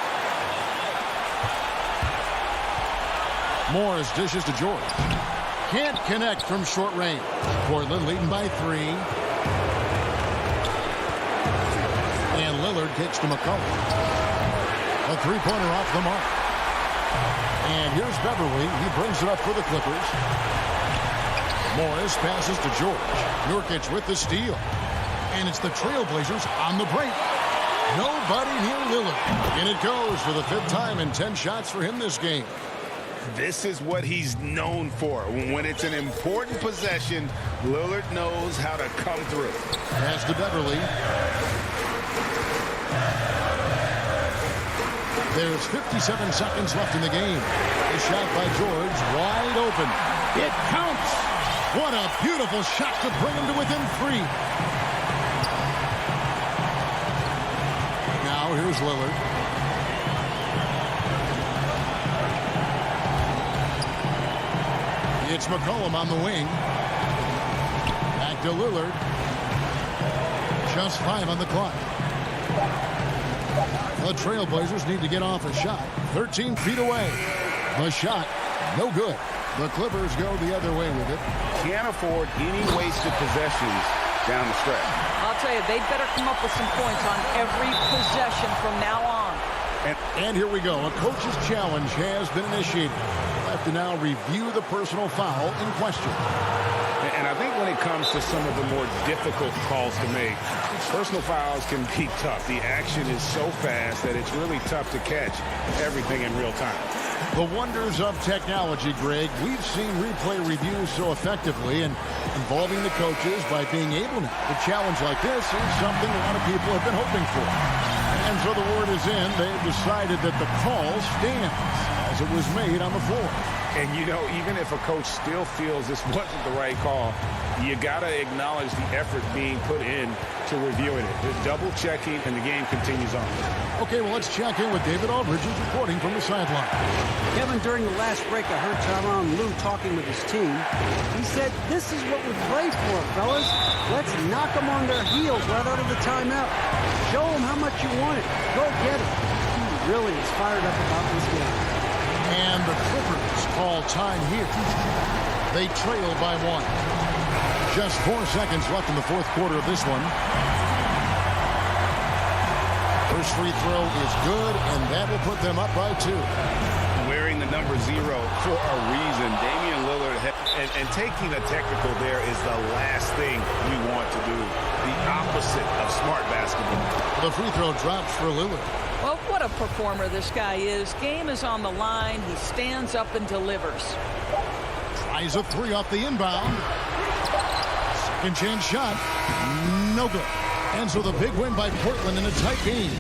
Speaker 2: Morris dishes to George. Can't connect from short range. Portland leading by 3. And Lillard kicks to McCollum. A three-pointer off the mark. And here's Beverly. He brings it up for the Clippers. Morris passes to George. Nurkic with the steal. And it's the Trailblazers on the break. Nobody near Lillard. And it goes for the 5th time in 10 shots for him this game.
Speaker 6: This is what he's known for. When it's an important possession, Lillard knows how to come through.
Speaker 2: Pass to Beverly. There's 57 seconds left in the game. A shot by George, wide open. It counts. What a beautiful shot to bring him to within 3. Now here's Lillard. It's McCollum on the wing. Back to Lillard. Just 5 on the clock. The Trailblazers need to get off a shot. 13 feet away. The shot, no good. The Clippers go the other way with it.
Speaker 6: Can't afford any wasted possessions down the stretch.
Speaker 14: I'll tell you, they'd better come up with some points on every possession from now on.
Speaker 2: And here we go. A coach's challenge has been initiated. We'll have to now review the personal foul in question.
Speaker 5: And I think when it comes to some of the more difficult calls to make, personal fouls can be tough. The action is so fast that it's really tough to catch everything in real time.
Speaker 2: The wonders of technology, Greg. We've seen replay reviews so effectively, and involving the coaches by being able to challenge like this is something a lot of people have been hoping for. And so the word is in. They've decided that the call stands as it was made on the floor.
Speaker 5: And, you know, even if a coach still feels this wasn't the right call, you got to acknowledge the effort being put in to reviewing it. They're double-checking, and the game continues on.
Speaker 2: Okay, well, let's check in with David Aldridge, who's reporting from the sideline.
Speaker 8: Kevin, during the last break, I heard Tyronn Lue talking with his team. He said, this is what we played for, fellas. Let's knock them on their heels right out of the timeout. Show them how much you want it. Go get it. He really is fired up about this game.
Speaker 2: And the Clippers call time here. They trail by 1. Just 4 seconds left in the 4th quarter of this one. First free throw is good, and that will put them up by 2.
Speaker 6: Wearing the number 0 for a reason. Damian Lillard, and taking a technical there is the last thing you want to do. The opposite of smart basketball.
Speaker 2: The free throw drops for Lillard.
Speaker 14: Well, what a performer this guy is. Game is on the line. He stands up and delivers.
Speaker 2: Tries a 3 off the inbound. Second chance shot. No good. And so the big win by Portland in a tight game.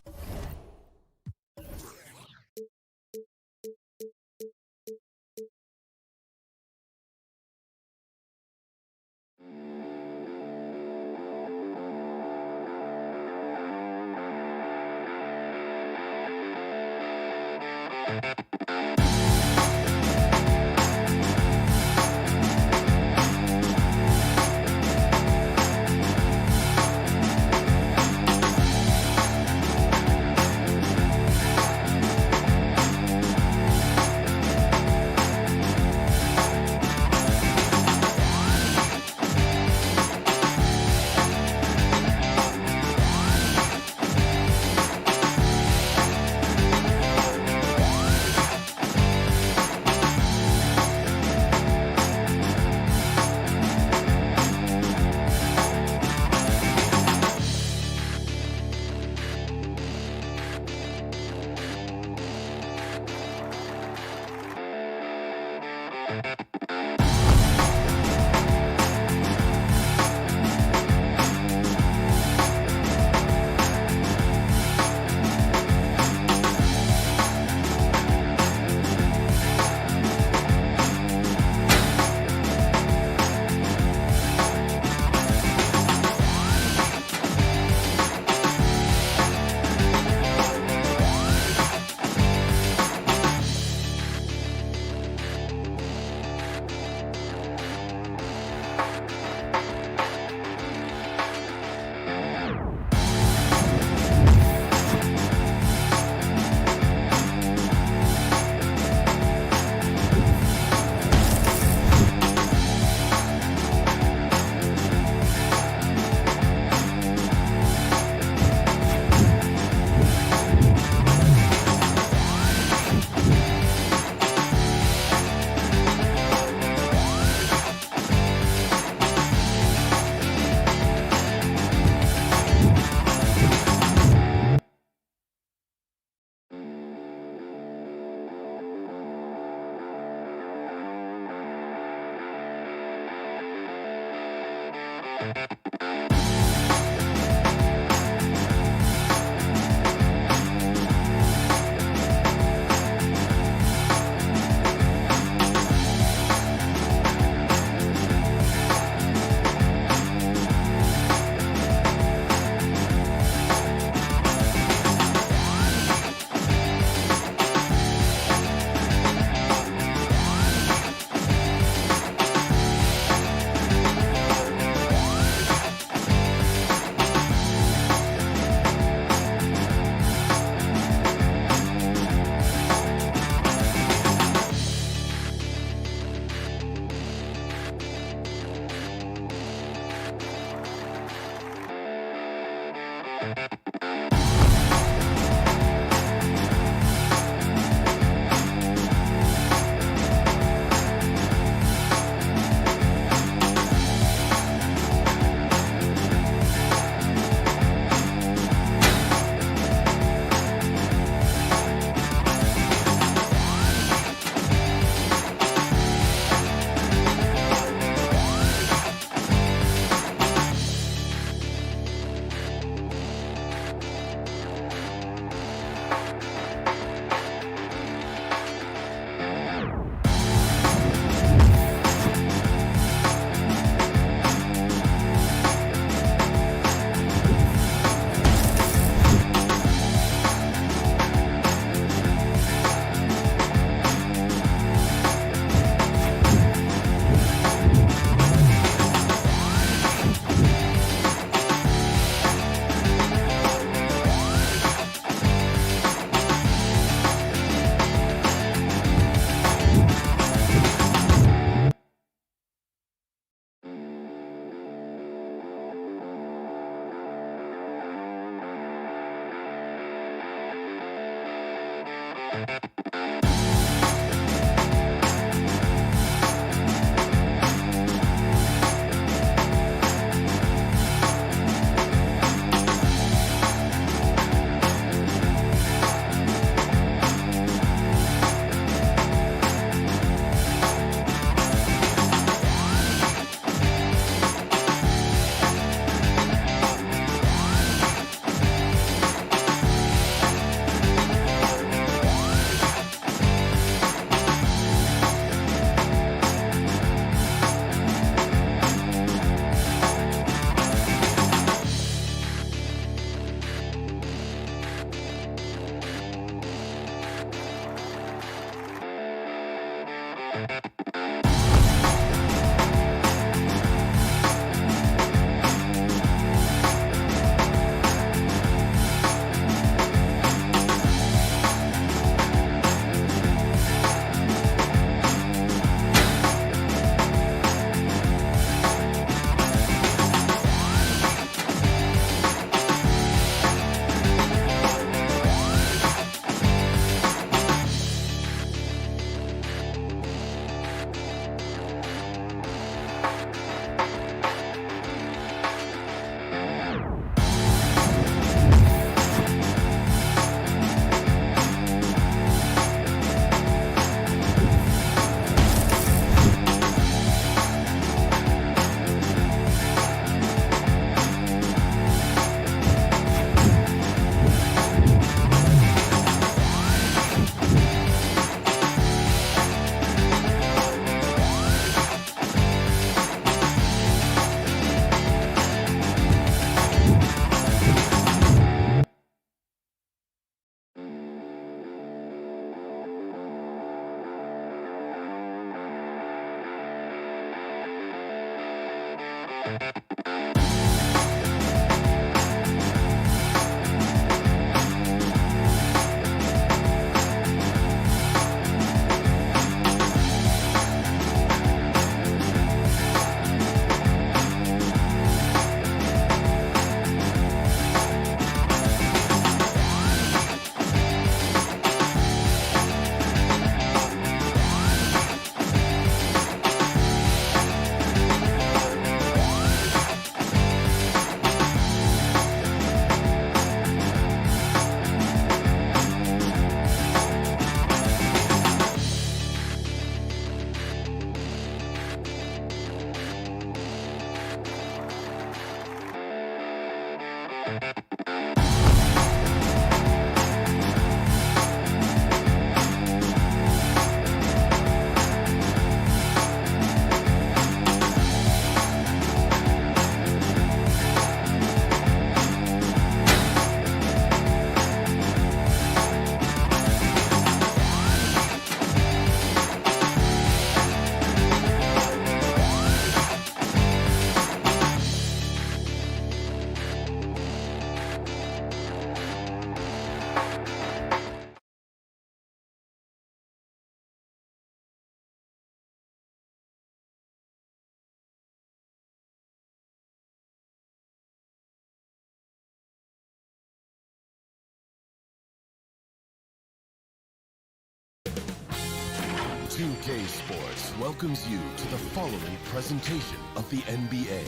Speaker 13: 2K Sports welcomes you to the following presentation of the NBA.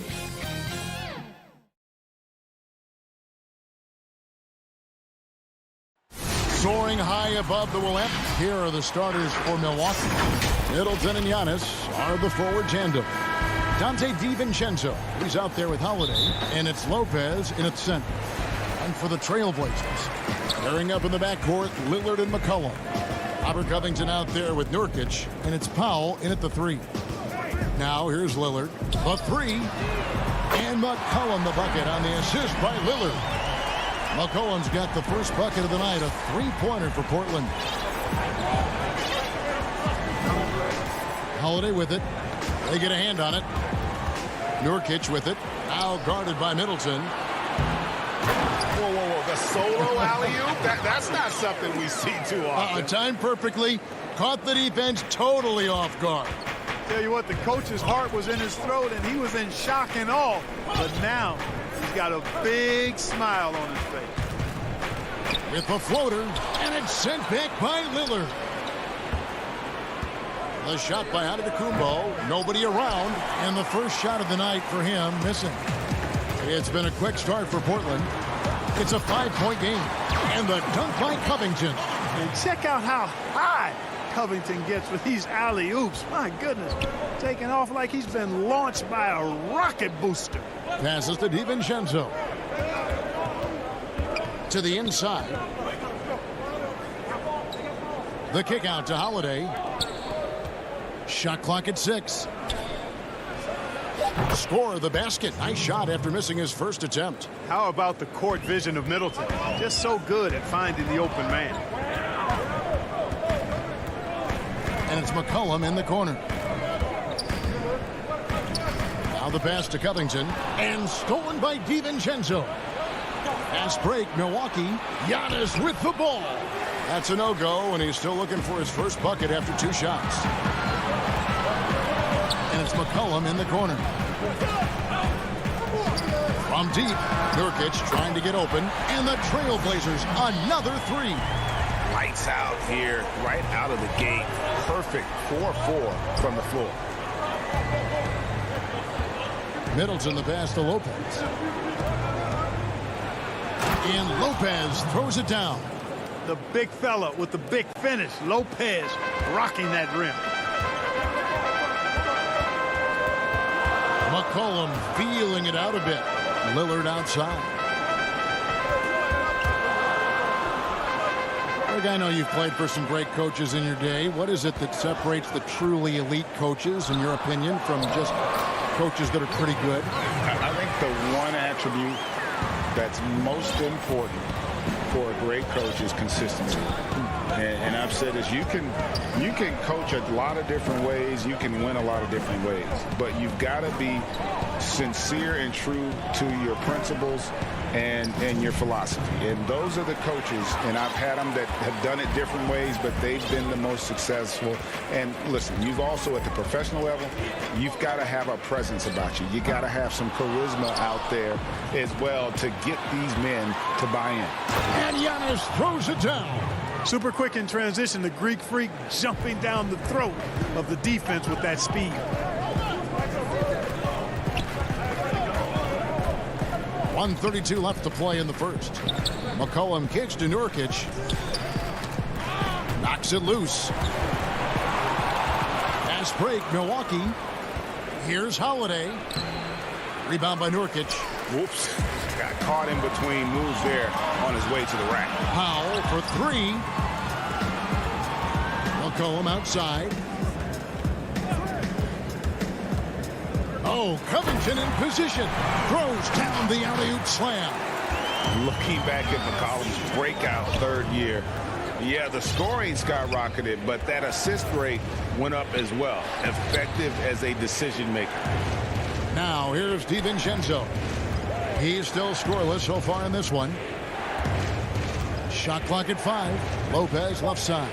Speaker 2: Soaring high above the Willamette, here are the starters for Milwaukee. Middleton and Giannis are the forward tandem. Dante DiVincenzo, he's out there with Holiday, and it's Lopez in its center. And for the Trailblazers, pairing up in the backcourt, Lillard and McCollum. Robert Covington out there with Nurkic, and it's Powell in at the 3. Now here's Lillard, the 3, and McCollum the bucket on the assist by Lillard. McCollum's got the first bucket of the night, a 3-pointer for Portland. Holiday with it. They get a hand on it. Nurkic with it. Now guarded by Middleton.
Speaker 6: Whoa, whoa, whoa. The solo alley-oop? That's not something we see too often.
Speaker 2: Timed perfectly. Caught the defense totally off guard.
Speaker 16: Tell you what, the coach's heart was in his throat, and he was in shock and awe. But now he's got a big smile on his face.
Speaker 2: With the floater, and it's sent back by Lillard. The shot by Antetokounmpo, nobody around, and the first shot of the night for him missing. It's been a quick start for Portland. It's a 5-point game, and the dunk by Covington.
Speaker 16: And check out how high Covington gets with these alley-oops. My goodness, taking off like he's been launched by a rocket booster.
Speaker 2: Passes to DiVincenzo. To the inside. The kick out to Holiday. Shot clock at 6. Score the basket. Nice shot after missing his first attempt.
Speaker 16: How about the court vision of Middleton? Just so good at finding the open man.
Speaker 2: And it's McCollum in the corner. Now the pass to Covington. And stolen by DiVincenzo. Pass break, Milwaukee. Giannis with the ball. That's a no-go, and he's still looking for his first bucket after 2 shots. And it's McCollum in the corner. From deep, Nurkic trying to get open, and the Trailblazers another 3.
Speaker 6: Lights out here, right out of the gate. Perfect 4-4 from the floor.
Speaker 2: Middleton the pass to Lopez. And Lopez throws it down.
Speaker 16: The big fella with the big finish. Lopez rocking that rim.
Speaker 2: McCollum feeling it out a bit. Lillard outside. Greg, I know you've played for some great coaches in your day. What is it that separates the truly elite coaches, in your opinion, from just coaches that are pretty good?
Speaker 5: I think the one attribute that's most important for a great coach is consistency. And I've said this, you can coach a lot of different ways, you can win a lot of different ways, but you've got to be sincere and true to your principles and your philosophy. And those are the coaches, and I've had them that have done it different ways, but they've been the most successful. And listen, you've also, at the professional level, you've got to have a presence about you. You got to have some charisma out there as well to get these men to buy in.
Speaker 2: And Giannis throws it down.
Speaker 16: Super quick in transition, the Greek freak jumping down the throat of the defense with that speed.
Speaker 2: .132 left to play in the first. McCollum kicks to Nurkic. Knocks it loose. Pass break, Milwaukee. Here's Holiday. Rebound by Nurkic.
Speaker 6: Whoops. Got caught in between moves there on his way to the rack.
Speaker 2: Powell for 3. McCollum outside. Oh, Covington in position. Throws down the alley-oop slam.
Speaker 6: Looking back at McCollum's breakout third year, yeah, the scoring skyrocketed, but that assist rate went up as well. Effective as a decision maker.
Speaker 2: Now here's DiVincenzo. He's still scoreless so far in this one. Shot clock at 5. Lopez left side.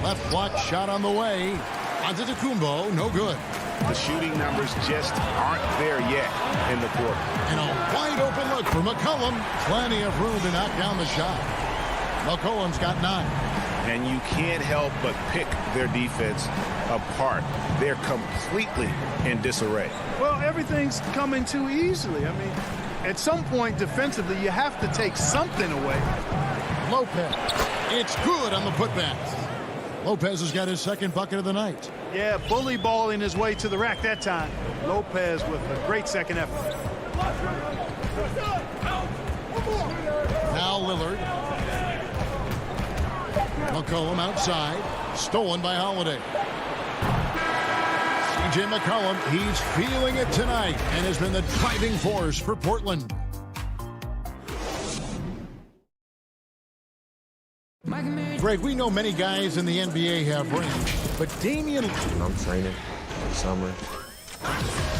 Speaker 2: Left block shot on the way. Antetokounmpo, no good.
Speaker 6: The shooting numbers just aren't there yet in the quarter.
Speaker 2: And a wide open look for McCollum. Plenty of room to knock down the shot. McCollum's got 9.
Speaker 6: and you can't help but pick their defense apart. They're completely in disarray.
Speaker 16: Well, everything's coming too easily. I mean, at some point defensively, you have to take something away.
Speaker 2: Lopez. It's good on the putback. Lopez has got his second bucket of the night.
Speaker 16: Yeah, bully balling his way to the rack that time. Lopez with a great second effort.
Speaker 2: Now Lillard. McCollum outside. Stolen by Holiday. C.J. McCollum, he's feeling it tonight and has been the driving force for Portland. Greg, we know many guys in the NBA have range, but Damian...
Speaker 15: I'm training summer.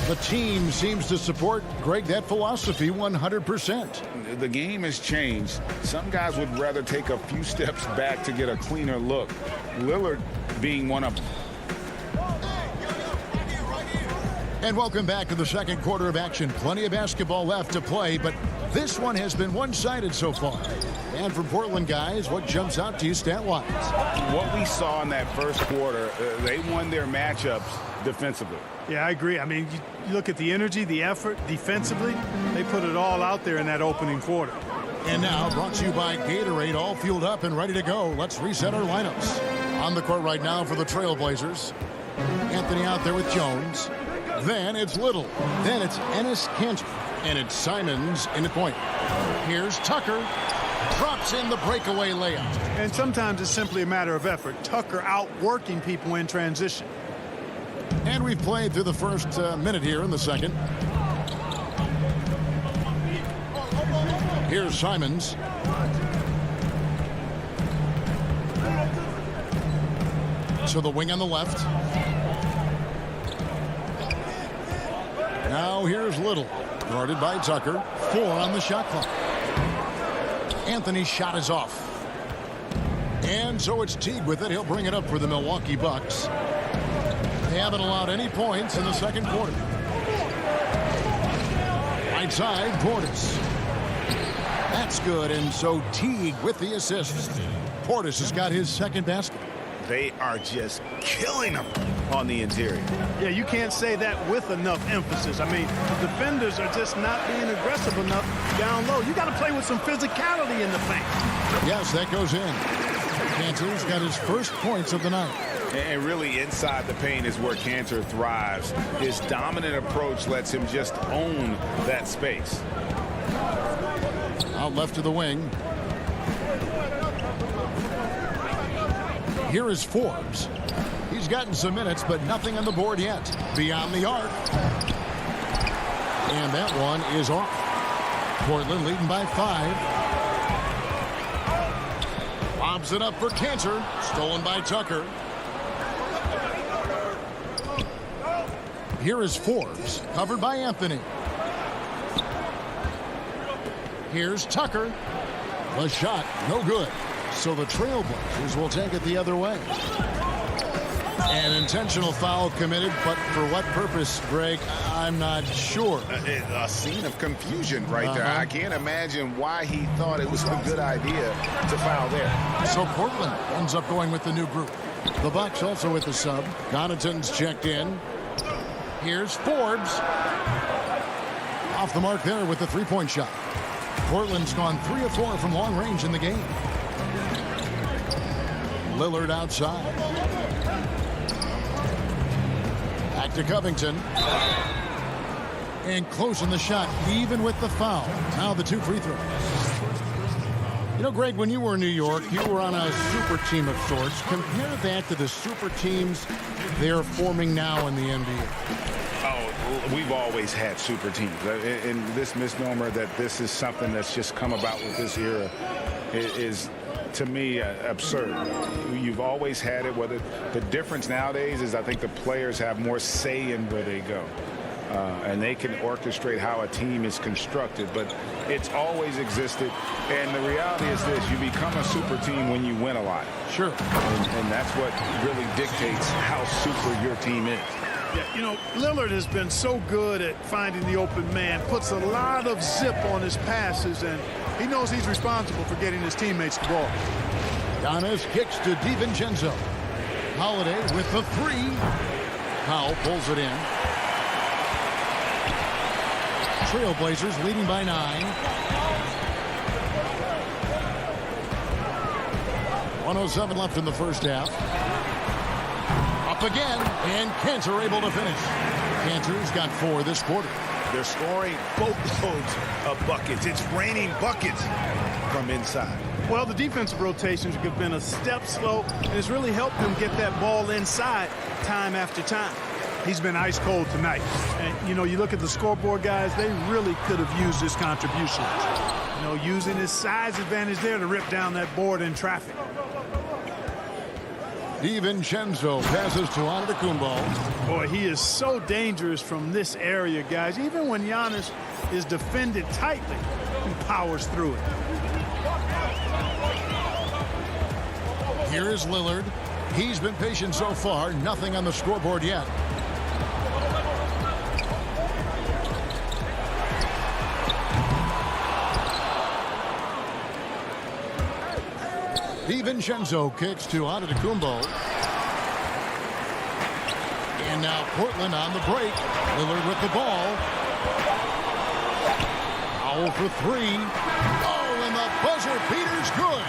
Speaker 2: The team seems to support, Greg, that philosophy 100%.
Speaker 5: The game has changed. Some guys would rather take a few steps back to get a cleaner look. Lillard being one of them.
Speaker 2: And welcome back to the second quarter of action. Plenty of basketball left to play, but this one has been one-sided so far. And for Portland guys, what jumps out to you stat-wise?
Speaker 5: What we saw in that first quarter, they won their matchups defensively.
Speaker 16: Yeah, I agree. I mean, you look at the energy, the effort, defensively, they put it all out there in that opening quarter.
Speaker 2: And now, brought to you by Gatorade, all fueled up and ready to go. Let's reset our lineups. On the court right now for the Trailblazers. Anthony out there with Jones. Then it's Little. Then it's Enes Kanter. And it's Simons in the point. Here's Tucker. Drops in the breakaway layup.
Speaker 16: And sometimes it's simply a matter of effort. Tucker outworking people in transition.
Speaker 2: And we've played through the first minute here in the second. Here's Simons. So the wing on the left. Now here's Little. Guarded by Tucker. 4 on the shot clock. Anthony's shot is off. And so it's Teague with it. He'll bring it up for the Milwaukee Bucks. They haven't allowed any points in the second quarter. Right side, Portis. That's good, and so Teague with the assist. Portis has got his second basket.
Speaker 6: They are just killing them on the interior.
Speaker 16: Yeah, you can't say that with enough emphasis. I mean, defenders are just not being aggressive enough down low. You got to play with some physicality in the paint.
Speaker 2: Yes, that goes in. Kanter's got his first points of the night.
Speaker 5: And really inside the paint is where Kanter thrives. His dominant approach lets him just own that space.
Speaker 2: Out left to the wing. Here is Forbes. He's gotten some minutes, but nothing on the board yet. Beyond the arc. And that one is off. Portland leading by 5. Lobs it up for Kanter. Stolen by Tucker. Here is Forbes, covered by Anthony. Here's Tucker. The shot, no good. So the Trailblazers will take it the other way. An intentional foul committed, but for what purpose, Greg, I'm not sure.
Speaker 5: A scene of confusion right there. I can't imagine why he thought it was a good idea to foul there.
Speaker 2: So Portland ends up going with the new group. The Bucks also with the sub. Connaughton's checked in. Here's Forbes. Off the mark there with the three-point shot. Portland's gone 3 of 4 from long range in the game. Lillard outside. Back to Covington. And closing the shot, even with the foul. Now the 2 free throws. You know, Greg, when you were in New York, you were on a super team of sorts. Compare that to the super teams they're forming now in the NBA.
Speaker 5: Oh, we've always had super teams. And this misnomer that this is something that's just come about with this era is to me, absurd. You've always had it. Whether the difference nowadays is I think the players have more say in where they go. And they can orchestrate how a team is constructed, but it's always existed. And the reality is this: you become a super team when you win a lot.
Speaker 2: Sure.
Speaker 5: And that's what really dictates how super your team is.
Speaker 16: Yeah, you know, Lillard has been so good at finding the open man, puts a lot of zip on his passes, and he knows he's responsible for getting his teammates the ball.
Speaker 2: Giannis kicks to DiVincenzo. Holiday with the three. Powell pulls it in. Trailblazers leading by 9. 1:07 left in the first half. Up again, and Cantor able to finish. Cantor's got 4 this quarter.
Speaker 6: They're scoring boatloads of buckets. It's raining buckets from inside.
Speaker 16: Well, the defensive rotations have been a step slow, and it's really helped them get that ball inside time after time. He's been ice cold tonight. And, you know, you look at the scoreboard, guys, they really could have used his contribution. You know, using his size advantage there to rip down that board in traffic.
Speaker 2: DiVincenzo passes to Antetokounmpo.
Speaker 16: Boy, he is so dangerous from this area, guys. Even when Giannis is defended tightly, he powers through it.
Speaker 2: Here is Lillard. He's been patient so far. Nothing on the scoreboard yet. DiVincenzo kicks to Antetokounmpo. And now Portland on the break. Lillard with the ball. Powell for 3. Oh, and the buzzer beater's good.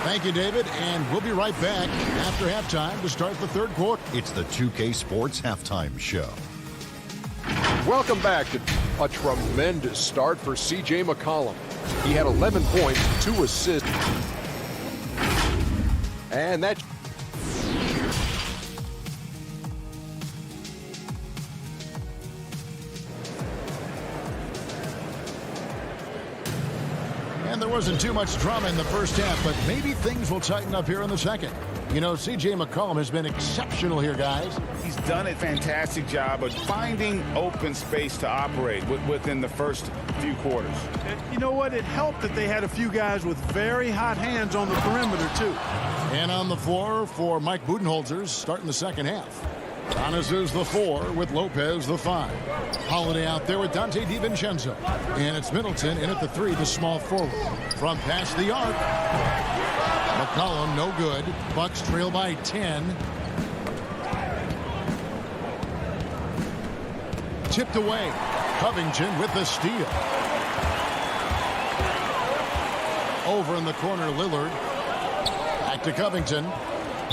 Speaker 2: Thank you, David, and we'll be right back after halftime to start the third quarter.
Speaker 3: It's the 2K Sports Halftime Show.
Speaker 7: Welcome back to a tremendous start for C.J. McCollum. He had 11 points, 2 assists. And that...
Speaker 2: And there wasn't too much drama in the first half, but maybe things will tighten up here in the second. You know, C.J. McCollum has been exceptional here, guys.
Speaker 6: He's done a fantastic job of finding open space to operate within the first few quarters.
Speaker 16: You know what? It helped that they had a few guys with very hot hands on the perimeter, too.
Speaker 2: And on the floor for Mike Budenholzer starting the second half. Giannis is the 4 with Lopez the 5. Holiday out there with Dante DiVincenzo. And it's Middleton in at the 3, the small forward. From past the arc. McCollum no good. Bucks trail by 10. Tipped away. Covington with the steal. Over in the corner, Lillard. Back to Covington.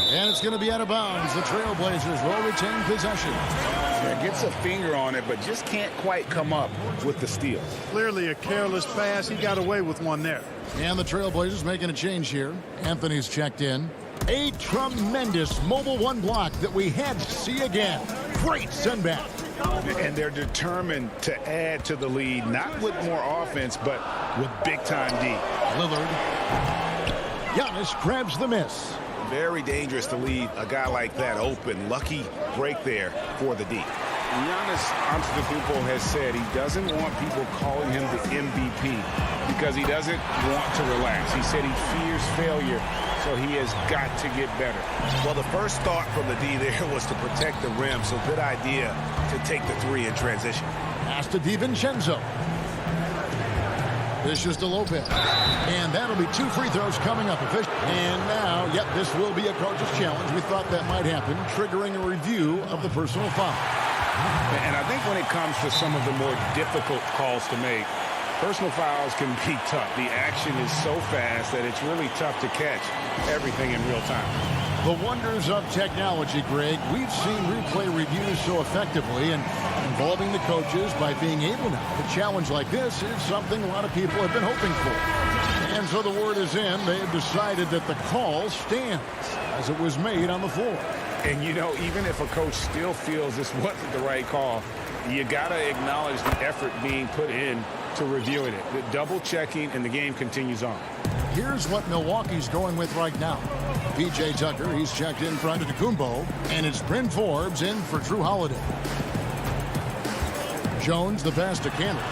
Speaker 2: And it's going to be out of bounds. The Trailblazers will retain possession.
Speaker 6: Yeah, gets a finger on it, but just can't quite come up with the steal.
Speaker 16: Clearly a careless pass. He got away with one there.
Speaker 2: And the Trailblazers making a change here. Anthony's checked in. A tremendous mobile 1 block that we had to see again. Great send back.
Speaker 6: And they're determined to add to the lead, not with more offense, but with big-time D.
Speaker 2: Lillard. Giannis grabs the miss.
Speaker 6: Very dangerous to leave a guy like that open. Lucky break there for the D. Giannis Antetokounmpo has said he doesn't want people calling him the MVP because he doesn't want to relax. He said he fears failure, so he has got to get better. Well, the first thought from the D there was to protect the rim, so good idea to take the 3 in transition.
Speaker 2: Pass to DiVincenzo. This is to Lopez. And that'll be 2 free throws coming up. And now, yep, this will be a coach's challenge. We thought that might happen, triggering a review of the personal foul.
Speaker 5: And I think when it comes to some of the more difficult calls to make, personal fouls can be tough. The action is so fast that it's really tough to catch everything in real time.
Speaker 2: The wonders of technology, Greg. We've seen replay reviews so effectively, and involving the coaches by being able now to challenge like this is something a lot of people have been hoping for. And so the word is in. They have decided that the call stands as it was made on the floor.
Speaker 5: And, you know, even if a coach still feels this wasn't the right call, you got to acknowledge the effort being put in to reviewing it. The double checking, and the game continues on.
Speaker 2: Here's what Milwaukee's going with right now. P.J. Tucker, he's checked in for Antetokounmpo, and it's Bryn Forbes in for Drew Holiday. Jones, the pass to Cantor.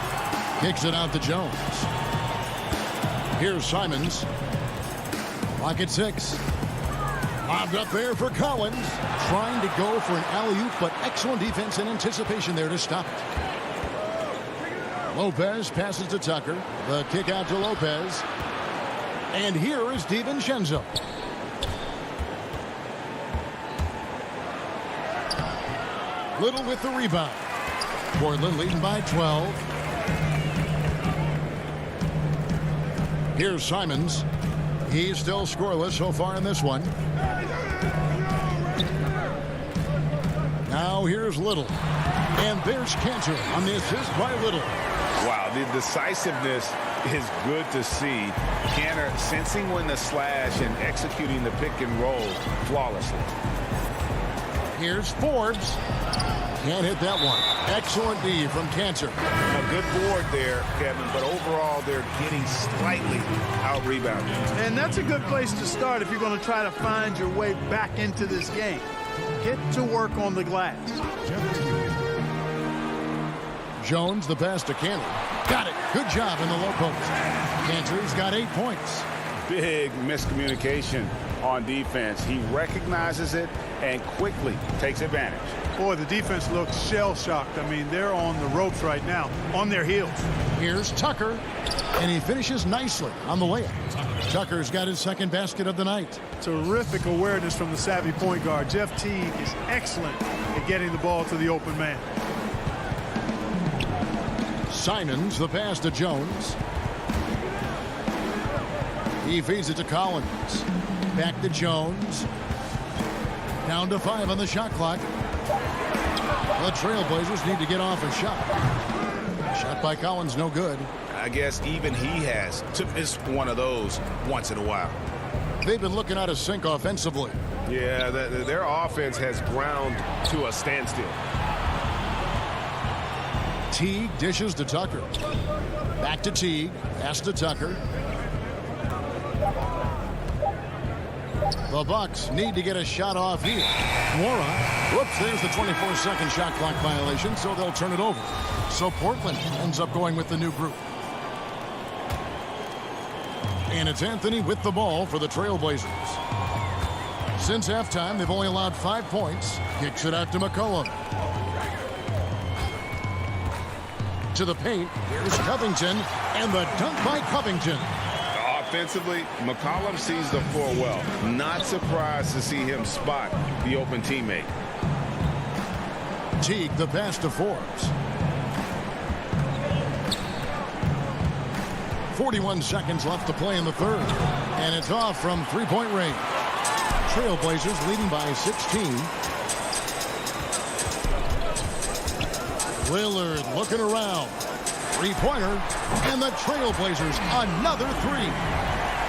Speaker 2: Kicks it out to Jones. Here's Simons. Clock at 6. Lobbed up there for Collins. Trying to go for an alley-oop, but excellent defense and anticipation there to stop it. Lopez passes to Tucker. The kick out to Lopez. And here is DiVincenzo. Little with the rebound. Portland leading by 12. Here's Simons. He's still scoreless so far in this one. Now here's Little. And there's Cantor on the assist by Little.
Speaker 6: Wow, the decisiveness is good to see. Cantor sensing when to slash and executing the pick and roll flawlessly.
Speaker 2: Here's Forbes. Can't hit that one. Excellent D from Cantor.
Speaker 6: A good board there, Kevin, but overall they're getting slightly out-rebounded.
Speaker 16: And that's a good place to start if you're going to try to find your way back into this game. Get to work on the glass.
Speaker 2: Jones, the pass to Cantor. Got it. Good job in the low post. Cantor's got 8 points.
Speaker 6: Big miscommunication on defense. He recognizes it and quickly takes advantage.
Speaker 16: Boy, the defense looks shell-shocked. I mean, they're on the ropes right now, on their heels.
Speaker 2: Here's Tucker, and he finishes nicely on the layup. Tucker's got his second basket of the night.
Speaker 16: Terrific awareness from the savvy point guard. Jeff Teague is excellent at getting the ball to the open man.
Speaker 2: Simons, the pass to Jones. He feeds it to Collins. Back to Jones. Down to 5 on the shot clock. The Trailblazers need to get off a shot. Shot by Collins, no good.
Speaker 6: I guess even he has to miss one of those once in a while.
Speaker 2: They've been looking out of sync offensively.
Speaker 12: Yeah, their offense has ground to a standstill.
Speaker 2: Teague dishes to Tucker. Back to Teague. Pass to Tucker. The Bucks need to get a shot off here. Mora. Whoops, there's the 24-second shot clock violation, so they'll turn it over. So Portland ends up going with the new group. And it's Anthony with the ball for the Trailblazers. Since halftime, they've only allowed 5 points. Kicks it out to McCollum. To the paint, here's Covington, and the dunk by Covington.
Speaker 6: Offensively, McCollum sees the floor well. Not surprised to see him spot the open teammate.
Speaker 2: Teague, the pass to Forbes. 41 seconds left to play in the third. And it's off from three-point range. Trailblazers leading by 16. Lillard looking around. Three-pointer. And the Trailblazers another three.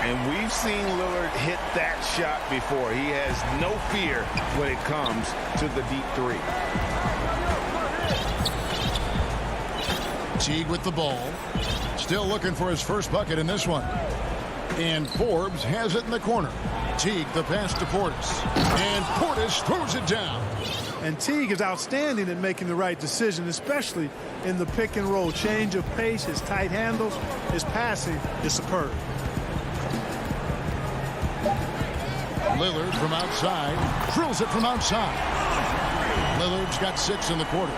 Speaker 6: And we've seen Lillard hit that shot before. He has no fear when it comes to the deep three.
Speaker 2: Teague with the ball. Still looking for his first bucket in this one. And Forbes has it in the corner. Teague, the pass to Portis. And Portis throws it down.
Speaker 16: And Teague is outstanding at making the right decision, especially in the pick and roll. Change of pace, his tight handles, his passing is superb.
Speaker 2: Lillard from outside. Drills it from outside. Lillard's got 6 in the quarter.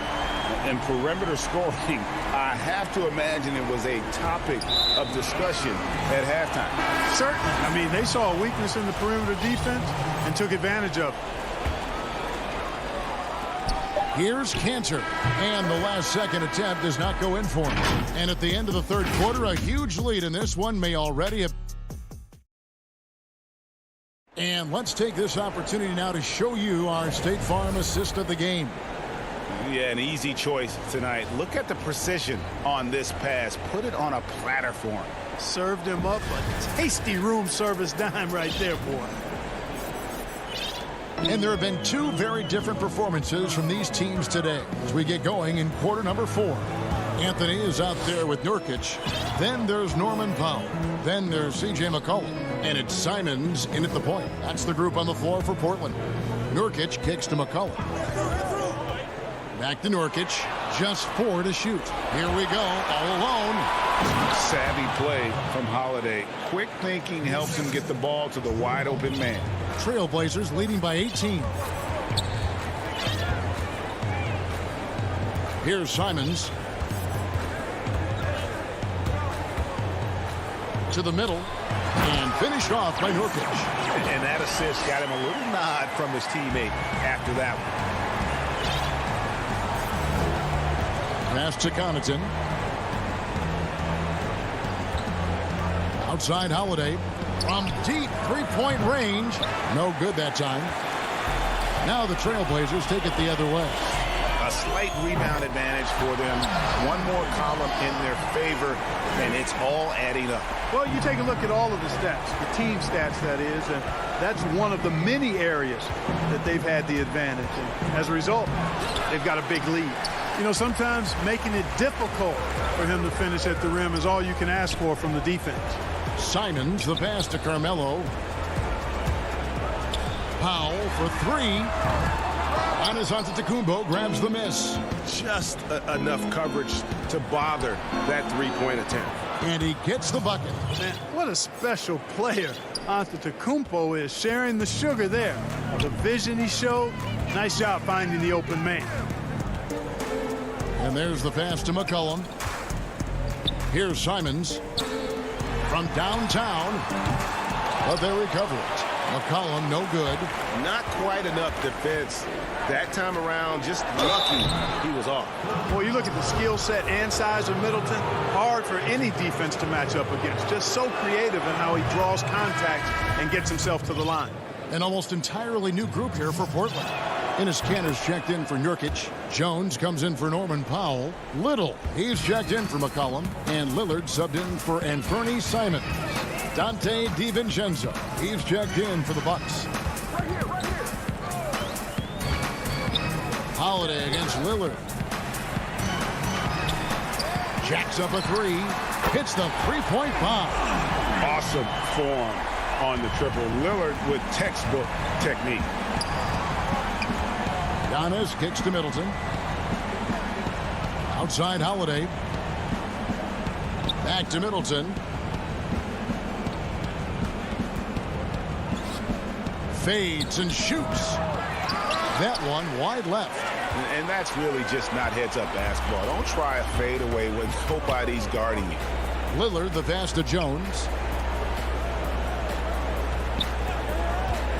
Speaker 6: And perimeter scoring, I have to imagine it was a topic of discussion at halftime.
Speaker 16: Certainly. I mean, they saw a weakness in the perimeter defense and took advantage of it.
Speaker 2: Here's Cantor, and the last second attempt does not go in for him. And at the end of the third quarter, a huge lead in this one may already have. And let's take this opportunity now to show you our State Farm assist of the game.
Speaker 6: Yeah, an easy choice tonight. Look at the precision on this pass. Put it on a platter for him.
Speaker 16: Served him up a tasty room service dime right there, boy.
Speaker 2: And there have been 2 very different performances from these teams today as we get going in quarter number 4. Anthony is out there with Nurkic. Then there's Norman Powell. Then there's C.J. McCollum. And it's Simons in at the point. That's the group on the floor for Portland. Nurkic kicks to McCollum. Back to Nurkic. Just 4 to shoot. Here we go, all alone.
Speaker 6: Savvy play from Holiday. Quick thinking helps him get the ball to the wide open man.
Speaker 2: Trailblazers leading by 18. Here's Simons. to the middle and finished off by Nurkic.
Speaker 6: And that assist got him a little nod from his teammate after that one.
Speaker 2: Pass to Connaughton. Outside Holiday from deep three-point range. No good that time. Now the Trailblazers take it the other way.
Speaker 6: A slight rebound advantage for them. One more column in their favor, and it's all adding up.
Speaker 16: Well, you take a look at all of the stats, the team stats, that is, and that's one of the many areas that they've had the advantage. And as a result, they've got a big lead. You know, sometimes making it difficult for him to finish at the rim is all you can ask for from the defense.
Speaker 2: Simons, the pass to Carmelo. Powell for three. Giannis Antetokounmpo grabs the miss.
Speaker 6: Just enough coverage to bother that three-point attempt.
Speaker 2: And he gets the bucket.
Speaker 16: Man, what a special player Antetokounmpo is, sharing the sugar there. The vision he showed, nice job finding the open man.
Speaker 2: And there's the pass to McCollum. Here's Simons from downtown, but they recover it. McCollum, no good.
Speaker 6: Not quite enough defense that time around. Just lucky he was off.
Speaker 16: Well, you look at the skill set and size of Middleton. Hard for any defense to match up against. Just so creative in how he draws contact and gets himself to the line.
Speaker 2: An almost entirely new group here for Portland. Enes Kanter's checked in for Nurkic. Jones comes in for Norman Powell. Little, he's checked in for McCollum. And Lillard subbed in for Anthony Simons. Dante DiVincenzo, he's checked in for the Bucks. Holiday against Lillard. Jacks up a three. Hits the three-point bomb.
Speaker 5: Awesome form on the triple. Lillard with textbook technique.
Speaker 2: Giannis kicks to Middleton. Outside Holiday. Back to Middleton. Fades and shoots. That one wide left.
Speaker 6: And that's really just not heads-up basketball. Don't try a fadeaway when nobody's guarding you.
Speaker 2: Lillard, the pass to Jones.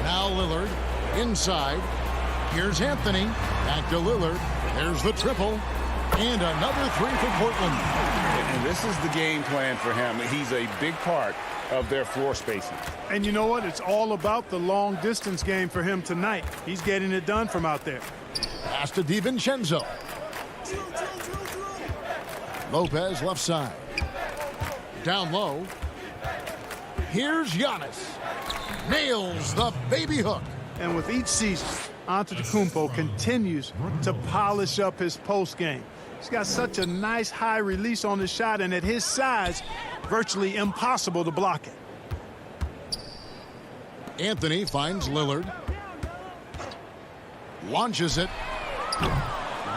Speaker 2: Now Lillard inside. Here's Anthony. Back to Lillard. There's the triple. And another three for Portland.
Speaker 5: And this is the game plan for him. He's a big part of their floor spacing.
Speaker 16: And you know what? It's all about the long-distance game for him tonight. He's getting it done from out there.
Speaker 2: Pass to DiVincenzo. Lopez left side. Down low. Here's Giannis. Nails the baby hook.
Speaker 16: And with each season, Antetokounmpo continues to polish up his post game. He's got such a nice high release on his shot, and at his size, virtually impossible to block it.
Speaker 2: Anthony finds Lillard. Launches it.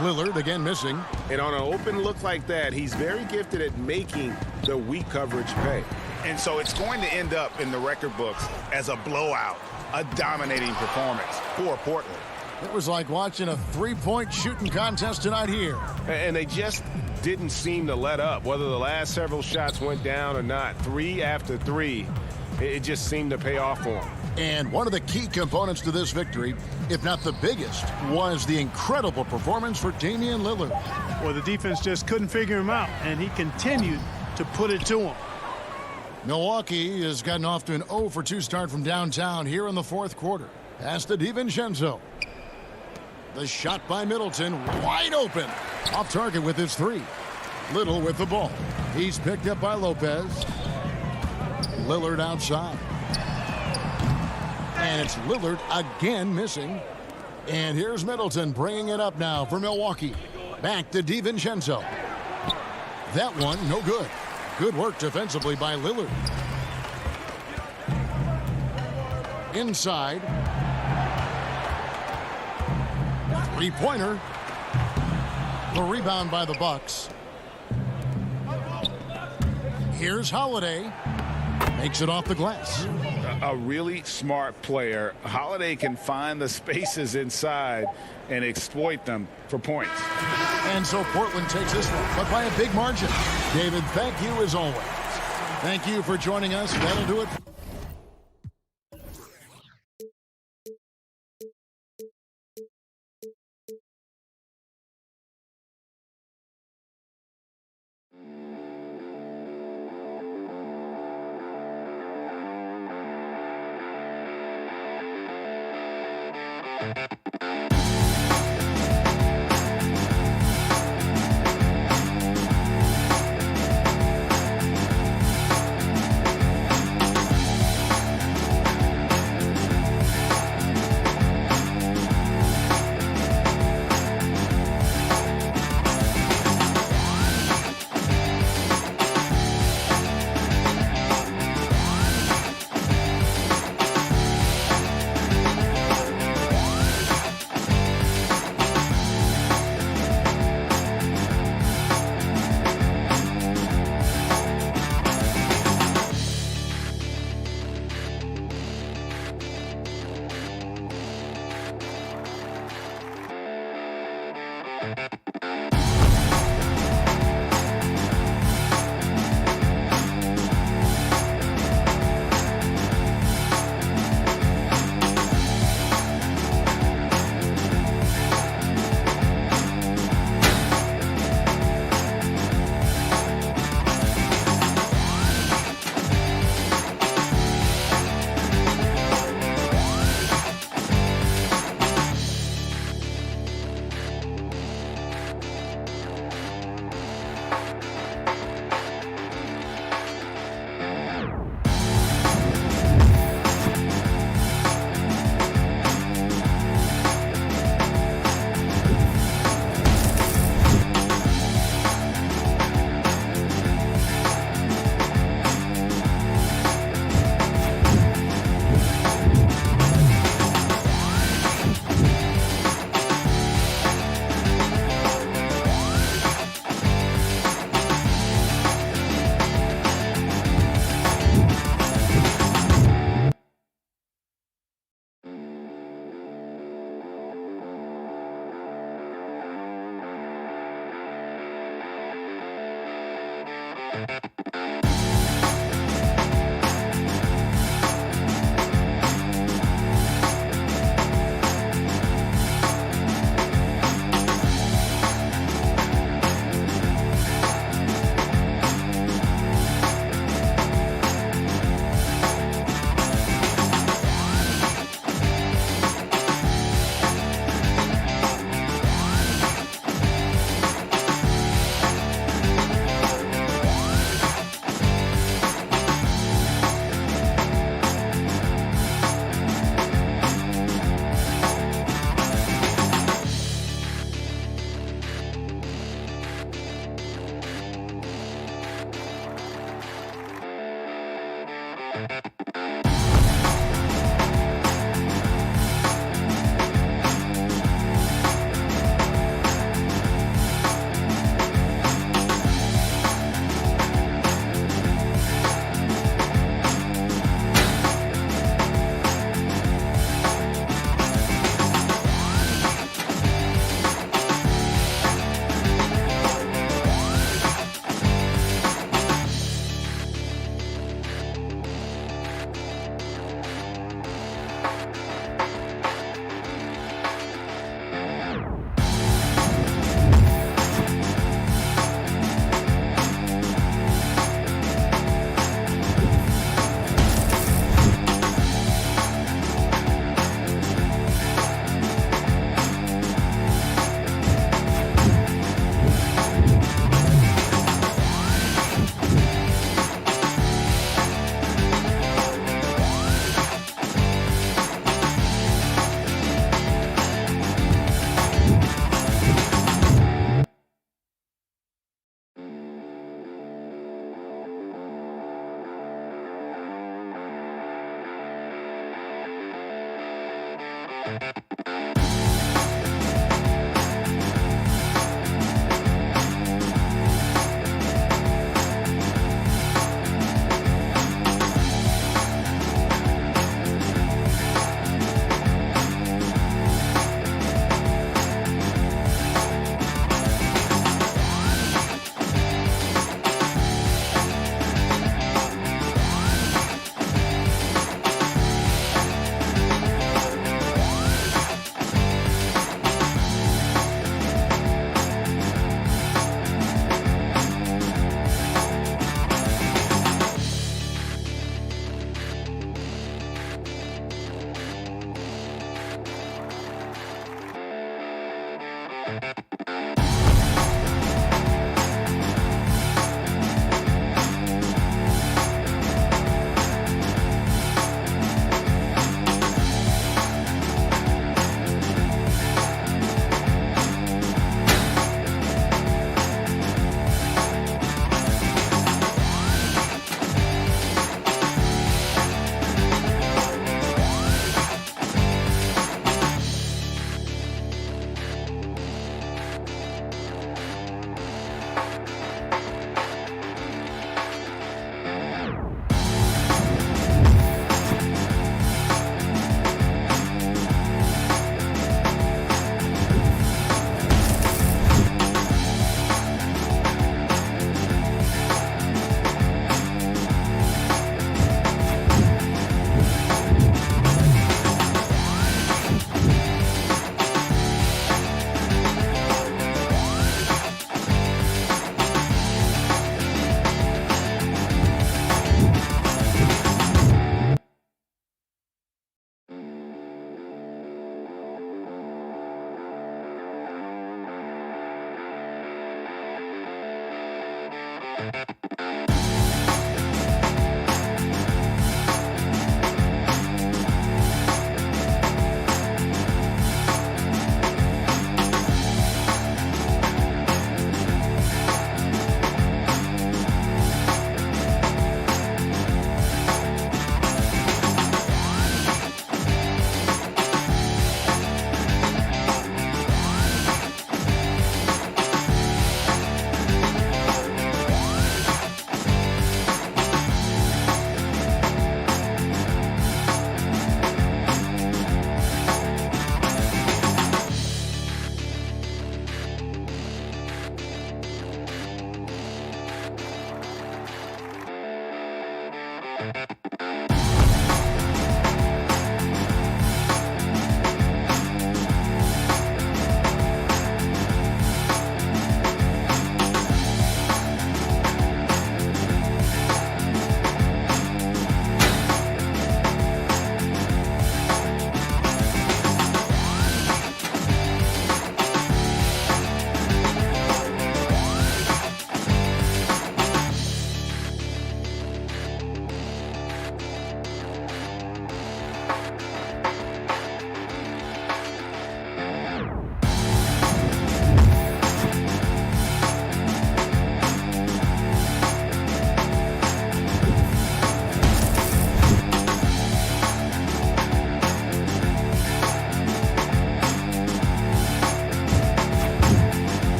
Speaker 2: Lillard again missing.
Speaker 6: And on an open look like that, he's very gifted at making the weak coverage pay. And so it's going to end up in the record books as a blowout, a dominating performance for Portland.
Speaker 2: It was like watching a three-point shooting contest tonight here.
Speaker 6: And they just didn't seem to let up, whether the last several shots went down or not. Three after three, it just seemed to pay off for them.
Speaker 2: And one of the key components to this victory, if not the biggest, was the incredible performance for Damian Lillard.
Speaker 16: Well, the defense just couldn't figure him out, and he continued to put it to him.
Speaker 2: Milwaukee has gotten off to an 0 for 2 start from downtown here in the fourth quarter. Pass to DiVincenzo. The shot by Middleton, wide open. Off target with his three. Little with the ball. He's picked up by Lopez. Lillard outside. And it's Lillard again missing. And here's Middleton bringing it up now for Milwaukee. Back to DiVincenzo. That one, no good. Good work defensively by Lillard. Inside. Three-pointer. The rebound by the Bucks. Here's Holiday. Makes it off the glass.
Speaker 5: A really smart player. Holiday can find the spaces inside and exploit them for points.
Speaker 2: And so Portland takes this one, but by a big margin. David, thank you as always. Thank you for joining us. That'll do it.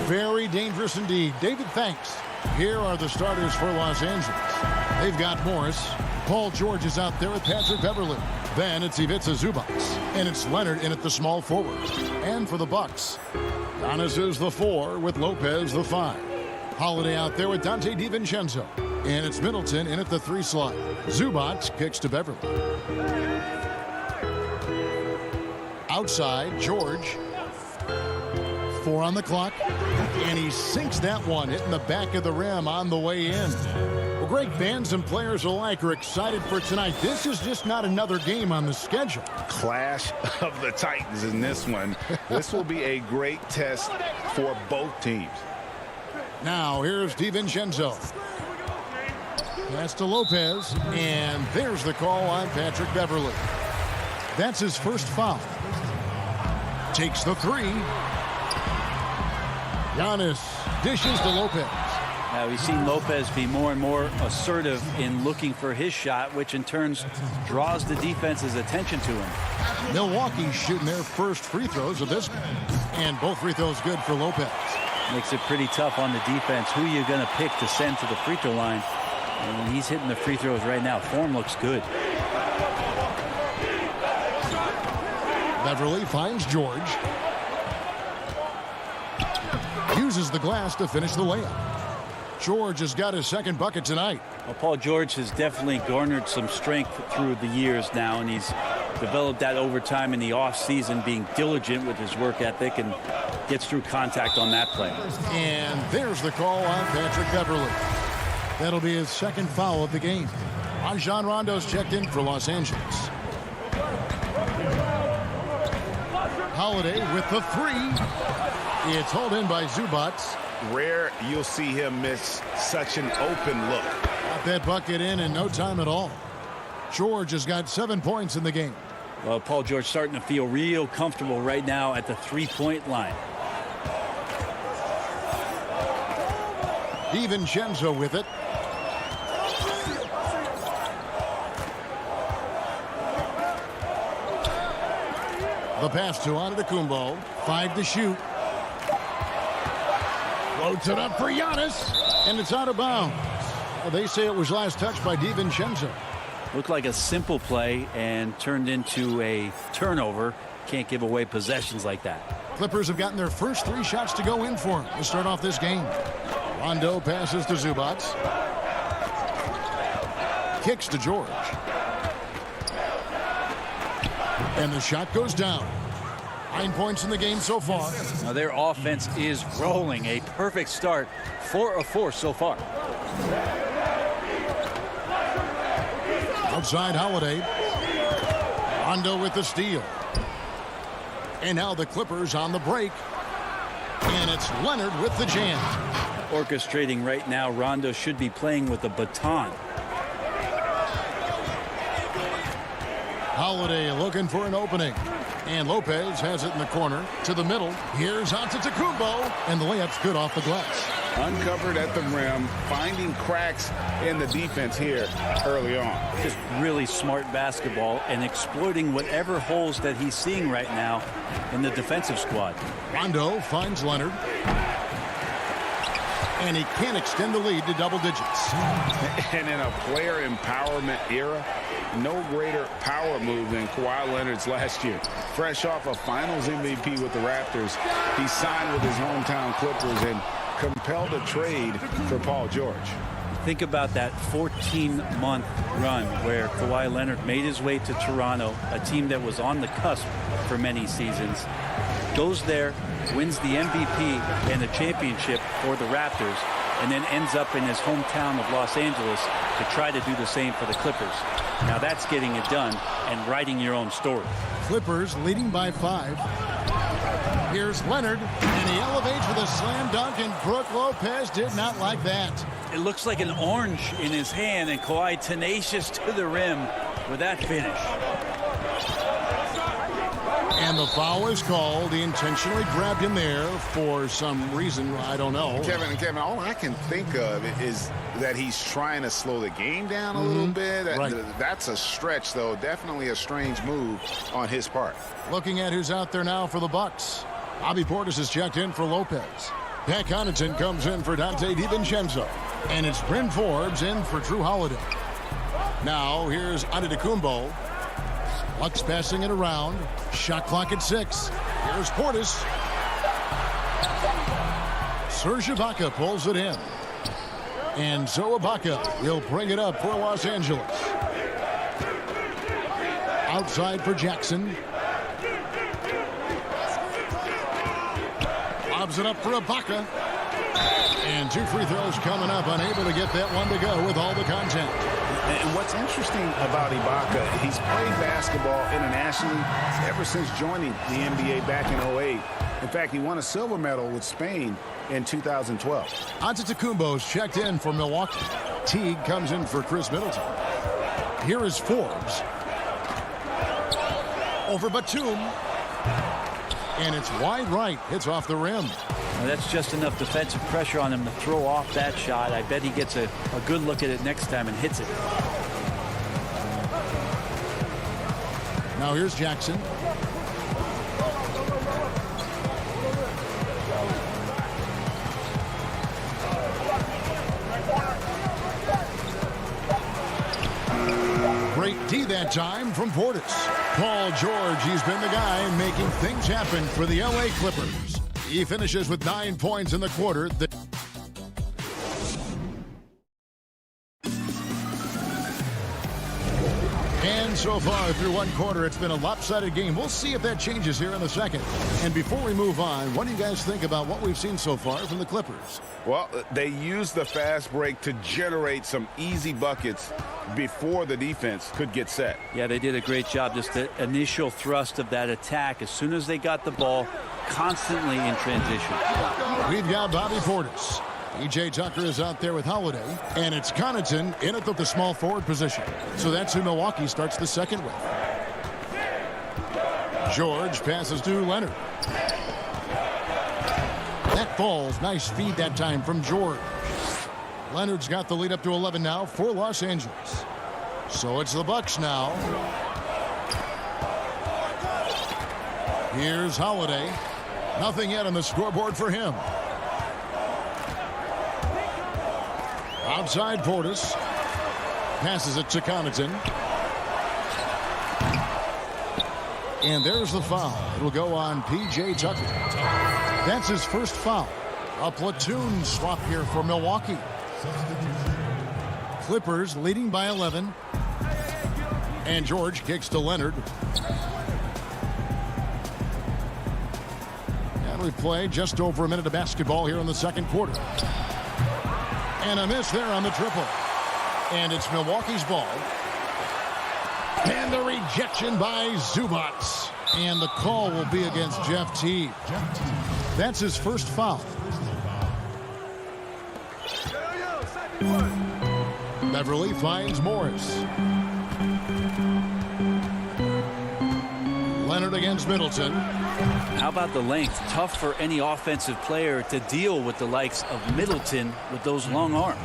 Speaker 2: Very dangerous indeed. David, thanks. Here are the starters for Los Angeles. They've got Morris. Paul George is out there with Patrick Beverly. Then it's Ivica Zubac. And it's Leonard in at the small forward. And for the Bucks, Giannis is the 4 with Lopez the 5. Holiday out there with Dante DiVincenzo. And it's Middleton in at the 3 slot. Zubac kicks to Beverly. Outside, George. 4 on the clock. And he sinks that one, hitting the back of the rim on the way in. Well, Greg, fans and players alike are excited for tonight. This is just not another game on the schedule.
Speaker 6: Clash of the Titans in this one. This will be a great test for both teams.
Speaker 2: Now, here's DiVincenzo. Pass to Lopez, and there's the call on Patrick Beverly. That's his first foul. Takes the three. Giannis dishes to Lopez.
Speaker 9: Now we've seen Lopez be more and more assertive in looking for his shot, which in turn draws the defense's attention to him.
Speaker 2: Milwaukee's shooting their first free throws of this, and both free throws good for Lopez.
Speaker 9: Makes it pretty tough on the defense. Who are you going to pick to send to the free throw line? And he's hitting the free throws right now. Form looks good.
Speaker 2: Beverly finds George. Uses the glass to finish the layup. George has got his second bucket tonight.
Speaker 9: Well, Paul George has definitely garnered some strength through the years now, and he's developed that over time in the offseason, being diligent with his work ethic and gets through contact on that play.
Speaker 2: And there's the call on Patrick Beverly. That'll be his second foul of the game. Rajon Rondo's checked in for Los Angeles. Holiday with the three. It's hauled in by Zubats.
Speaker 6: Rare you'll see him miss such an open look.
Speaker 2: Got that bucket in no time at all. George has got 7 points in the game.
Speaker 9: Well, Paul George starting to feel real comfortable right now at the three-point line.
Speaker 2: DiVincenzo with it. The pass to Antetokounmpo. 5 to shoot. Floats it up for Giannis, and it's out of bounds. Well, they say it was last touched by DiVincenzo.
Speaker 9: Looked like a simple play and turned into a turnover. Can't give away possessions like that.
Speaker 2: Clippers have gotten their first 3 shots to go in for them to start off this game. Rondo passes to Zubats. Kicks to George. And the shot goes down. 9 points in the game so far.
Speaker 9: Now their offense is rolling. A perfect start. 4 of 4 so far.
Speaker 2: Outside Holiday. Rondo with the steal. And now the Clippers on the break. And it's Leonard with the jam.
Speaker 9: Orchestrating right now. Rondo should be playing with a baton.
Speaker 2: Holiday looking for an opening. And Lopez has it in the corner to the middle. Here's Antetokounmpo, and the layup's good off the glass.
Speaker 6: Uncovered at the rim, finding cracks in the defense here early on.
Speaker 9: Just really smart basketball and exploiting whatever holes that he's seeing right now in the defensive squad.
Speaker 2: Rondo finds Leonard. And he can't extend the lead to double digits.
Speaker 6: And in a player empowerment era, no greater power move than Kawhi Leonard's last year. Fresh off a finals MVP with the Raptors, he signed with his hometown Clippers and compelled a trade for Paul George.
Speaker 9: Think about that 14-month run where Kawhi Leonard made his way to Toronto, a team that was on the cusp for many seasons. Goes there, wins the MVP and the championship for the Raptors, and then ends up in his hometown of Los Angeles to try to do the same for the Clippers. Now that's getting it done and writing your own story.
Speaker 2: Clippers leading by 5. Here's Leonard, and he elevates with a slam dunk, and Brook Lopez did not like that.
Speaker 9: It looks like an orange in his hand, and Kawhi tenacious to the rim with that finish.
Speaker 2: And the foul is called. He intentionally grabbed him there for some reason. I don't know.
Speaker 6: Kevin, all I can think of is that he's trying to slow the game down a little bit.
Speaker 2: Right.
Speaker 6: That's a stretch, though. Definitely a strange move on his part.
Speaker 2: Looking at who's out there now for the Bucks. Bobby Portis has checked in for Lopez. Pat Connaughton comes in for Dante DiVincenzo. And it's Bryn Forbes in for Drew Holiday. Now here's Antetokounmpo. Bucks passing it around. Shot clock at 6. Here's Portis. Serge Ibaka pulls it in. And so Ibaka will bring it up for Los Angeles. Outside for Jackson. Lobs it up for Ibaka. And 2 free throws coming up. Unable to get that one to go with all the content.
Speaker 6: And what's interesting about Ibaka, he's played basketball internationally ever since joining the NBA back in 2008. In fact, he won a silver medal with Spain in 2012.
Speaker 2: Antetokounmpo's checked in for Milwaukee. Teague comes in for Chris Middleton. Here is Forbes. Over Batum. And it's wide right. Hits off the rim.
Speaker 9: Now that's just enough defensive pressure on him to throw off that shot. I bet he gets a good look at it next time and hits it.
Speaker 2: Now here's Jackson. Great D that time from Portis. Paul George, he's been the guy making things happen for the LA Clippers. He finishes with 9 points in the quarter. And so far through one quarter, it's been a lopsided game. We'll see if that changes here in the second. And before we move on, what do you guys think about what we've seen so far from the Clippers?
Speaker 6: Well, they used the fast break to generate some easy buckets before the defense could get set.
Speaker 9: Yeah, they did a great job. Just the initial thrust of that attack, as soon as they got the ball, constantly in transition.
Speaker 2: We've got Bobby Portis. E.J. Tucker is out there with Holiday, and it's Connaughton in at the small forward position. So that's who Milwaukee starts the second with. George passes to Leonard. That falls. Nice feed that time from George. Leonard's got the lead up to 11 now for Los Angeles. So it's the Bucks now. Here's Holiday. Nothing yet on the scoreboard for him. Outside Portis. Passes it to Connaughton. And there's the foul. It'll go on P.J. Tucker. That's his first foul. A platoon swap here for Milwaukee. Clippers leading by 11. And George kicks to Leonard. And we've played just over a minute of basketball here in the second quarter. And a miss there on the triple. And it's Milwaukee's ball. And the rejection by Zubac. And the call will be against Jeff Teague. That's his first foul. Beverly finds Morris. Leonard against Middleton.
Speaker 9: How about the length? Tough for any offensive player to deal with the likes of Middleton with those long arms.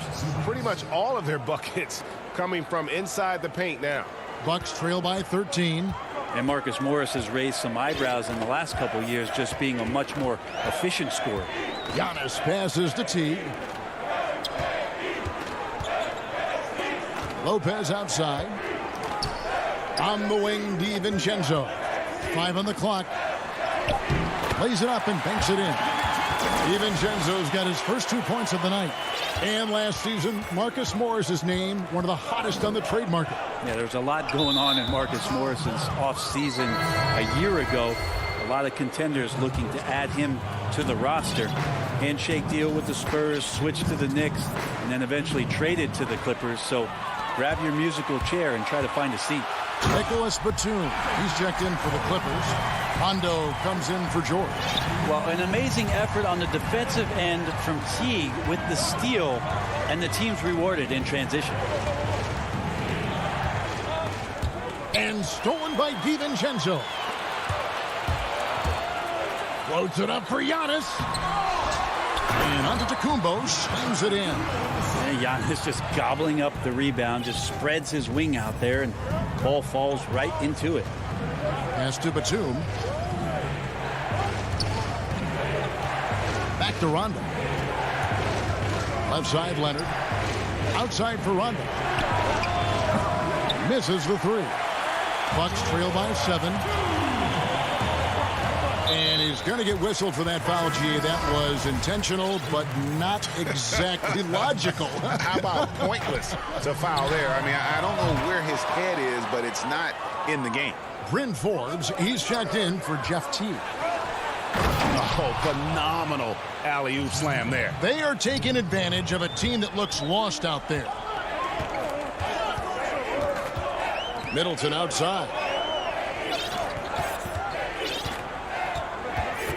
Speaker 12: Pretty much all of their buckets coming from inside the paint now.
Speaker 2: Bucks trail by 13.
Speaker 9: And Marcus Morris has raised some eyebrows in the last couple years, just being a much more efficient scorer.
Speaker 2: Giannis passes to Teague. Lopez outside. On the wing, DiVincenzo. 5 on the clock. Lays it up and banks it in. DiVincenzo's got his first 2 points of the night. And last season, Marcus Morris is named one of the hottest on the trade market.
Speaker 9: Yeah, there's a lot going on in Marcus Morris's offseason a year ago. A lot of contenders looking to add him to the roster. Handshake deal with the Spurs, switched to the Knicks, and then eventually traded to the Clippers. So grab your musical chair and try to find a seat.
Speaker 2: Nicholas Batum, he's checked in for the Clippers. Hondo comes in for George.
Speaker 9: Well, an amazing effort on the defensive end from Teague with the steal, and the team's rewarded in transition.
Speaker 2: And stolen by DiVincenzo. Floats it up for Giannis. And onto Tacumbo, slams it in.
Speaker 9: And Giannis just gobbling up the rebound, just spreads his wing out there, and ball falls right into it.
Speaker 2: Pass to Batum. Back to Rondo. Left side, Leonard. Outside for Rondo. Misses the three. Bucks trail by 7. And he's going to get whistled for that foul, G. That was intentional, but not exactly logical.
Speaker 6: How about pointless to foul there? I mean, I don't know where his head is, but it's not in the game.
Speaker 2: Bryn Forbes, he's checked in for Jeff Teague.
Speaker 6: Oh, phenomenal alley-oop slam there.
Speaker 2: They are taking advantage of a team that looks lost out there. Middleton outside.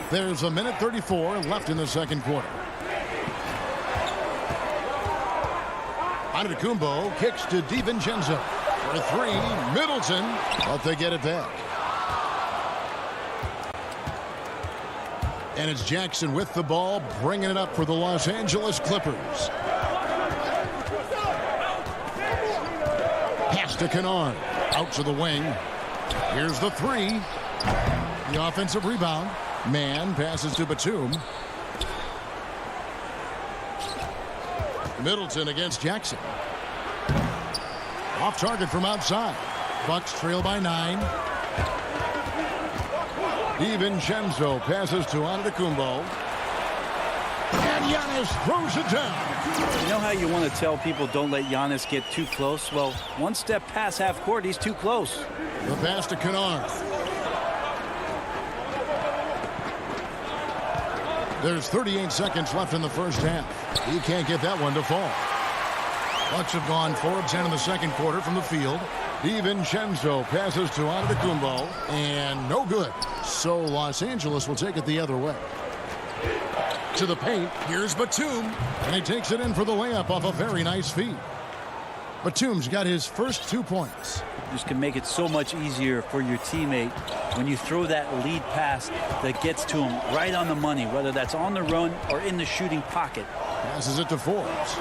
Speaker 2: There's a minute 34 left in the second quarter. Antetokounmpo kicks to DiVincenzo. For three, Middleton, but they get it back. And it's Jackson with the ball, bringing it up for the Los Angeles Clippers. Pass to Kennard. Out to the wing. Here's the three. The offensive rebound. Man passes to Batum. Middleton against Jackson. Off target from outside. Bucks trail by 9. DiVincenzo passes to Antetokounmpo. And Giannis throws it down.
Speaker 9: You know how you want to tell people don't let Giannis get too close? Well, one step past half court, he's too close.
Speaker 2: The pass to Kennard. There's 38 seconds left in the first half. He can't get that one to fall. Bucks have gone 4 of 10 in the second quarter from the field. DiVincenzo passes to Antetokounmpo, and no good. So Los Angeles will take it the other way. To the paint, here's Batum, and he takes it in for the layup off a very nice feed. Batum's got his first 2 points.
Speaker 9: This can make it so much easier for your teammate when you throw that lead pass that gets to him right on the money, whether that's on the run or in the shooting pocket.
Speaker 2: Passes it to Forbes.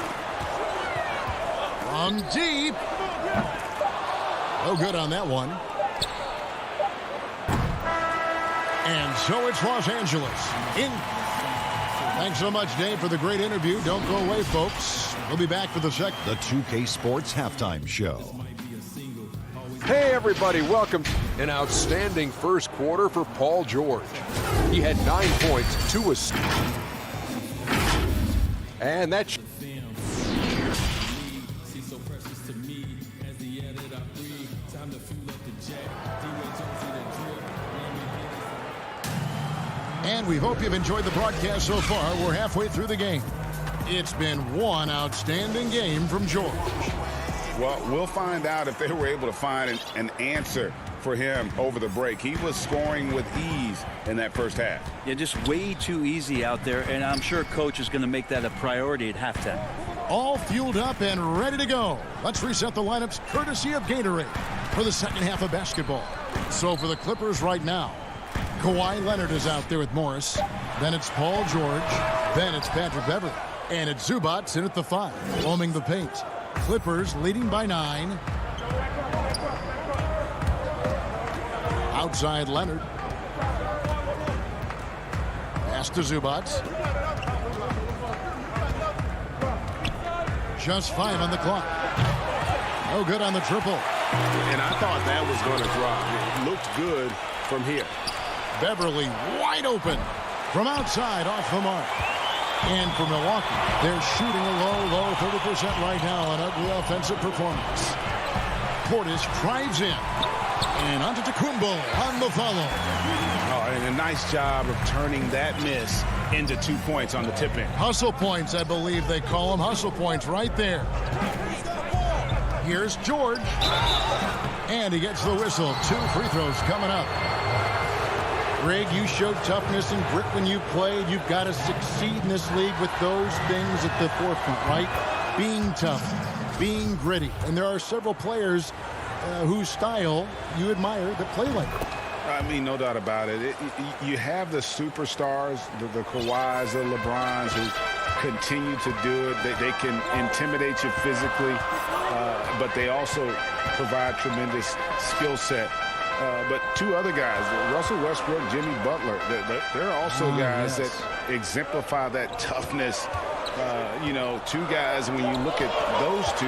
Speaker 2: From deep. No good on that one. And so it's Los Angeles. Thanks so much, Dave, for the great interview. Don't go away, folks. We'll be back for the second.
Speaker 3: The 2K Sports Halftime Show.
Speaker 7: Hey, everybody, welcome. An outstanding first quarter for Paul George. He had 9 points, 2 assists. And that's...
Speaker 2: And we hope you've enjoyed the broadcast so far. We're halfway through the game. It's been one outstanding game from George.
Speaker 6: Well, we'll find out if they were able to find an answer for him over the break. He was scoring with ease in that first half.
Speaker 9: Yeah, just way too easy out there, and I'm sure Coach is going to make that a priority at halftime.
Speaker 2: All fueled up and ready to go. Let's reset the lineups courtesy of Gatorade for the second half of basketball. So for the Clippers right now, Kawhi Leonard is out there with Morris. Then it's Paul George. Then it's Patrick Beverley. And it's Zubac in at the 5, foaming the paint. Clippers leading by 9. Outside Leonard. Pass to Zubac. Just 5 on the clock. No good on the triple.
Speaker 12: And I thought that was going to drop. It looked good from here.
Speaker 2: Beverley wide open from outside off the mark. And for Milwaukee, they're shooting a low 30% right now. An ugly offensive performance. Portis drives in. And Antetokounmpo on the follow.
Speaker 6: Oh, and a nice job of turning that miss into 2 points on the tip in.
Speaker 2: Hustle points, I believe they call them. Hustle points right there. Here's George. And he gets the whistle. 2 free throws coming up. Greg, you showed toughness and grit when you played. You've got to succeed in this league with those things at the forefront, right? Being tough, being gritty. And there are several players whose style you admire that play like it.
Speaker 6: I mean, no doubt about it. You have the superstars, the Kawhis, the LeBrons, who continue to do it. They can intimidate you physically, but they also provide tremendous skill set. But 2 other guys, Russell Westbrook, Jimmy Butler, they're also guys that exemplify that toughness. 2 guys, when you look at those 2,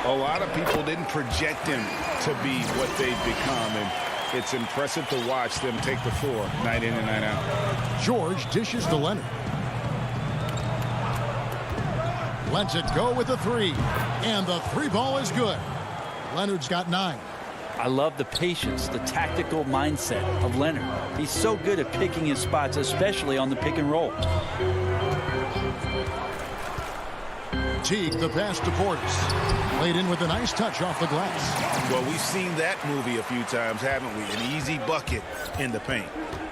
Speaker 6: a lot of people didn't project them to be what they've become. And it's impressive to watch them take the floor night in and night out.
Speaker 2: George dishes to Leonard. Lets it go with the 3. And the 3 ball is good. Leonard's got 9.
Speaker 9: I love the patience, the tactical mindset of Leonard. He's so good at picking his spots, especially on the pick and roll.
Speaker 2: Teague, the pass to Portis. Laid in with a nice touch off the glass.
Speaker 6: Well, we've seen that movie a few times, haven't we? An easy bucket in the paint.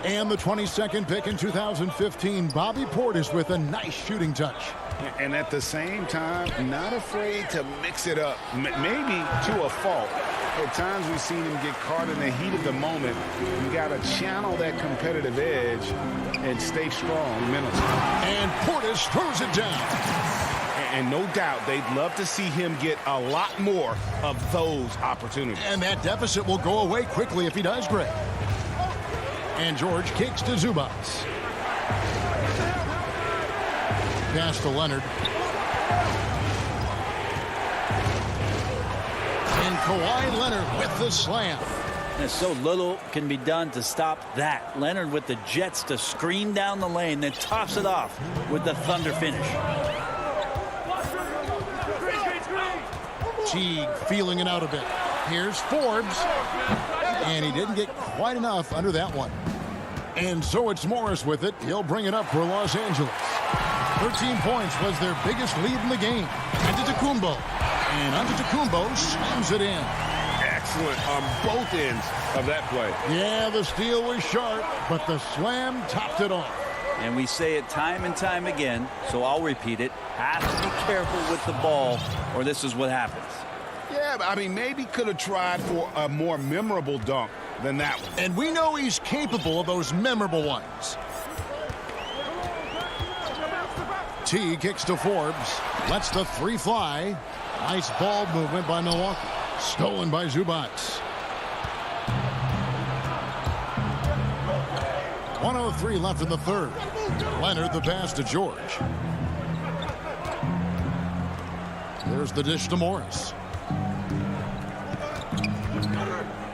Speaker 2: And the 22nd pick in 2015, Bobby Portis with a nice shooting touch.
Speaker 6: And at the same time, not afraid to mix it up, maybe to a fault. At times we've seen him get caught in the heat of the moment. You got to channel that competitive edge and stay strong mentally.
Speaker 2: And Portis throws it down.
Speaker 6: And no doubt they'd love to see him get a lot more of those opportunities.
Speaker 2: And that deficit will go away quickly if he does great. And George kicks to Zubac. Pass to Leonard. And Kawhi Leonard with the slam.
Speaker 9: And so little can be done to stop that. Leonard with the Jets to scream down the lane, then tops it off with the Thunder finish.
Speaker 2: Teague feeling it out a bit. Here's Forbes. And he didn't get quite enough under that one. And so it's Morris with it. He'll bring it up for Los Angeles. 13 points was their biggest lead in the game. Antetokounmpo. And Antetokounmpo slams it in.
Speaker 12: Excellent on both ends of that play.
Speaker 2: Yeah, the steal was sharp, but the slam topped it off.
Speaker 9: And we say it time and time again, so I'll repeat it. Have to be careful with the ball, or this is what happens.
Speaker 6: Yeah, I mean, maybe could have tried for a more memorable dunk than that one.
Speaker 2: And we know he's capable of those memorable ones. T kicks to Forbes. Lets the three fly. Nice ball movement by Milwaukee. Stolen by Zubac. 1:03 left in the third. Leonard the pass to George. There's the dish to Morris.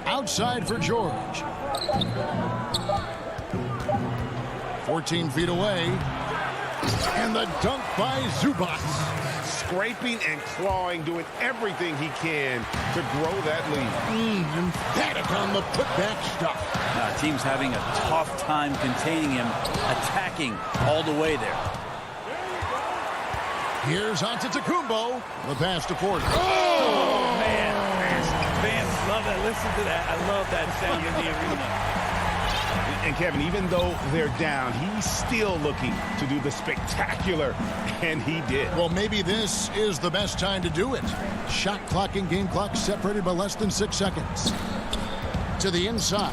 Speaker 2: Outside for George. 14 feet away. And the dunk by Zubac.
Speaker 6: Scraping and clawing, doing everything he can to grow that lead.
Speaker 2: Emphatic on the putback stuff.
Speaker 9: Team's having a tough time containing him, attacking all the way there.
Speaker 2: Here's Antetokounmpo. The pass to Portis.
Speaker 9: Oh, man. Fans love that. Listen to that. I love that sound in the arena.
Speaker 6: And Kevin, even though they're down, he's still looking to do the spectacular, and he did.
Speaker 2: Well, maybe this is the best time to do it. Shot clock and game clock separated by less than 6 seconds. To the inside.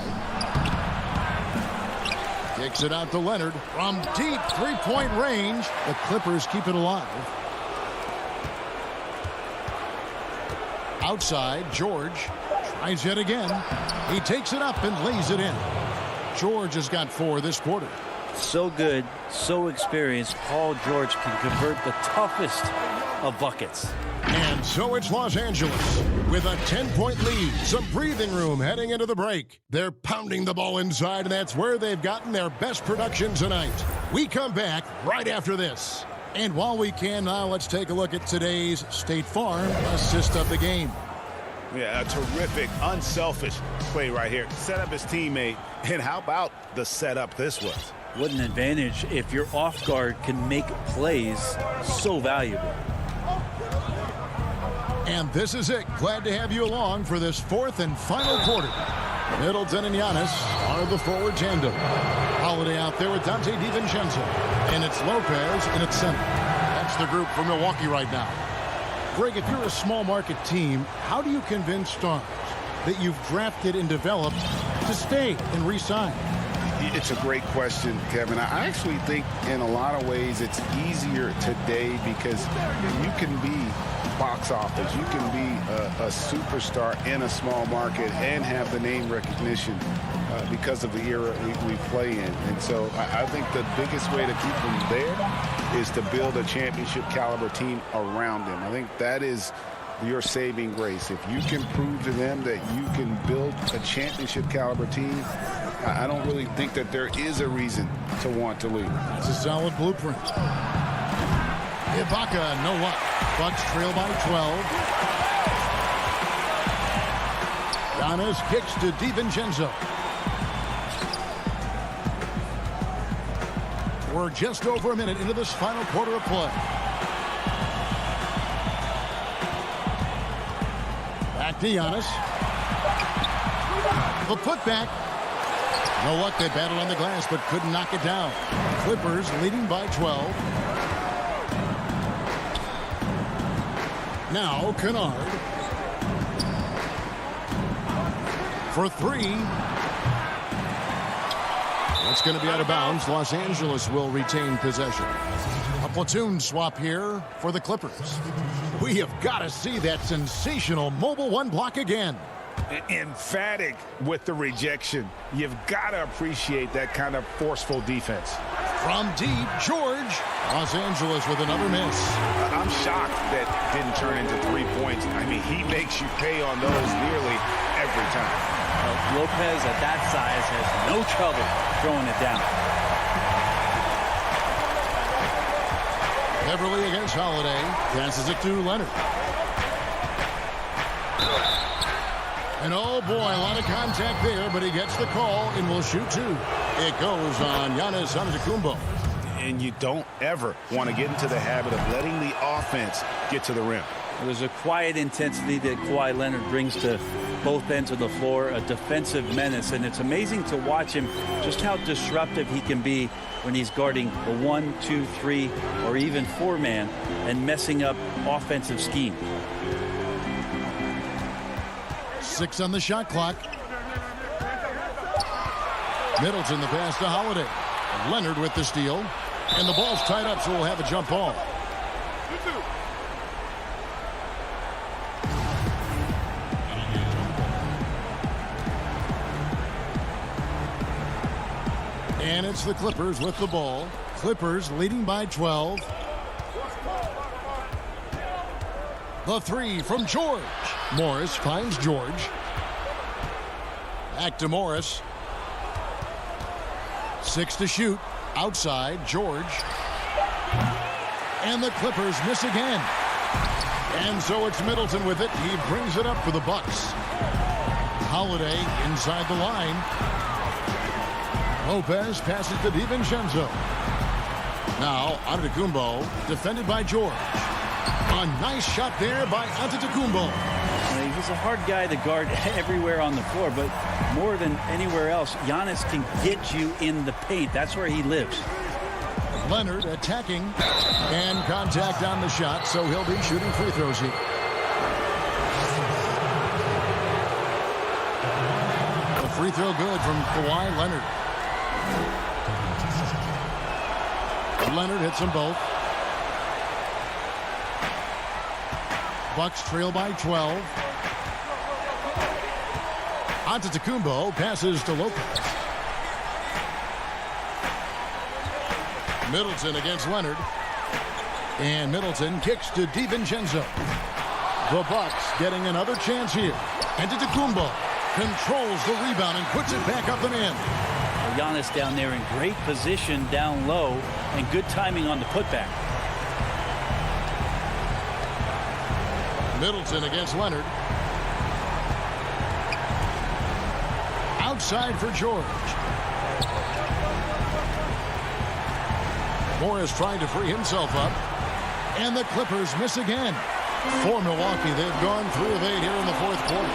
Speaker 2: Kicks it out to Leonard from deep three-point range. The Clippers keep it alive. Outside, George tries yet again. He takes it up and lays it in. George has got 4 this quarter.
Speaker 9: So good, so experienced. Paul George can convert the toughest of buckets.
Speaker 2: And so it's Los Angeles with a 10-point lead. Some breathing room heading into the break. They're pounding the ball inside, and that's where they've gotten their best production tonight. We come back right after this. And while we can now, let's take a look at today's State Farm assist of the game.
Speaker 6: Yeah, a terrific, unselfish play right here. Set up his teammate, and how about the setup this was?
Speaker 9: What an advantage if your off guard can make plays so valuable.
Speaker 2: And this is it. Glad to have you along for this 4th and final quarter. Middleton and Giannis are the forward tandem. Holiday out there with Dante DiVincenzo. And it's Lopez in its center. That's the group for Milwaukee right now. Greg, if you're a small market team, how do you convince stars that you've drafted and developed to stay and re-sign?
Speaker 6: It's a great question, Kevin. I actually think in a lot of ways it's easier today because you can be box office. You can be a superstar in a small market and have the name recognition because of the era we play in. And so I think the biggest way to keep them there is to build a championship caliber team around them. I think that is your saving grace. If you can prove to them that you can build a championship caliber team, I don't really think that there is a reason to want to leave.
Speaker 2: That's a solid blueprint. Ibaka, no luck. Bucks trail by 12. Giannis kicks to DiVincenzo. We're just over a minute into this final quarter of play. Back to Giannis. The putback. You know what? They battled on the glass but couldn't knock it down. Clippers leading by 12. Now Kennard. For three. That's going to be out of bounds. Los Angeles will retain possession. A platoon swap here for the Clippers. We have got to see that sensational mobile one block again.
Speaker 6: Emphatic with the rejection. You've got to appreciate that kind of forceful defense.
Speaker 2: From deep, George. Los Angeles with another miss.
Speaker 6: I'm shocked that didn't turn into 3 points. I mean, he makes you pay on those nearly every time.
Speaker 9: Lopez at that size has no trouble throwing it down.
Speaker 2: Beverly against Holiday. Passes it to Leonard. And oh boy, a lot of contact there, but he gets the call and will shoot two. It goes on Giannis Antetokounmpo.
Speaker 6: And you don't ever want to get into the habit of letting the offense get to the rim.
Speaker 9: There's a quiet intensity that Kawhi Leonard brings to both ends of the floor, a defensive menace, and it's amazing to watch him just how disruptive he can be when he's guarding the 1, 2, 3, or even 4-man and messing up offensive scheme.
Speaker 2: 6 on the shot clock. Middleton the pass to Holiday. Leonard with the steal. And the ball's tied up, so we'll have a jump ball. And it's the Clippers with the ball. Clippers leading by 12. The three from George. Morris finds George. Back to Morris. 6 to shoot. Outside, George. And the Clippers miss again. And so it's Middleton with it. He brings it up for the Bucks. Holiday inside the line. Lopez passes to DiVincenzo. Now Antetokounmpo defended by George. A nice shot there by Antetokounmpo.
Speaker 9: He's a hard guy to guard everywhere on the floor, but more than anywhere else, Giannis can get you in the paint. That's where he lives.
Speaker 2: Leonard attacking and contact on the shot, so he'll be shooting free throws here. A free throw good from Kawhi Leonard. Leonard hits them both. Bucks trail by 12. Antetokounmpo passes to Lopez. Middleton against Leonard. And Middleton kicks to DiVincenzo. The Bucks getting another chance here. Antetokounmpo controls the rebound and puts it back up and in.
Speaker 9: Giannis down there in great position down low and good timing on the putback.
Speaker 2: Middleton against Leonard. Outside for George. Morris trying to free himself up. And the Clippers miss again. For Milwaukee, they've gone 3 of 8 here in the fourth quarter.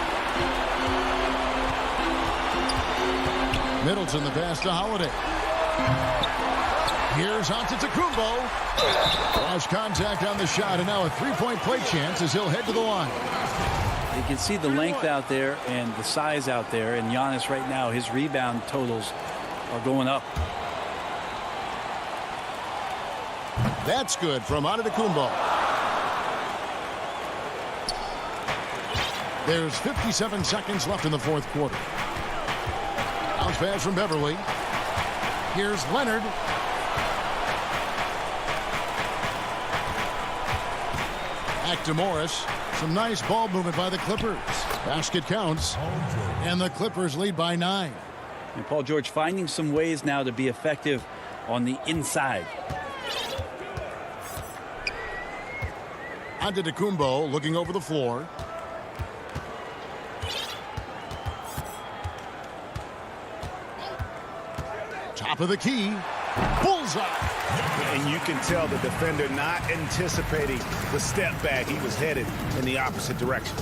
Speaker 2: Middleton the pass to Holiday. Here's Antetokounmpo. Lost contact on the shot, and now a three-point play chance as he'll head to the line.
Speaker 9: You can see the length out there and the size out there, and Giannis right now, his rebound totals are going up.
Speaker 2: That's good from Antetokounmpo. There's 57 seconds left in the fourth quarter. Bounce pass from Beverly. Here's Leonard. Back to Morris. Some nice ball movement by the Clippers. Basket counts. And the Clippers lead by 9.
Speaker 9: And Paul George finding some ways now to be effective on the inside.
Speaker 2: Antetokounmpo looking over the floor. Top of the key. Bullseye.
Speaker 6: And you can tell the defender not anticipating the step back. He was headed in the opposite direction.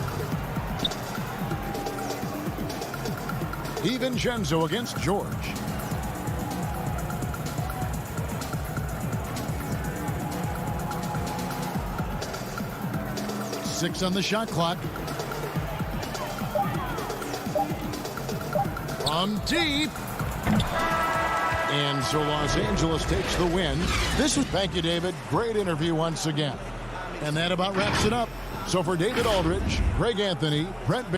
Speaker 2: DiVincenzo against George. Six on the shot clock. From deep. And so Los Angeles takes the win. Thank you, David. Great interview once again. And that about wraps it up. So for David Aldridge, Greg Anthony, Brent